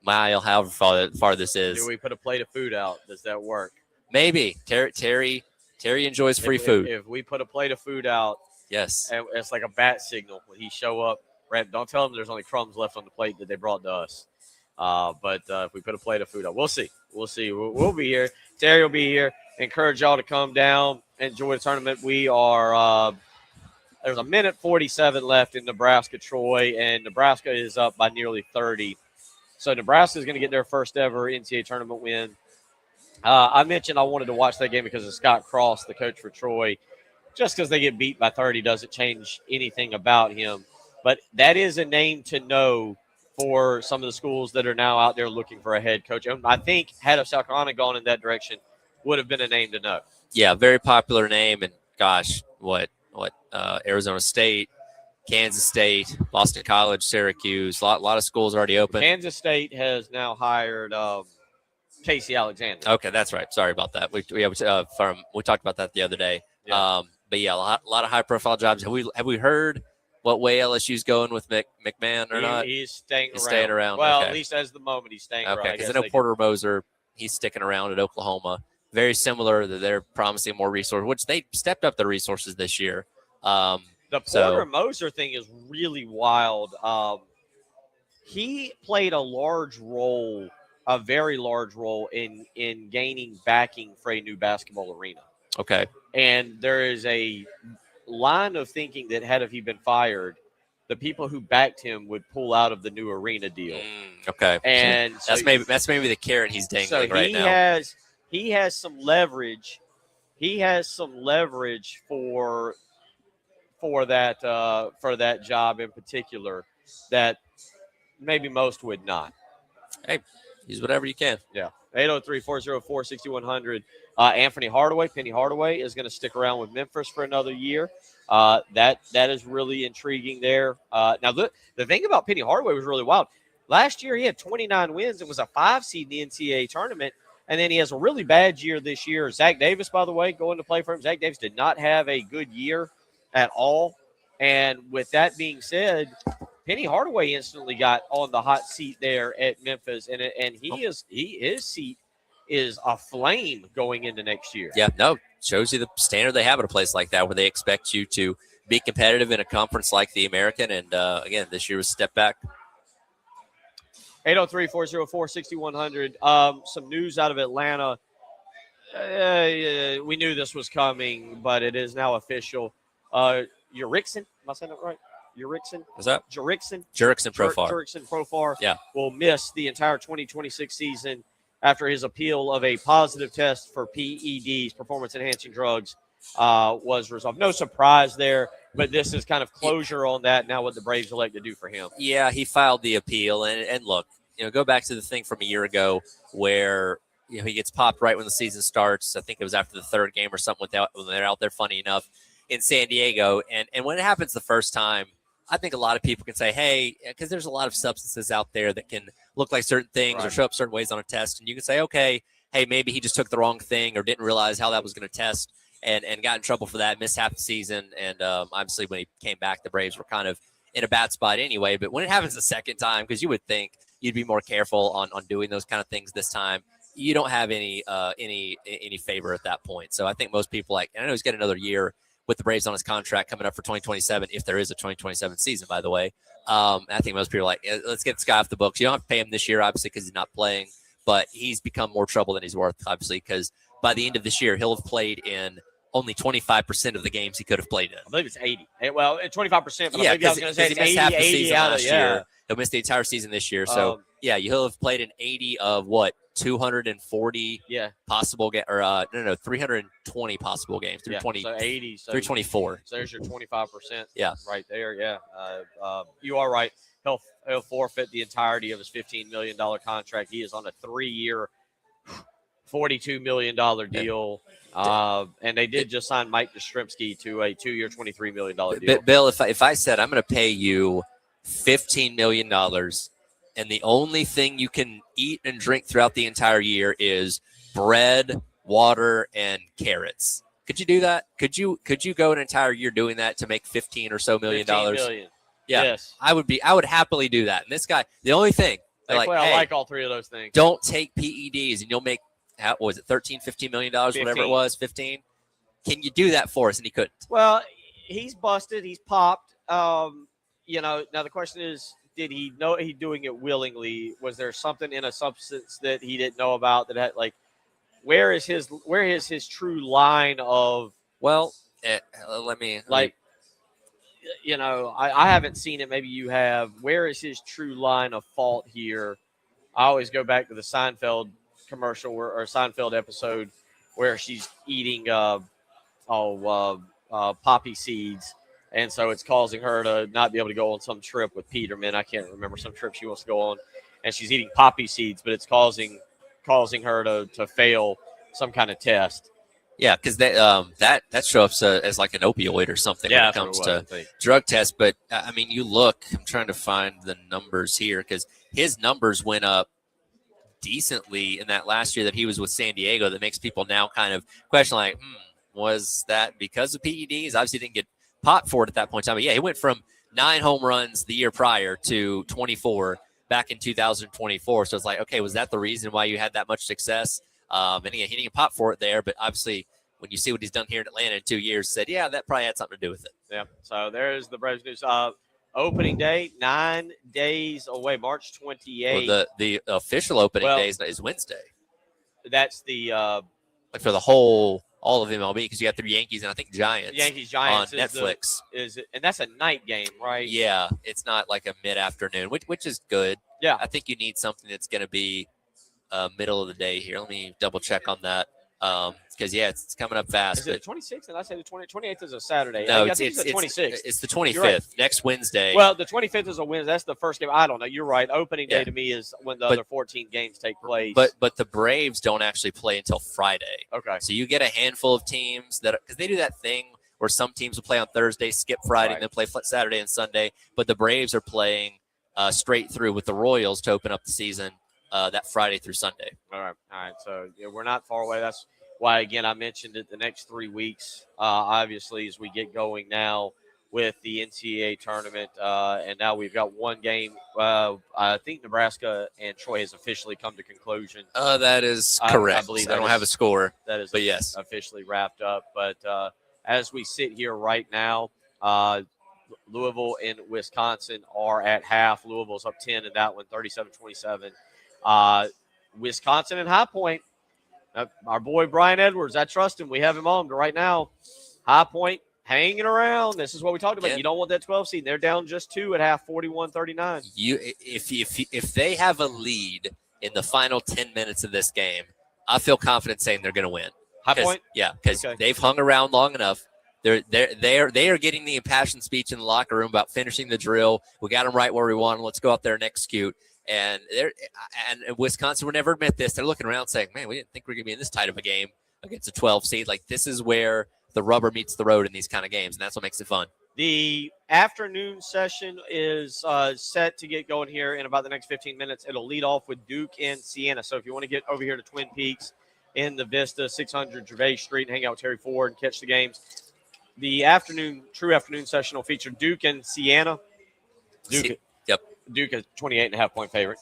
however far this is. Do we put a plate of food out? Does that work? Maybe. Terry enjoys free food. If we put a plate of food out, yes, and it's like a bat signal when he show up. Don't tell him there's only crumbs left on the plate that they brought to us. But if we put a plate of food out, we'll see. We'll be here. Terry will be here. Encourage y'all to come down, enjoy the tournament. We are there's a minute 47 left in Nebraska-Troy, and Nebraska is up by nearly 30. So Nebraska is going to get their first ever NCAA tournament win. I mentioned I wanted to watch that game because of Scott Cross, the coach for Troy. Just because they get beat by 30 doesn't change anything about him. But that is a name to know for some of the schools that are now out there looking for a head coach. And I think had South Carolina gone in that direction, would have been a name to know. Yeah, very popular name. And gosh, what Arizona State, Kansas State, Boston College, Syracuse, a lot of schools already open. Kansas State has now hired Casey Alexander. Okay, that's right. Sorry about that. We talked about that the other day. Yeah. yeah, a lot of high profile jobs. Have we heard what way LSU's going with McMahon or not? He's staying around. Staying around. Well, okay. at least as the moment he's staying around. Okay, because I know Porter Moser, he's sticking around at Oklahoma. Very similar that they're promising more resources, which they stepped up their resources this year. The Porter Moser thing is really wild. He played a very large role in gaining backing for a new basketball arena. Okay. And there is a line of thinking that had he been fired, the people who backed him would pull out of the new arena deal. Okay. And that's maybe the carrot he's dangling right now. He has some leverage. He has some leverage for that job in particular that maybe most would not. Hey, use whatever you can. Yeah. 803-404-6100. Anthony Hardaway, Penny Hardaway, is going to stick around with Memphis for another year. That is really intriguing there. Now, the thing about Penny Hardaway was really wild. Last year, he had 29 wins and was a 5 seed in the NCAA tournament. And then he has a really bad year this year. Zach Davis, by the way, going to play for him. Zach Davis did not have a good year at all. And with that being said, Penny Hardaway instantly got on the hot seat there at Memphis, and his seat is aflame going into next year. Yeah, no, shows you the standard they have at a place like that, where they expect you to be competitive in a conference like the American. And again, this year was a step back. 803-404-6100. Some news out of Atlanta. We knew this was coming, but it is now official. Jurickson, am I saying that right? Jurickson? What's that? Jurickson Profar. Jurickson Profar Yeah. will miss the entire 2026 season after his appeal of a positive test for PEDs, performance-enhancing drugs, was resolved. No surprise there, but this is kind of closure on that. Now what the Braves elect to do for him. Yeah, he filed the appeal. And look, go back to the thing from a year ago where he gets popped right when the season starts. I think it was after the third game or something when they're out there, funny enough, in San Diego. And when it happens the first time, I think a lot of people can say, hey, because there's a lot of substances out there that can look like certain things or show up certain ways on a test. And you can say, okay, hey, maybe he just took the wrong thing or didn't realize how that was going to test and got in trouble for that, missed half the season. And obviously when he came back, the Braves were kind of in a bad spot anyway. But when it happens the second time, because you would think you'd be more careful on doing those kind of things this time, you don't have any favor at that point. So I think most people and I know he's got another year with the Braves on his contract coming up for 2027, if there is a 2027 season, by the way. I think most people are like, let's get this guy off the books. You don't have to pay him this year, obviously, because he's not playing, but he's become more trouble than he's worth, obviously, because by the end of this year, he'll have played in only 25% of the games he could have played in. I believe it's 80. Well, 25%, but yeah, maybe I was going to say it's 80, half the 80 season out last of, year. He'll miss the entire season this year. So, he'll have played in 80 of what? 240 possible game or 320 possible games. 320, so 80, 324. So there's your 25%. Yeah, right there. Yeah, you are right. He'll forfeit the entirety of his $15 million contract. He is on a 3-year, $42 million deal. And they did just sign Mike Yastrzemski to a 2-year, $23 million deal. Bill, if I said I'm going to pay you $15 million. And the only thing you can eat and drink throughout the entire year is bread, water, and carrots. Could you do that? Could you go an entire year doing that to make $15 or so million? $15 million. Yeah, yes. I would happily do that. And this guy, the only thing, I like all three of those things. Don't take PEDs, and you'll make what was it, $13-15 million, whatever it was, 15. Can you do that for us? And he couldn't. Well, he's busted. He's popped. Now the question is, did he know he's doing it willingly? Was there something in a substance that he didn't know about that had where is his true line of? Well, let me I haven't seen it. Maybe you have. Where is his true line of fault here? I always go back to the Seinfeld commercial or Seinfeld episode where she's eating poppy seeds. And so it's causing her to not be able to go on some trip with Peterman. I can't remember some trip she wants to go on. And she's eating poppy seeds, but it's causing her to fail some kind of test. Yeah, because that shows up as like an opioid or something when it comes to drug tests. But, I mean, you look, I'm trying to find the numbers here because his numbers went up decently in that last year that he was with San Diego. That makes people now kind of question was that because of PEDs, obviously didn't get popped for it at that point in time. But yeah, he went from 9 home runs the year prior to 24 back in 2024. So it's like, okay, was that the reason why you had that much success? And again, he didn't pop for it there, but obviously when you see what he's done here in Atlanta in 2 years, said, yeah, that probably had something to do with it. Yeah. So there's the Braves news. Opening day, 9 days away, March 28th. Well, the official opening day is Wednesday. That's the like for the all of MLB, because you got the Yankees and I think Giants. Giants on Netflix. And that's a night game, right? Yeah, it's not like a mid-afternoon, which is good. Yeah, I think you need something that's going to be middle of the day here. Let me double check on that. Because it's coming up fast. Is it the 26th? And I say the 28th is a Saturday. No, I think it's the 26th. It's the 25th, right. next Wednesday. Well, the 25th is a Wednesday. That's the first game. I don't know. You're right. Opening day to me is when the other 14 games take place. But the Braves don't actually play until Friday. Okay. So you get a handful of teams that, because they do that thing where some teams will play on Thursday, skip Friday, and then play Saturday and Sunday. But the Braves are playing straight through with the Royals to open up the season that Friday through Sunday. All right. So we're not far away. That's why, again, I mentioned it the next 3 weeks, obviously, as we get going now with the NCAA tournament. And now we've got one game. I think Nebraska and Troy has officially come to conclusion. That is correct. I believe I don't have a score. That is but yes, officially wrapped up. But as we sit here right now, Louisville and Wisconsin are at half. Louisville's up 10 in that one, 37-27. Wisconsin and High Point. Our boy Brian Edwards, I trust him. We have him on, but right now, High Point hanging around. This is what we talked about. Yeah. You don't want that 12 seed. They're down just 2 at half, 41-39. If they have a lead in the final 10 minutes of this game, I feel confident saying they're going to win. High Point, because they've hung around long enough. They are getting the impassioned speech in the locker room about finishing the drill. We got them right where we want them. Let's go out there and execute. And Wisconsin would never admit this. They're looking around saying, man, we didn't think we were going to be in this tight of a game against a 12 seed. Like, this is where the rubber meets the road in these kind of games, and that's what makes it fun. The afternoon session is set to get going here in about the next 15 minutes. It'll lead off with Duke and Siena. So if you want to get over here to Twin Peaks in the Vista, 600 Gervais Street, and hang out with Terry Ford and catch the games, the true afternoon session will feature Duke and Siena. Duke is 28.5-point favorite.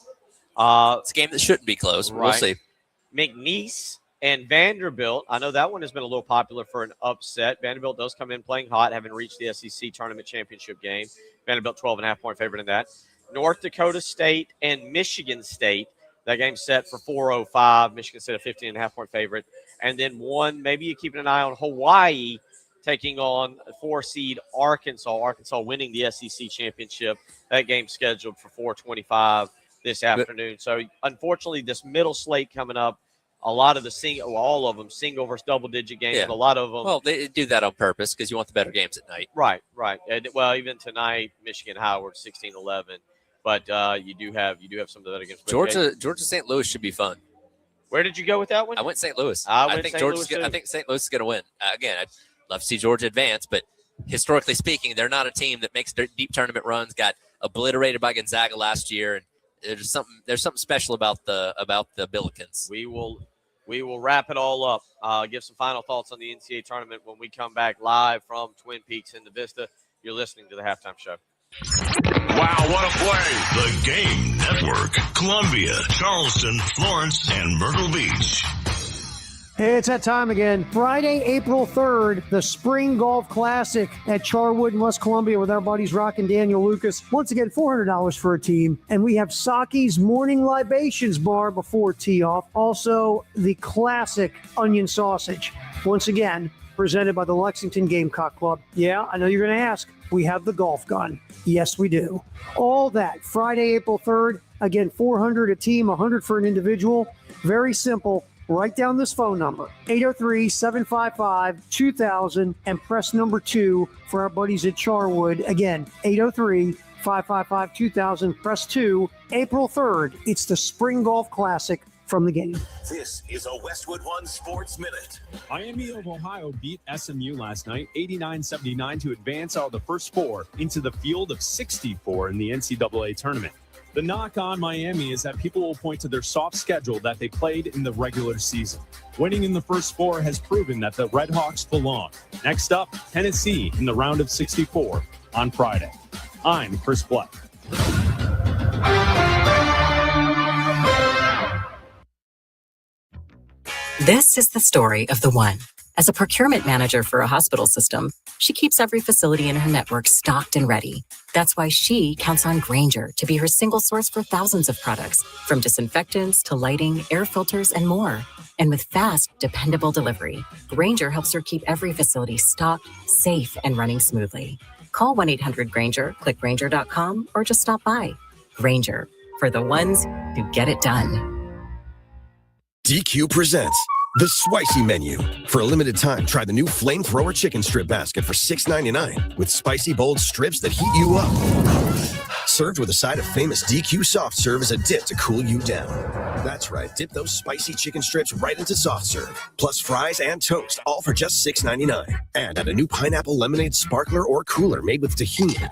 It's a game that shouldn't be close. Right. We'll see. McNeese and Vanderbilt. I know that one has been a little popular for an upset. Vanderbilt does come in playing hot, having reached the SEC tournament championship game. Vanderbilt 12.5-point favorite in that. North Dakota State and Michigan State. That game's set for 4:05. Michigan State a 15.5-point favorite. And then one, maybe you're keeping an eye on Hawaii taking on 4-seed Arkansas. Arkansas winning the SEC championship. That game's scheduled for 4:25 this afternoon. So, unfortunately, this middle slate coming up, a lot of all of them, single versus double-digit games. Yeah. But a lot of them. Well, they do that on purpose because you want the better games at night. Right. And, well, even tonight, Michigan Howard 16-11. But you do have some of the better games. Georgia St. Louis should be fun. Where did you go with that one? I went St. Louis. I think St. Louis is going to win. Again, I'd love to see Georgia advance, but historically speaking, they're not a team that makes deep tournament runs. Got obliterated by Gonzaga last year, and there's something special about the Billikens. We will wrap it all up. Give some final thoughts on the NCAA tournament when we come back live from Twin Peaks in the Vista. You're listening to the Halftime Show. Wow, what a play! The Game Network. Columbia, Charleston, Florence, and Myrtle Beach. Hey, it's that time again. Friday, April 3rd, the Spring Golf Classic at Charwood in West Columbia with our buddies Rock and Daniel Lucas. Once again, $400 for a team. And we have Saki's Morning Libations Bar before tee-off. Also, the classic onion sausage. Once again, presented by the Lexington Gamecock Club. Yeah, I know you're going to ask. We have the golf gun. Yes, we do. All that Friday, April 3rd. Again, $400 a team, $100 for an individual. Very simple. Write down this phone number, 803-755-2000, and press number 2 for our buddies at Charwood. Again, 803-555-2000, press 2. April 3rd, it's the Spring Golf Classic from the Game. This is a Westwood One Sports Minute. Miami of Ohio beat SMU last night, 89-79, to advance out of the first 4 into the field of 64 in the NCAA tournament. The knock on Miami is that people will point to their soft schedule that they played in the regular season. Winning in the first 4 has proven that the Red Hawks belong. Next up, Tennessee in the round of 64 on Friday. I'm Chris Black. This is the story of the one. As a procurement manager for a hospital system, she keeps every facility in her network stocked and ready. That's why she counts on Grainger to be her single source for thousands of products, from disinfectants to lighting, air filters, and more. And with fast, dependable delivery, Grainger helps her keep every facility stocked, safe, and running smoothly. Call 1-800-GRAINGER, click Grainger.com, or just stop by. Grainger, for the ones who get it done. DQ presents the Spicy Menu. For a limited time, try the new Flamethrower Chicken Strip Basket for $6.99 with spicy, bold strips that heat you up. Served with a side of famous DQ Soft Serve as a dip to cool you down. That's right, dip those spicy chicken strips right into Soft Serve, plus fries and toast, all for just $6.99. And add a new pineapple lemonade sparkler or cooler made with tahini.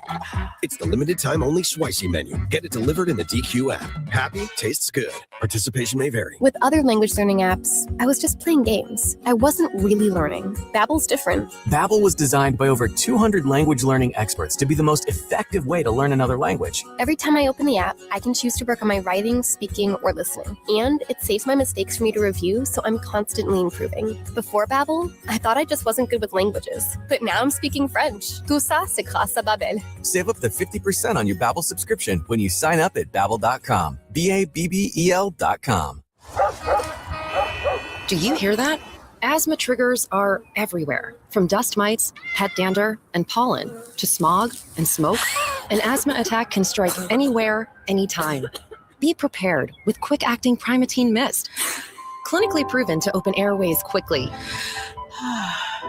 It's the limited time only Spicy Menu. Get it delivered in the DQ app. Happy, tastes good. Participation may vary. With other language learning apps, I was just playing games. I wasn't really learning. Babbel's different. Babbel was designed by over 200 language learning experts to be the most effective way to learn another language. Every time I open the app, I can choose to work on my writing, speaking, or listening. And it saves my mistakes for me to review, so I'm constantly improving. Before Babbel, I thought I just wasn't good with languages. But now I'm speaking French. Tout ça, c'est grâce à Babbel. Save up to 50% on your Babbel subscription when you sign up at Babbel.com. Babbel.com. Do you hear that? Asthma triggers are everywhere, from dust mites, pet dander, and pollen, to smog and smoke. An asthma attack can strike anywhere, anytime. Be prepared with quick-acting Primatene Mist. Clinically proven to open airways quickly.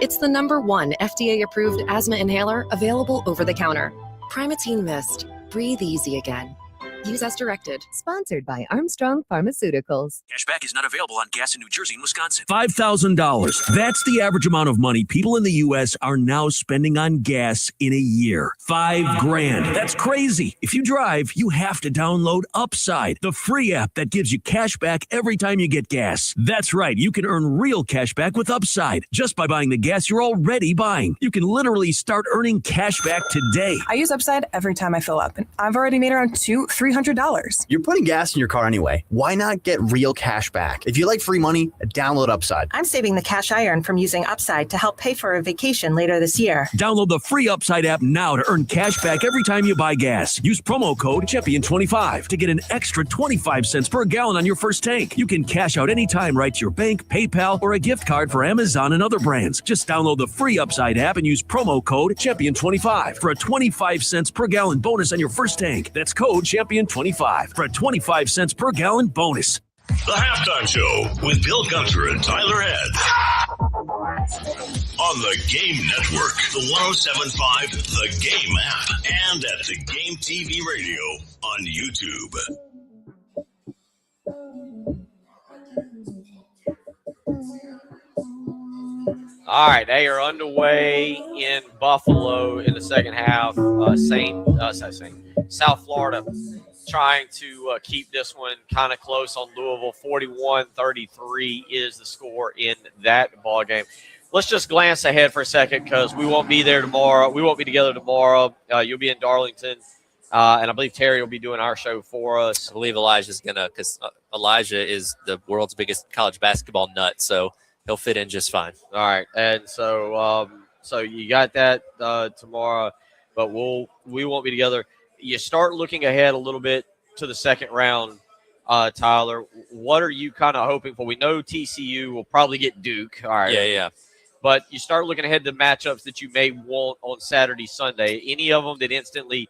It's the #1 FDA-approved asthma inhaler available over the counter. Primatene Mist. Breathe easy again. Use as directed. Sponsored by Armstrong Pharmaceuticals. Cashback is not available on gas in New Jersey and Wisconsin. $5,000. That's the average amount of money people in the U.S. are now spending on gas in a year. $5,000. That's crazy. If you drive, you have to download Upside, the free app that gives you cash back every time you get gas. That's right. You can earn real cash back with Upside just by buying the gas you're already buying. You can literally start earning cash back today. I use Upside every time I fill up, and I've already made around $300. You're putting gas in your car anyway. Why not get real cash back? If you like free money, download Upside. I'm saving the cash I earn from using Upside to help pay for a vacation later this year. Download the free Upside app now to earn cash back every time you buy gas. Use promo code Champion25 to get an extra 25 cents per gallon on your first tank. You can cash out anytime right to your bank, PayPal, or a gift card for Amazon and other brands. Just download the free Upside app and use promo code Champion25 for a 25 cents per gallon bonus on your first tank. That's code Champion25 for a 25 cents per gallon bonus. The Halftime Show with Bill Gunter and Tyler Head. On the Game Network, the 107.5 The Game app, and at The Game TV Radio on YouTube. All right, they are underway in Buffalo in the second half. South Florida trying to keep this one kind of close on Louisville. 41-33 is the score in that ball game. Let's just glance ahead for a second because we won't be there tomorrow. We won't be together tomorrow. You'll be in Darlington, and I believe Terry will be doing our show for us. I believe Elijah's going to, because Elijah is the world's biggest college basketball nut, so he'll fit in just fine. All right, and so you got that tomorrow, but we won't be together. You start looking ahead a little bit to the second round, Tyler. What are you kind of hoping for? We know TCU will probably get Duke. All right. Yeah. But you start looking ahead to matchups that you may want on Saturday, Sunday. Any of them that instantly,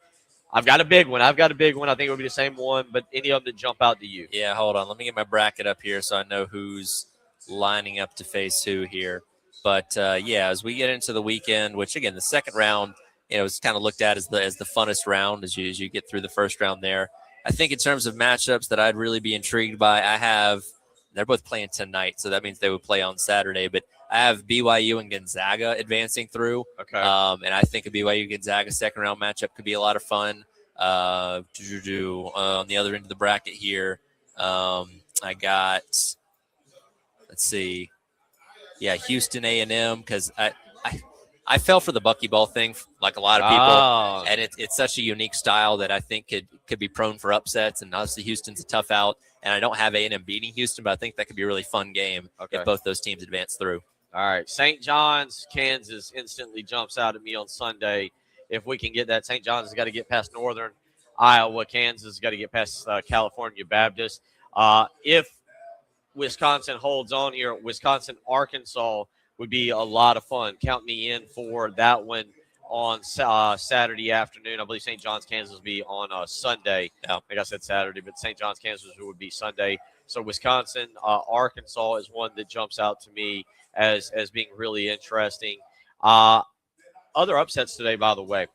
I've got a big one. I think it'll be the same one, but any of them that jump out to you? Yeah, hold on. Let me get my bracket up here so I know who's lining up to face who here. But, as we get into the weekend, which, again, the second round, is kind of looked at as the funnest round as you get through the first round there. I think in terms of matchups that I'd really be intrigued by, they're both playing tonight, so that means they would play on Saturday, but I have BYU and Gonzaga advancing through. Okay. And I think a BYU-Gonzaga second-round matchup could be a lot of fun. On the other end of the bracket here, I got, let's see. Yeah, Houston A&M, because I fell for the buckyball thing like a lot of people, and it's such a unique style that I think could be prone for upsets, and obviously Houston's a tough out, and I don't have A&M beating Houston, but I think that could be a really fun game if both those teams advance through. All right, St. John's, Kansas instantly jumps out at me on Sunday. If we can get that, St. John's has got to get past Northern Iowa. Kansas has got to get past California Baptist. If Wisconsin holds on here, Wisconsin-Arkansas would be a lot of fun. Count me in for that one on Saturday afternoon. I believe St. John's, Kansas will be on Sunday. I think I said Saturday, but St. John's, Kansas would be Sunday. So Wisconsin, Arkansas is one that jumps out to me as being really interesting. Other upsets today, by the way.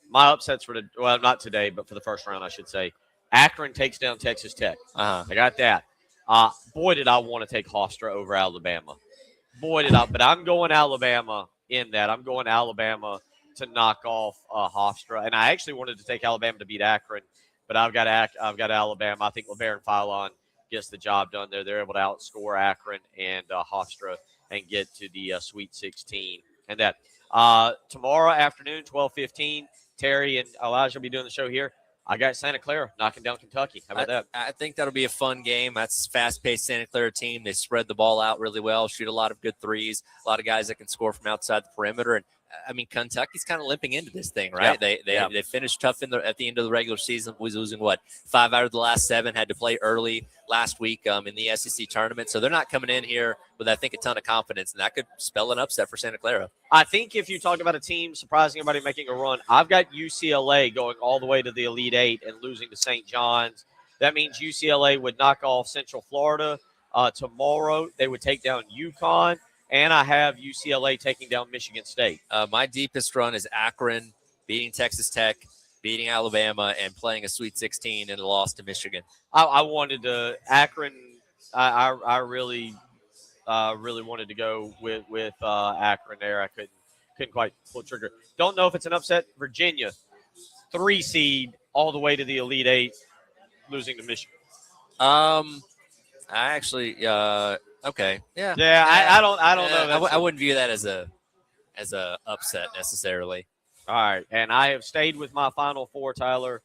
My upsets for not today, but for the first round, I should say. Akron takes down Texas Tech. I got that. Boy, did I want to take Hofstra over Alabama. Boy, did I. But I'm going Alabama in that. I'm going Alabama to knock off Hofstra. And I actually wanted to take Alabama to beat Akron, but I've got Alabama. I think LeBaron Philon gets the job done there. They're able to outscore Akron and Hofstra and get to the Sweet 16. And that tomorrow afternoon, 12:15, Terry and Elijah will be doing the show here. I got Santa Clara knocking down Kentucky. How about that? I think that'll be a fun game. That's fast-paced Santa Clara team. They spread the ball out really well, shoot a lot of good threes, a lot of guys that can score from outside the perimeter. And, I mean, Kentucky's kind of limping into this thing, right? They finished tough at the end of the regular season, was losing, 5 out of the last 7, had to play early last week in the SEC tournament. So they're not coming in here with, I think, a ton of confidence, and that could spell an upset for Santa Clara. I think if you talk about a team surprising everybody making a run, I've got UCLA going all the way to the Elite Eight and losing to St. John's. That means UCLA would knock off Central Florida. Tomorrow they would take down UConn. And I have UCLA taking down Michigan State. My deepest run is Akron beating Texas Tech, beating Alabama, and playing a Sweet 16 and a loss to Michigan. I wanted to Akron. I really wanted to go with Akron there. I couldn't quite pull the trigger. Don't know if it's an upset. Virginia, 3 seed all the way to the Elite Eight, losing to Michigan. Okay. Yeah. Yeah. I don't know. I wouldn't view that as a upset necessarily. All right. And I have stayed with my Final Four, Tyler.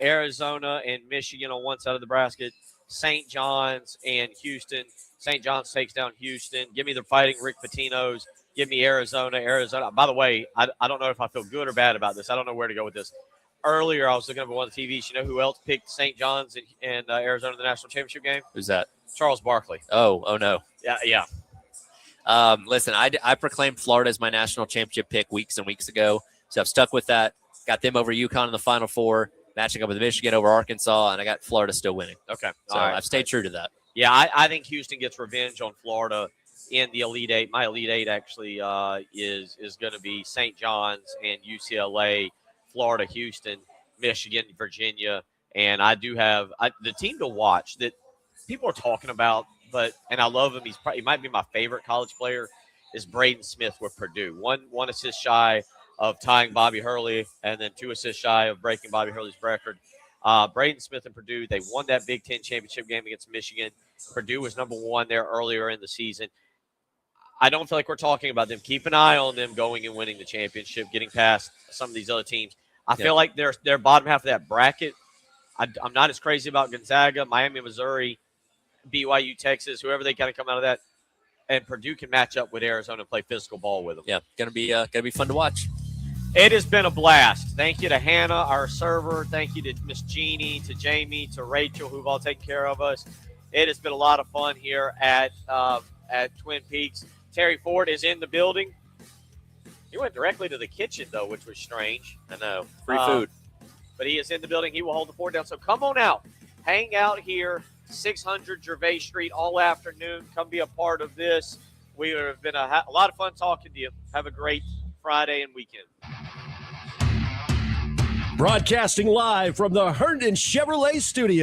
Arizona and Michigan on one side of the bracket. St. John's and Houston. St. John's takes down Houston. Give me the Fighting Rick Pitino's. Give me Arizona. By the way, I don't know if I feel good or bad about this. I don't know where to go with this. Earlier, I was looking up at one of the TVs. You know who else picked St. John's and Arizona in the national championship game? Who's that? Charles Barkley. Oh no. Yeah. Listen, I proclaimed Florida as my national championship pick weeks and weeks ago, so I've stuck with that. Got them over UConn in the Final Four, matching up with Michigan over Arkansas, and I got Florida still winning. Okay. So I've stayed true to that. Yeah, I think Houston gets revenge on Florida in the Elite Eight. My Elite Eight actually is going to be St. John's and UCLA, Florida, Houston, Michigan, Virginia, and I do have the team to watch that people are talking about, and I love him. He might be my favorite college player. Is Braden Smith with Purdue? One assist shy of tying Bobby Hurley, and then 2 assists shy of breaking Bobby Hurley's record. Braden Smith and Purdue, they won that Big Ten championship game against Michigan. Purdue was number 1 there earlier in the season. I don't feel like we're talking about them. Keep an eye on them going and winning the championship, getting past some of these other teams. I feel like they're bottom half of that bracket. I'm not as crazy about Gonzaga, Miami, Missouri, BYU, Texas, whoever they kind of come out of that. And Purdue can match up with Arizona and play physical ball with them. Yeah, gonna be fun to watch. It has been a blast. Thank you to Hannah, our server. Thank you to Miss Jeannie, to Jamie, to Rachel, who've all taken care of us. It has been a lot of fun here at Twin Peaks. Terry Ford is in the building. He went directly to the kitchen, though, which was strange. I know. Free food. But he is in the building. He will hold the fort down. So come on out. Hang out here, 600 Gervais Street all afternoon. Come be a part of this. We have been a lot of fun talking to you. Have a great Friday and weekend. Broadcasting live from the Herndon Chevrolet studio.